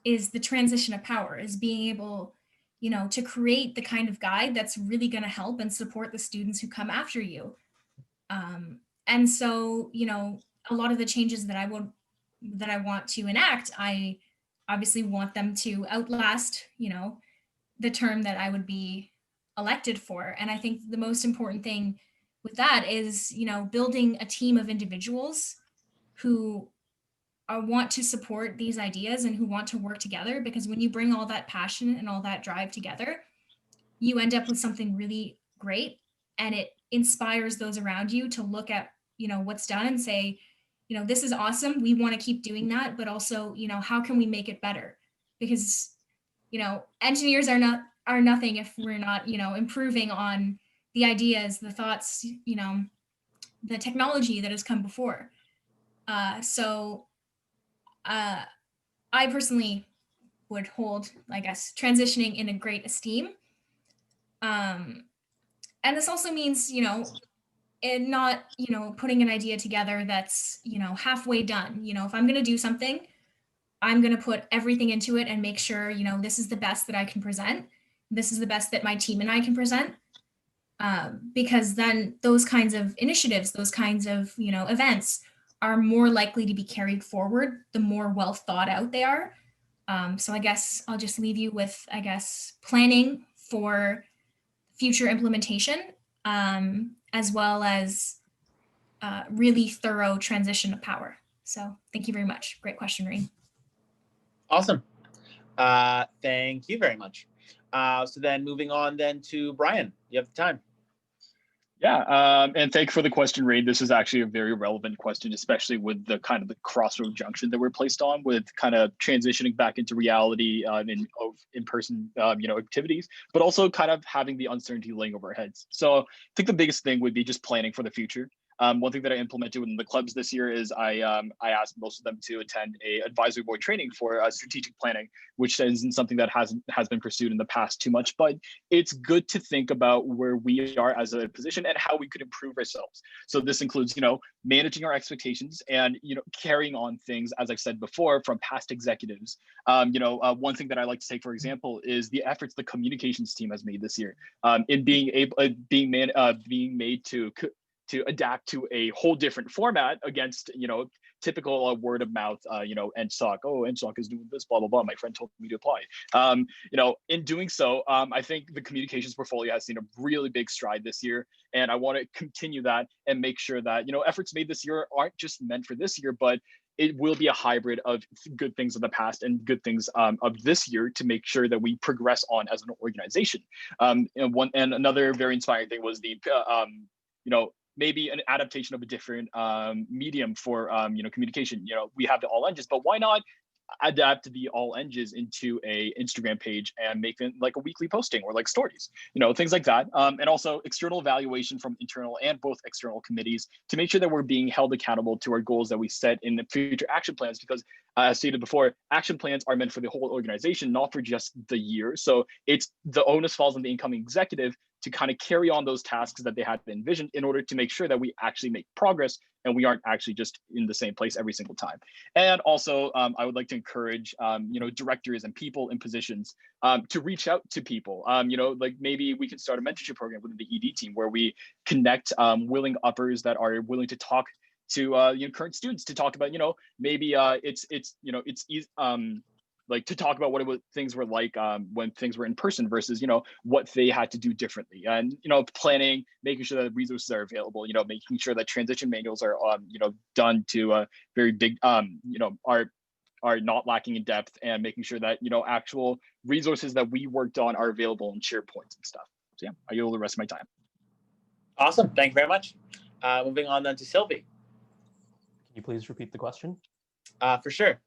is the transition of power, is being able, to create the kind of guide that's really going to help and support the students who come after you. And so, a lot of the changes that I want to enact, I obviously want them to outlast, the term that I would be elected for. And I think the most important thing with that is, building a team of individuals who want to support these ideas and who want to work together, because when you bring all that passion and all that drive together, you end up with something really great, and it inspires those around you to look at, what's done and say, this is awesome. We want to keep doing that, but also, how can we make it better? Because, engineers are nothing if we're not, improving on the ideas, the thoughts, the technology that has come before. So I personally would hold, I guess, transitioning in a great esteem. And this also means, and not, putting an idea together that's, halfway done. If I'm going to do something, I'm going to put everything into it and make sure, this is the best that I can present. This is the best that my team and I can present. Because then those kinds of initiatives, those kinds of, events are more likely to be carried forward the more well thought out they are. So I guess I'll just leave you with, planning for future implementation, as well as really thorough transition of power. So thank you very much. Great question, Rein. Awesome. Thank you very much. So then moving on then to Brian, you have the time. Yeah, and thank you for the question, Rein. This is actually a very relevant question, especially with the kind of the crossroad junction that we're placed on with kind of transitioning back into reality in person, activities, but also kind of having the uncertainty laying over our heads. So I think the biggest thing would be just planning for the future. One thing that I implemented within the clubs this year is I asked most of them to attend a advisory board training for strategic planning, which isn't something that has been pursued in the past too much, but it's good to think about where we are as a position and how we could improve ourselves. So this includes, managing our expectations and, carrying on things, as I've said before, from past executives. One thing that I like to take, for example, is the efforts the communications team has made this year in being made to adapt to a whole different format against, typical word of mouth, EngSoc, EngSoc is doing this, blah, blah, blah. My friend told me to apply. In doing so, I think the communications portfolio has seen a really big stride this year. And I want to continue that and make sure that, efforts made this year aren't just meant for this year, but it will be a hybrid of good things of the past and good things of this year to make sure that we progress on as an organization. And another very inspiring thing was the, maybe an adaptation of a different medium for communication. We have the all engines, but why not adapt the all engines into a Instagram page and make it like a weekly posting or like stories, things like that. And also external evaluation from internal and both external committees to make sure that we're being held accountable to our goals that we set in the future action plans, because as stated before, action plans are meant for the whole organization, not for just the year. So it's the onus falls on the incoming executive to kind of carry on those tasks that they had envisioned in order to make sure that we actually make progress and we aren't actually just in the same place every single time. And also, I would like to encourage, directors and people in positions to reach out to people. Like maybe we can start a mentorship program within the ED team where we connect willing uppers that are willing to talk to current students to talk about, maybe it's easy. Like to talk about things were like when things were in person versus, what they had to do differently, and, planning, making sure that resources are available, making sure that transition manuals are, done to a very big, are not lacking in depth, and making sure that, actual resources that we worked on are available in SharePoints and stuff. So yeah, I yield the rest of my time. Awesome. Thank you very much. Moving on then to Sylvie. Can you please repeat the question? For sure.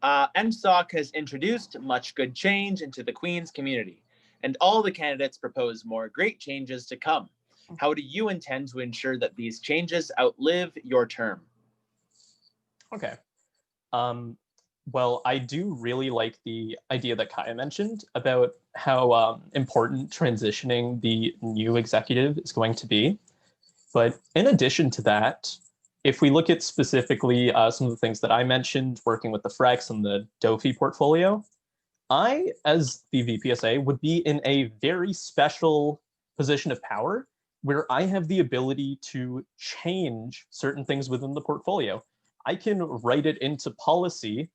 EngSoc has introduced much good change into the Queen's community, and all the candidates propose more great changes to come. How do you intend to ensure that these changes outlive your term? Okay. Well, I do really like the idea that Kaija mentioned about how important transitioning the new executive is going to be. But in addition to that, if we look at specifically some of the things that I mentioned, working with the Frex and the Dofi portfolio, I, as the VPSA, would be in a very special position of power where I have the ability to change certain things within the portfolio. I can write it into policy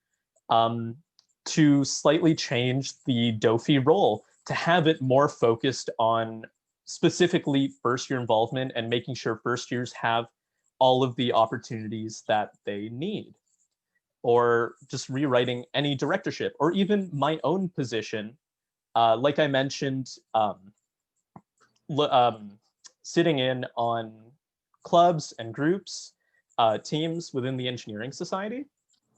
to slightly change the Dofi role, to have it more focused on specifically first-year involvement and making sure first years have all of the opportunities that they need. Or just rewriting any directorship, or even my own position. Like I mentioned, sitting in on clubs and groups, teams within the engineering society,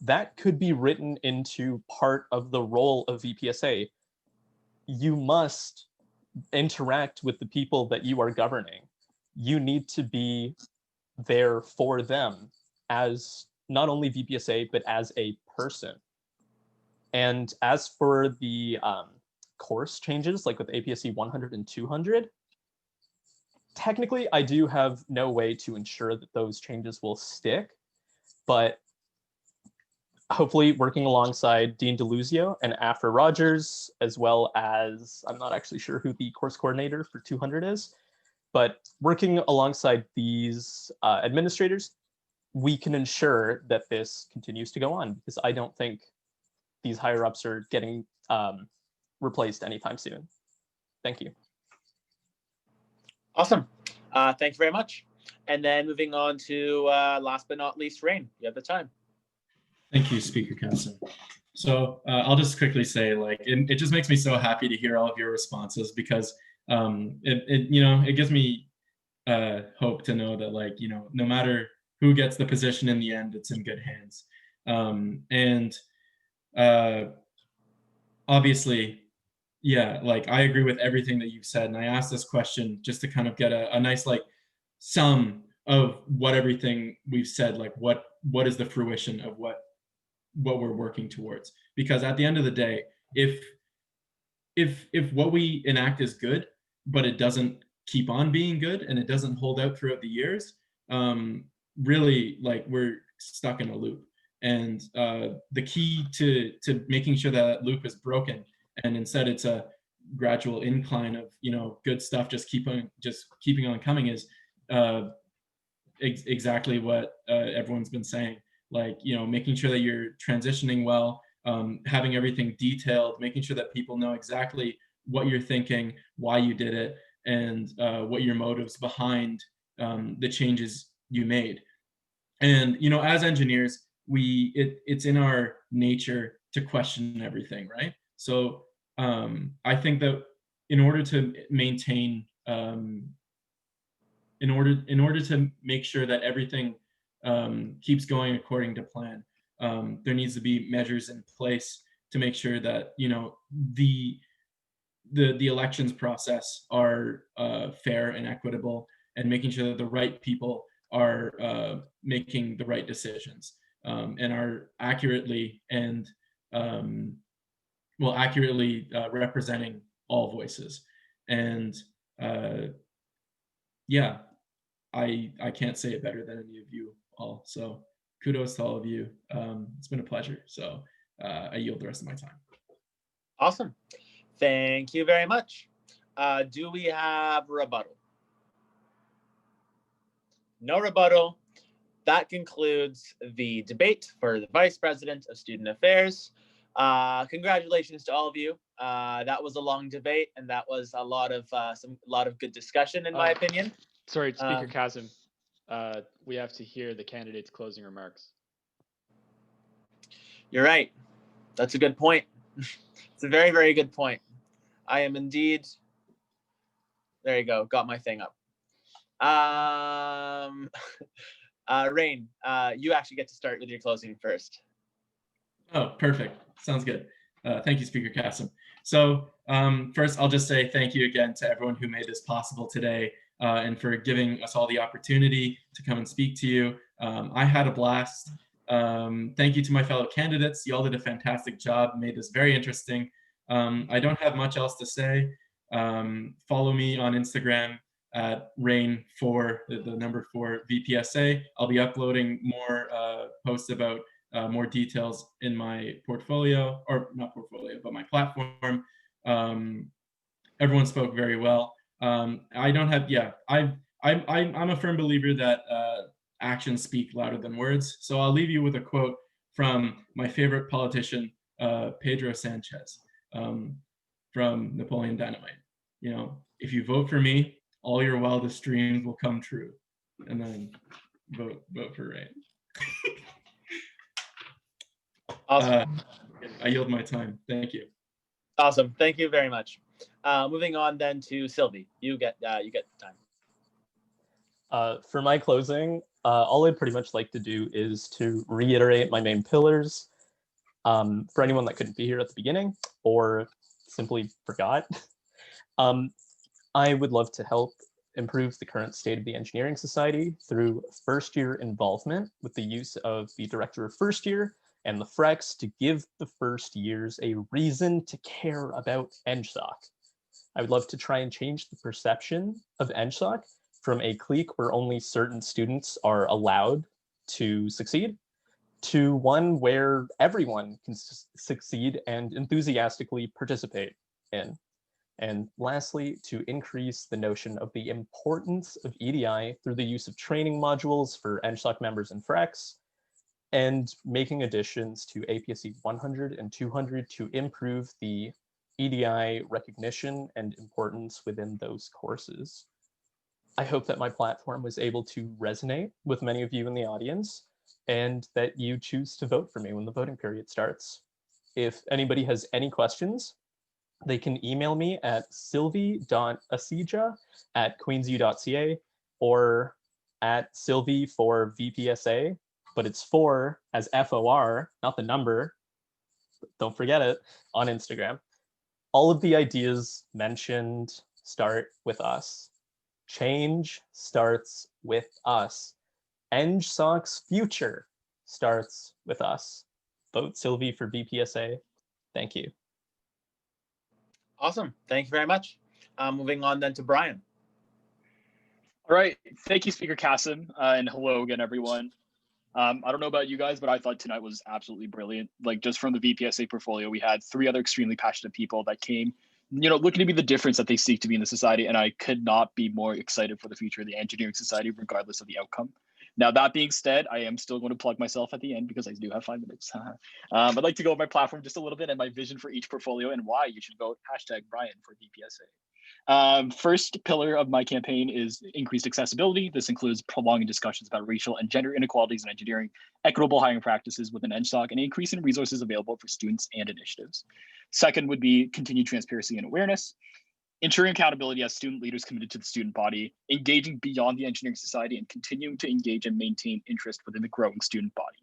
that could be written into part of the role of VPSA. You must interact with the people that you are governing. You need to be there for them as not only VPSA, but as a person. And as for the course changes, like with APSC 100 and 200, technically I do have no way to ensure that those changes will stick, but hopefully working alongside Dean DeLuzio and Afra Rogers, as well as, I'm not actually sure who the course coordinator for 200 is, but working alongside these administrators, we can ensure that this continues to go on, because I don't think these higher ups are getting replaced anytime soon. Thank you. Awesome. Thank you very much. And then moving on to last but not least, Rein, you have the time. Thank you, Speaker Casson. So I'll just quickly say, like, it just makes me so happy to hear all of your responses, because it gives me hope to know that, like, no matter who gets the position in the end, it's in good hands. Obviously, yeah, like, I agree with everything that you've said, and I asked this question just to kind of get a nice, like, sum of what everything we've said, like, what is the fruition of what we're working towards. Because at the end of the day, if what we enact is good, but it doesn't keep on being good and it doesn't hold out throughout the years, really, like, we're stuck in a loop. And the key to making sure that loop is broken, and instead it's a gradual incline of good stuff just keeping on coming, is exactly what everyone's been saying. Like, making sure that you're transitioning well, having everything detailed, making sure that people know exactly what you're thinking, why you did it, and what your motives behind the changes you made. And as engineers, it's in our nature to question everything, right? So I think that in order to maintain, in order to make sure that everything keeps going according to plan, there needs to be measures in place to make sure that the elections process are fair and equitable, and making sure that the right people are making the right decisions, and are accurately representing all voices. And yeah, I can't say it better than any of you all. So kudos to all of you. It's been a pleasure. So I yield the rest of my time. Awesome. Thank you very much. Do we have rebuttal? No rebuttal. That concludes the debate for the Vice President of Student Affairs. Congratulations to all of you. That was a long debate, and that was a lot of good discussion, in my opinion. Sorry, Speaker Kasim. We have to hear the candidate's closing remarks. You're right. That's a good point. It's a very, very good point. I am indeed. There you go. Got my thing up. Rein, you actually get to start with your closing first. Oh, perfect. Sounds good. Thank you, Speaker Kassem. So first, I'll just say thank you again to everyone who made this possible today and for giving us all the opportunity to come and speak to you. I had a blast. Thank you to my fellow candidates. You all did a fantastic job, made this very interesting. I don't have much else to say. Follow me on Instagram at Rein for the number 4 VPSA. I'll be uploading more posts about more details in my portfolio, or not portfolio, but my platform. Everyone spoke very well. I don't have, yeah, I'm a firm believer that actions speak louder than words. So I'll leave you with a quote from my favorite politician, Pedro Sanchez, from Napoleon Dynamite. You know, if you vote for me, all your wildest dreams will come true. And then vote for Rein. Awesome. I yield my time. Thank you. Awesome. Thank you very much. Moving on then to Sylvie. You get time. For my closing, all I'd pretty much like to do is to reiterate my main pillars. For anyone that couldn't be here at the beginning or simply forgot, I would love to help improve the current state of the Engineering Society through first-year involvement with the use of the Director of First Year and the FREX to give the first years a reason to care about EngSoc. I would love to try and change the perception of EngSoc from a clique where only certain students are allowed to succeed to one where everyone can succeed and enthusiastically participate in. And lastly, to increase the notion of the importance of EDI through the use of training modules for EngSoc members and FREX, and making additions to APSC 100 and 200 to improve the EDI recognition and importance within those courses. I hope that my platform was able to resonate with many of you in the audience and that you choose to vote for me when the voting period starts. If anybody has any questions, they can email me at sylvie.asija@queensu.ca or at Sylvie for VPSA, but it's 4 as FOR, not the number. Don't forget it, on Instagram. All of the ideas mentioned start with us. Change starts with us. EngSoc's future starts with us. Vote Sylvie for VPSA. Thank you. Awesome. Thank you very much. Moving on then to Brian. All right. Thank you, Speaker Kassem, and hello again, everyone. I don't know about you guys, but I thought tonight was absolutely brilliant. Like, just from the VPSA portfolio, we had 3 other extremely passionate people that came, you know, looking to be the difference that they seek to be in the society. And I could not be more excited for the future of the Engineering Society, regardless of the outcome. Now, that being said, I am still going to plug myself at the end because I do have 5 minutes. I'd like to go over my platform just a little bit and my vision for each portfolio and why you should vote #Brian for VPSA. First pillar of my campaign is increased accessibility. This includes prolonging discussions about racial and gender inequalities in engineering, equitable hiring practices within EngSoc, and increasing resources available for students and initiatives. Second would be continued transparency and awareness, ensuring accountability as student leaders committed to the student body, engaging beyond the Engineering Society, and continuing to engage and maintain interest within the growing student body.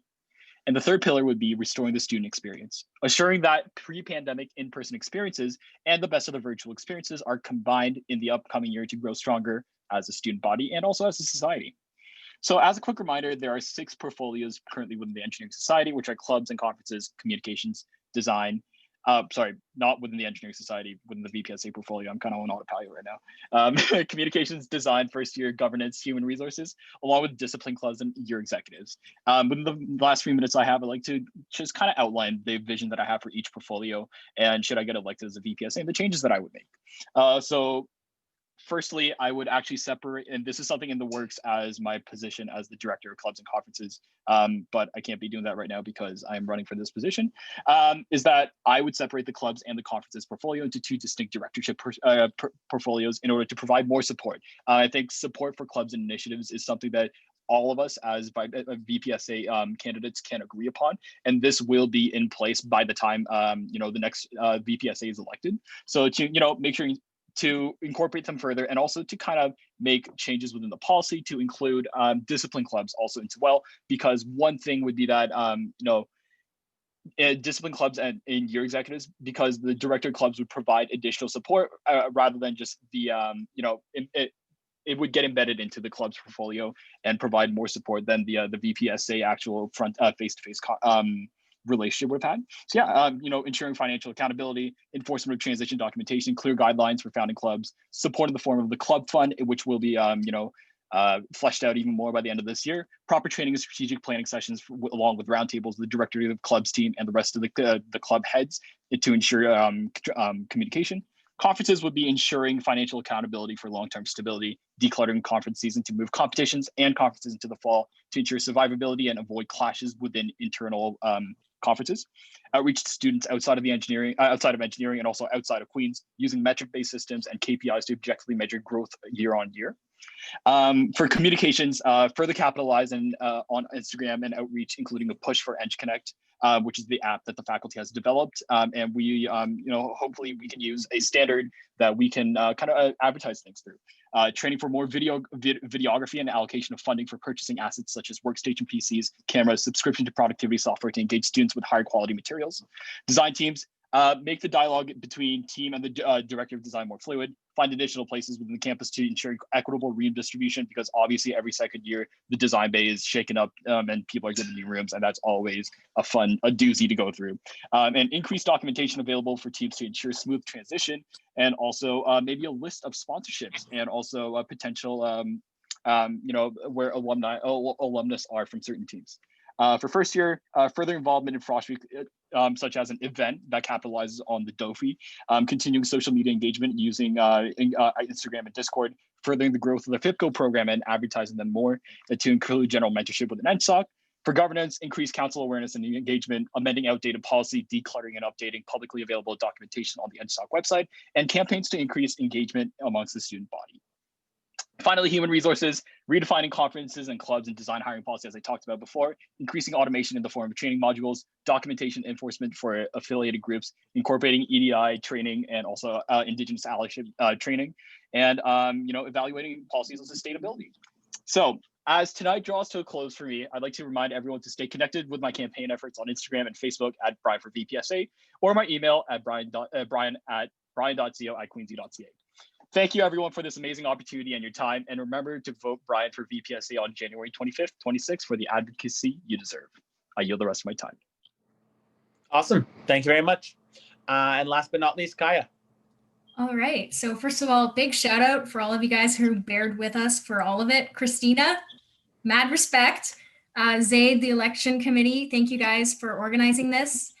And the third pillar would be restoring the student experience, assuring that pre-pandemic in-person experiences and the best of the virtual experiences are combined in the upcoming year to grow stronger as a student body and also as a society. So as a quick reminder, there are 6 portfolios currently within the Engineering Society, which are clubs and conferences, communications, design, not within the Engineering Society, within the VPSA portfolio. I'm kind of on autopilot right now. Communications, design, first year, governance, human resources, along with discipline clubs and year executives. Within the last few minutes I have, I'd like to just kind of outline the vision that I have for each portfolio and should I get elected as a VPSA and the changes that I would make. So firstly, I would actually separate, and this is something in the works as my position as the director of clubs and conferences, but I can't be doing that right now because I'm running for this position, is that I would separate the clubs and the conferences portfolio into 2 distinct directorship portfolios in order to provide more support. I think support for clubs and initiatives is something that all of us as VPSA candidates can agree upon, and this will be in place by the time the next VPSA is elected. So to make sure to incorporate them further and also to kind of make changes within the policy to include discipline clubs also as well, because one thing would be that discipline clubs and in year executives, because the director of clubs would provide additional support rather than just the it would get embedded into the club's portfolio and provide more support than the VPSA actual front face-to-face relationship would have had. So yeah, ensuring financial accountability, enforcement of transition documentation, clear guidelines for founding clubs, support in the form of the club fund, which will be fleshed out even more by the end of this year, proper training and strategic planning sessions along with roundtables, the director of the club's team and the rest of the club heads to ensure communication. Conferences would be ensuring financial accountability for long-term stability, decluttering conference season to move competitions and conferences into the fall to ensure survivability and avoid clashes within internal conferences. Outreach to students outside of engineering and also outside of Queens using metric-based systems and KPIs to objectively measure growth year on year. For communications, further capitalize on Instagram and outreach, including a push for EngConnect, which is the app that the faculty has developed. And we, hopefully we can use a standard that we can kind of advertise things through. Training for more videography and allocation of funding for purchasing assets such as workstation PCs, cameras, subscription to productivity software to engage students with higher quality materials. Design teams, make the dialogue between team and the director of design more fluid, find additional places within the campus to ensure equitable redistribution, because obviously every second year the design bay is shaken up and people are given new rooms, and that's always a doozy to go through. And increased documentation available for teams to ensure smooth transition, and also maybe a list of sponsorships and also a potential where alumnus are from certain teams. For first year, further involvement in Frost Week, such as an event that capitalizes on the DOFI, continuing social media engagement using Instagram and Discord, furthering the growth of the FIPCO program and advertising them more to include general mentorship with an EngSoc. For governance, increase council awareness and engagement, amending outdated policy, decluttering and updating publicly available documentation on the EngSoc website, and campaigns to increase engagement amongst the student body. Finally, human resources, redefining conferences and clubs and design hiring policy, as I talked about before, increasing automation in the form of training modules, documentation enforcement for affiliated groups, incorporating EDI training and also Indigenous allyship training, and evaluating policies on sustainability. So as tonight draws to a close for me, I'd like to remind everyone to stay connected with my campaign efforts on Instagram and Facebook at Brian for VPSA, or my email at brian.co@queensy.ca. Thank you, everyone, for this amazing opportunity and your time. And remember to vote Brian for VPSA on January 25th, 26th for the advocacy you deserve. I yield the rest of my time. Awesome. Thank you very much. And last but not least, Kaija. All right. So first of all, big shout out for all of you guys who bared with us for all of it. Christina, mad respect. Zaid, the election committee, thank you guys for organizing this.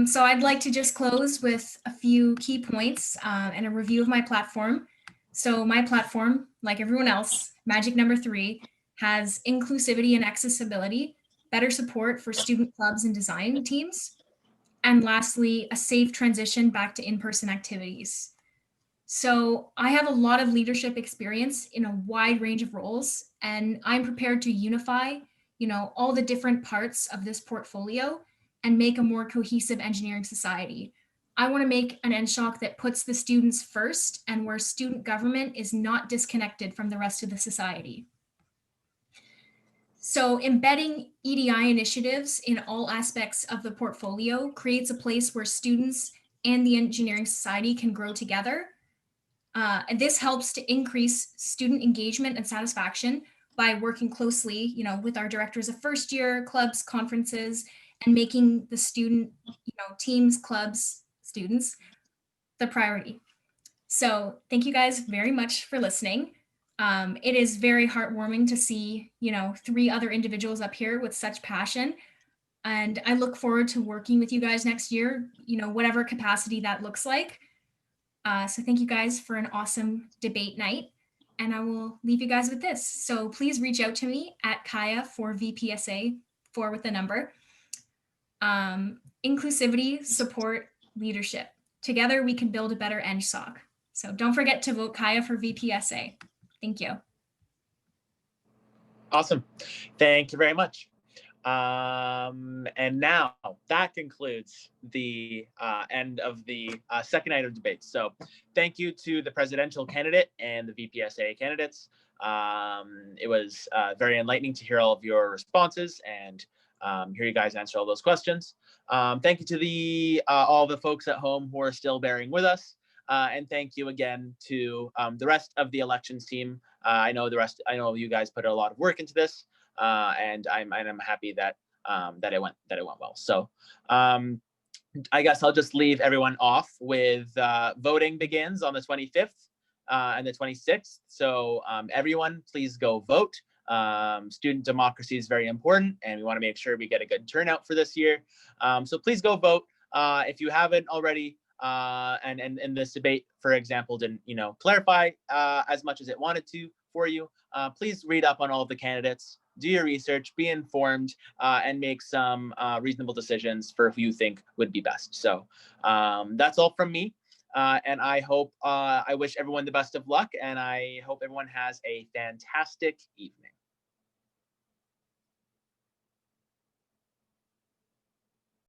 So I'd like to just close with a few key points and a review of my platform. So my platform, like everyone else, magic number 3, has inclusivity and accessibility, better support for student clubs and design teams, and lastly, a safe transition back to in-person activities. So I have a lot of leadership experience in a wide range of roles, and I'm prepared to unify, all the different parts of this portfolio and make a more cohesive engineering society. I want to make an EngSoc that puts the students first and where student government is not disconnected from the rest of the society. So embedding EDI initiatives in all aspects of the portfolio creates a place where students and the engineering society can grow together. And this helps to increase student engagement and satisfaction by working closely, with our directors of first year, clubs, conferences, and making the student, teams, clubs, students, the priority. So thank you guys very much for listening. It is very heartwarming to see, 3 other individuals up here with such passion. And I look forward to working with you guys next year, whatever capacity that looks like. So thank you guys for an awesome debate night. And I will leave you guys with this. So please reach out to me at Kaija for VPSA, 4 with the number. Inclusivity, support, leadership. Together we can build a better EngSoc. So don't forget to vote Kaija for VPSA. Thank you. Awesome. Thank you very much. And now that concludes the end of the second night of debate. So thank you to the presidential candidate and the VPSA candidates. It was very enlightening to hear all of your responses and hear you guys answer all those questions. Thank you to all the folks at home who are still bearing with us. And thank you again to the rest of the elections team. I know you guys put a lot of work into this, and I'm happy that it went well. So I guess I'll just leave everyone off with voting begins on the 25th and the 26th. So everyone, please go vote. Student democracy is very important, and we want to make sure we get a good turnout for this year. So please go vote if you haven't already. And this debate, for example, didn't clarify as much as it wanted to for you. Please read up on all of the candidates, do your research, be informed, and make some reasonable decisions for who you think would be best. So that's all from me. And I wish everyone the best of luck, and I hope everyone has a fantastic evening.